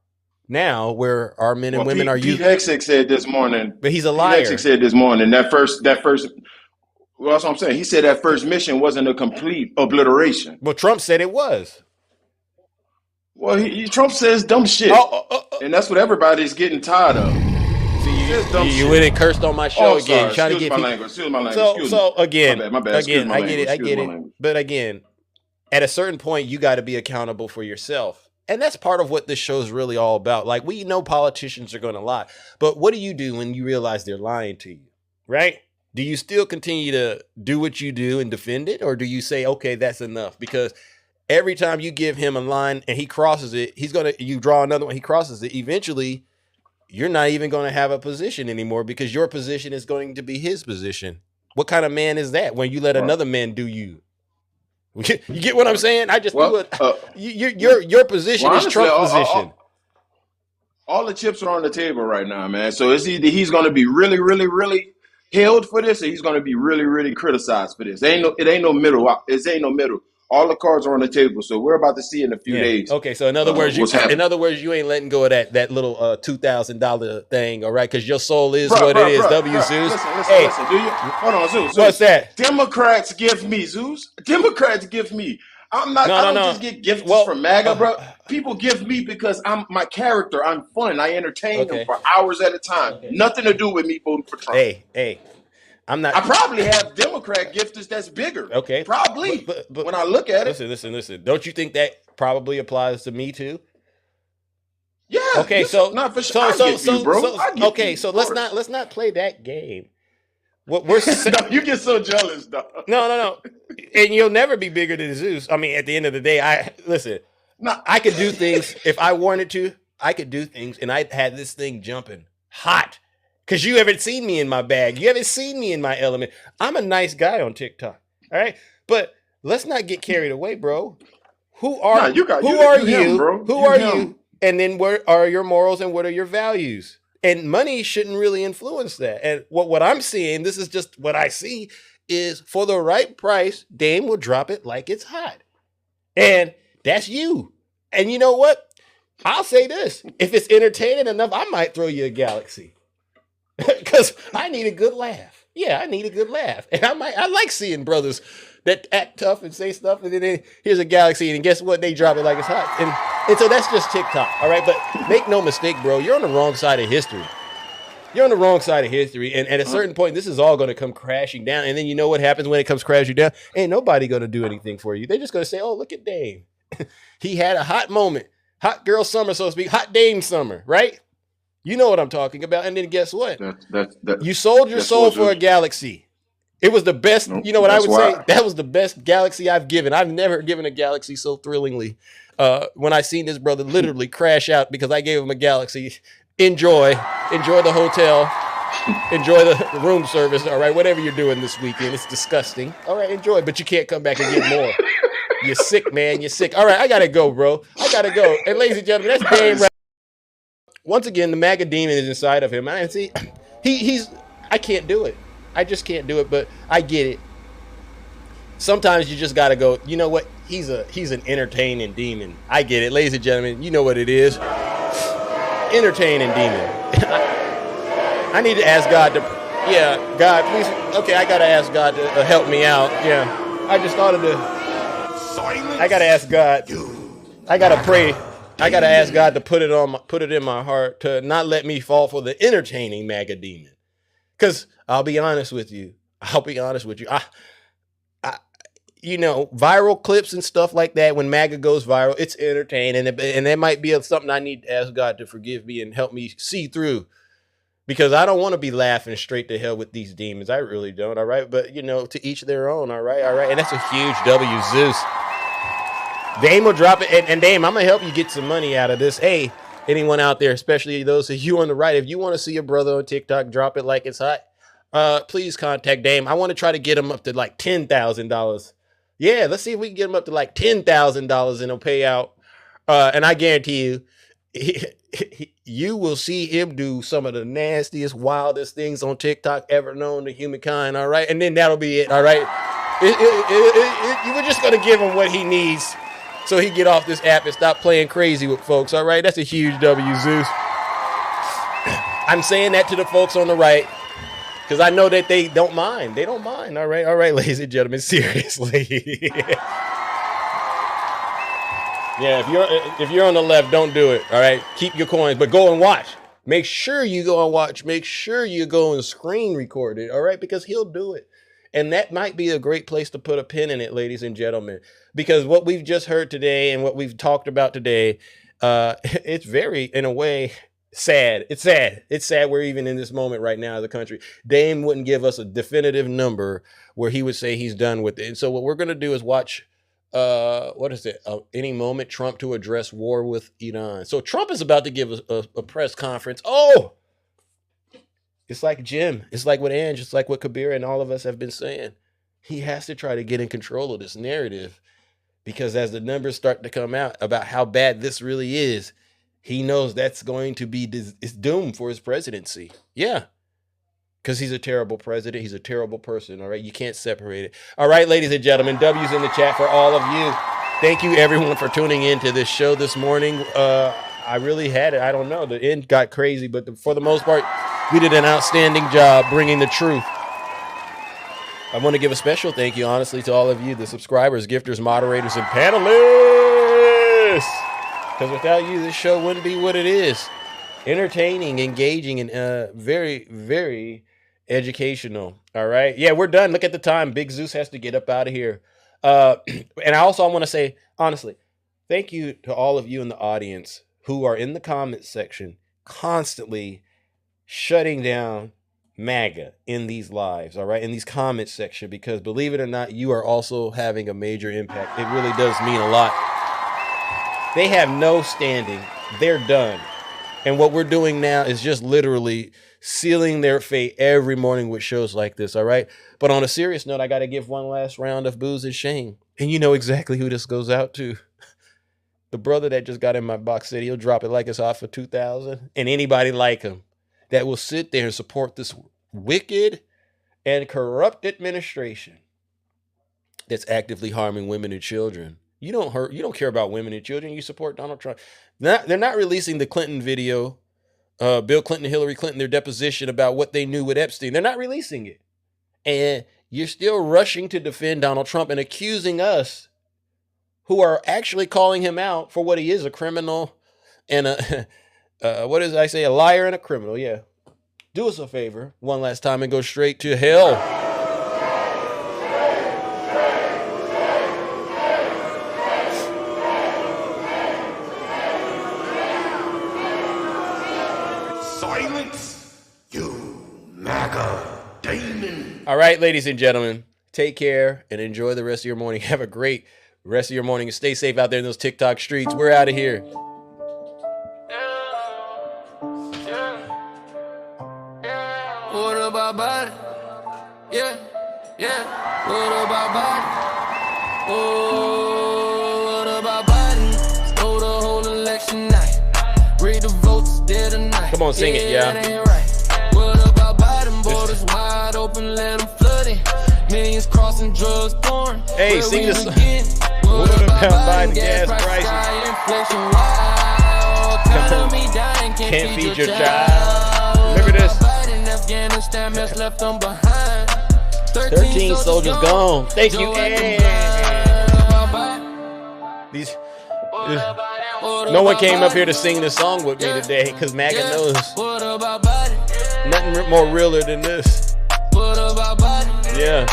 now, where our men and women are Pete Hegseth said this morning, but he's a liar. Pete Hegseth said this morning that first. Well, that's what I'm saying. He said that first mission wasn't a complete obliteration. Well, Trump said it was. Well, Trump says dumb shit, and that's what everybody's getting tired of. You went and cursed on my show again, trying to get people. Excuse my language. So again, my bad. Again, I get it. But again, at a certain point, you got to be accountable for yourself. And that's part of what this show is really all about. Like, we know politicians are going to lie, but what do you do when you realize they're lying to you, right? Do you still continue to do what you do and defend it? Or do you say, okay, that's enough? Because every time you give him a line and he crosses it, you draw another one, he crosses it. Eventually, you're not even going to have a position anymore because your position is going to be his position. What kind of man is that when you let another man do you? You get what I'm saying? I just do it. Your position is Trump's position. All the chips are on the table right now, man. So it's either he's going to be really, really, really hailed for this, or he's going to be really, really criticized for this. It ain't no middle. All the cards are on the table, so we're about to see in a few days. Okay, so in other words, you ain't letting go of that little $2,000 thing, all right? Because your soul is what it is. Zeus. Listen. Do you hold on, Zeus? What's that? Democrats give me, Zeus. Democrats give me. I'm not. I don't just get gifts from MAGA, bro. People give me because I'm my character. I'm fun. I entertain them for hours at a time. Nothing to do with me voting for Trump. Hey. I probably have Democrat gifters that's bigger. Okay. Probably. But when I look at it. Listen. Don't you think that probably applies to me too? Yeah. Okay, so let's not play that game. What we're you get so jealous, dog. No. And you'll never be bigger than Zeus. I mean, at the end of the day, I could do things if I wanted to. I could do things, and I had this thing jumping hot. Because you haven't seen me in my bag. You haven't seen me in my element. I'm a nice guy on TikTok. All right? But let's not get carried away, bro. Who are you? Who are you? And then what are your morals and what are your values? And money shouldn't really influence that. And what I'm seeing, this is just what I see, is for the right price, Dame will drop it like it's hot. And that's you. And you know what? I'll say this. If it's entertaining enough, I might throw you a galaxy. Because I need a good laugh. Yeah, I need a good laugh. And I like seeing brothers that act tough and say stuff, and then here's a galaxy, and guess what? They drop it like it's hot. And so that's just TikTok, all right? But make no mistake, bro, you're on the wrong side of history. You're on the wrong side of history. And at a certain point, this is all going to come crashing down. And then you know what happens when it comes crashing down? Ain't nobody going to do anything for you. They're just going to say, oh, look at Dame. He had a hot moment. Hot girl summer, so to speak. Hot Dame summer, right? You know what I'm talking about. And then guess what? You sold your soul for a galaxy. It was the best. You know what I would say? That was the best galaxy I've given. I've never given a galaxy so thrillingly. When I seen this brother literally crash out because I gave him a galaxy. Enjoy the hotel. Enjoy the room service, all right? Whatever you're doing this weekend, it's disgusting. All right, enjoy, but you can't come back and get more. You're sick, man. You're sick. All right, I gotta go, bro. I gotta go. And ladies and gentlemen, that's Dame. Once again, the MAGA demon is inside of him. I see. I can't do it. I just can't do it. But I get it. Sometimes you just gotta go. You know what? He's an entertaining demon. I get it, ladies and gentlemen. You know what it is. Entertaining demon. I need to ask God to. Yeah, God, please. Okay, I gotta ask God to help me out. Yeah, I just thought of the. I gotta ask God. I gotta pray. I gotta ask God to put it in my heart to not let me fall for the entertaining MAGA demon. Cause I'll be honest with you. You know, viral clips and stuff like that. When MAGA goes viral, it's entertaining, and that might be something I need to ask God to forgive me and help me see through. Because I don't want to be laughing straight to hell with these demons. I really don't. All right, but you know, to each their own. All right, and that's a huge W, Zeus. Dame will drop it. And Dame, I'm going to help you get some money out of this. Hey, anyone out there, especially those of you on the right, if you want to see a brother on TikTok drop it like it's hot, please contact Dame. I want to try to get him up to like $10,000. Yeah, let's see if we can get him up to like $10,000 and he'll pay out. And I guarantee you, you will see him do some of the nastiest, wildest things on TikTok ever known to humankind. All right. And then that'll be it. All right. You were just going to give him what he needs so he get off this app and stop playing crazy with folks. All right. That's a huge W, Zeus. I'm saying that to the folks on the right because I know that they don't mind. They don't mind. All right, ladies and gentlemen, seriously. Yeah, if you're on the left, don't do it. All right, keep your coins, but go and watch. Make sure you go and watch. Make sure you go and screen record it. All right, because he'll do it, and that might be a great place to put a pin in it, ladies and gentlemen. Because what we've just heard today and what we've talked about today, it's very, in a way, sad. It's sad. It's sad we're even in this moment right now as a country. Dame wouldn't give us a definitive number where he would say he's done with it. And so what we're going to do is watch. What is it? Any moment, Trump to address war with Iran. So Trump is about to give a press conference. Oh, it's like Jim. It's like what Ange. It's like what Kabir and all of us have been saying. He has to try to get in control of this narrative because as the numbers start to come out about how bad this really is, he knows that's going to be it's doomed for his presidency. Yeah. Because he's a terrible president. He's a terrible person. All right. You can't separate it. All right, ladies and gentlemen, W's in the chat for all of you. Thank you, everyone, for tuning into this show this morning. I really had it. I don't know. The end got crazy, but for the most part, we did an outstanding job bringing the truth. I want to give a special thank you, honestly, to all of you, the subscribers, gifters, moderators, and panelists. Because without you, this show wouldn't be what it is. Entertaining, engaging, and very, very educational. All right. Yeah, we're done. Look at the time. Big Zeus has to get up out of here. And I want to say, honestly, thank you to all of you in the audience who are in the comments section constantly shutting down MAGA in these lives. All right. In these comments section, because believe it or not, you are also having a major impact. It really does mean a lot. They have no standing. They're done. And what we're doing now is just literally sealing their fate every morning with shows like this, all right? But on a serious note, I got to give one last round of booze and shame. And you know exactly who this goes out to. The brother that just got in my box said he'll drop it like it's hot for 2,000. And anybody like him that will sit there and support this wicked and corrupt administration that's actively harming women and children. You don't care about women and children. You support Donald Trump. They're not releasing the Clinton video, Bill Clinton and Hillary Clinton, their deposition about what they knew with Epstein. They're not releasing it. And you're still rushing to defend Donald Trump and accusing us who are actually calling him out for what he is, a criminal and a liar and a criminal. Yeah. Do us a favor one last time and go straight to hell. All right, ladies and gentlemen, take care and enjoy the rest of your morning. Have a great rest of your morning and stay safe out there in those TikTok streets. We're out of here. about Biden? Yeah, yeah. What about Biden? Oh, what about Biden? Stole the whole election night. Read the votes dead tonight. Come on, sing it, yeah. That ain't right. What about Biden? Borders wide open, let them flood it. Millions crossing, drugs pouring. Hey, sing this. What about Biden? Gas prices. Inflation wild. Economy dying, Can't feed your child. Remember this? Afghanistan mess left them behind. 13 soldiers gone. Thank you. These, no one came up here to sing this song with me today because MAGA knows nothing more realer than this. Yeah.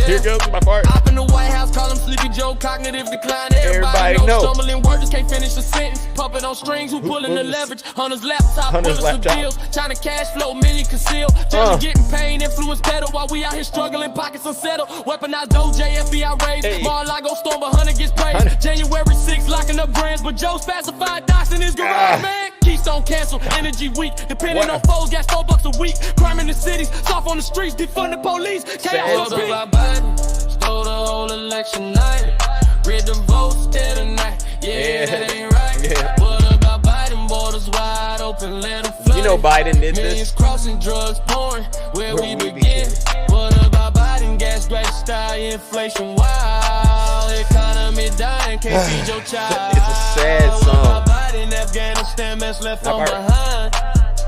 Here goes my part. Up in the White House, call him Sleepy Joe, cognitive decline. Everybody know. Stumbling words, just can't finish a sentence. Puppet on strings, who pulling the leverage? Hunter's laptop, Hunter's laptop. deals. China cash flow, million concealed. Judges getting pain, influence pedal while we out here struggling, pockets unsettled. Weaponized OJ, FBI raids. Mar-a-Lago storm, but Hunter gets praised. January 6th, locking up brands, but Joe's pacified docs in his garage, man. Keystone cancel, energy weak. Depending on foes, gas $4 a week. Crime in the cities, soft on the streets, defund the police. Chaos about Biden, stole the whole election night. Read the votes dead tonight. Yeah, that ain't right. Yeah. What about Biden? Borders wide open, let them flood. You know Biden did Millions this. crossing, drugs pouring. Where we begin? What about Biden? Gas prices style, inflation wild. Economy dying, can't feed your child. It's a sad song. What about Biden? Afghanistan mess left them behind.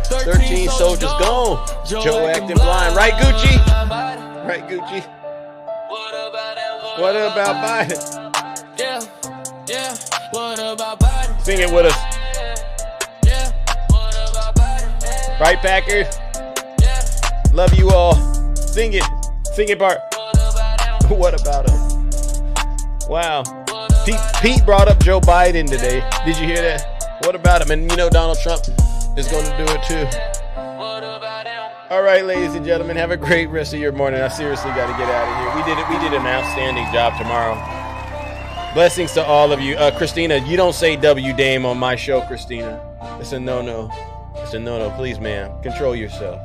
13 soldiers gone. Joe acting blind. Right, Gucci? Right, Gucci? What about Biden? Yeah, yeah. What about Biden? Sing it with us. Yeah. What about Biden? Right, Packers? Love you all. Sing it. Sing it, Bart. What about him? Wow. Pete brought up Joe Biden today. Did you hear that? What about him? And you know Donald Trump is going to do it too. All right, ladies and gentlemen, have a great rest of your morning. I seriously got to get out of here. We did an outstanding job tomorrow. Blessings to all of you. Christina, you don't say W Dame on my show, Christina. It's a no-no. It's a no-no. Please, ma'am, control yourself.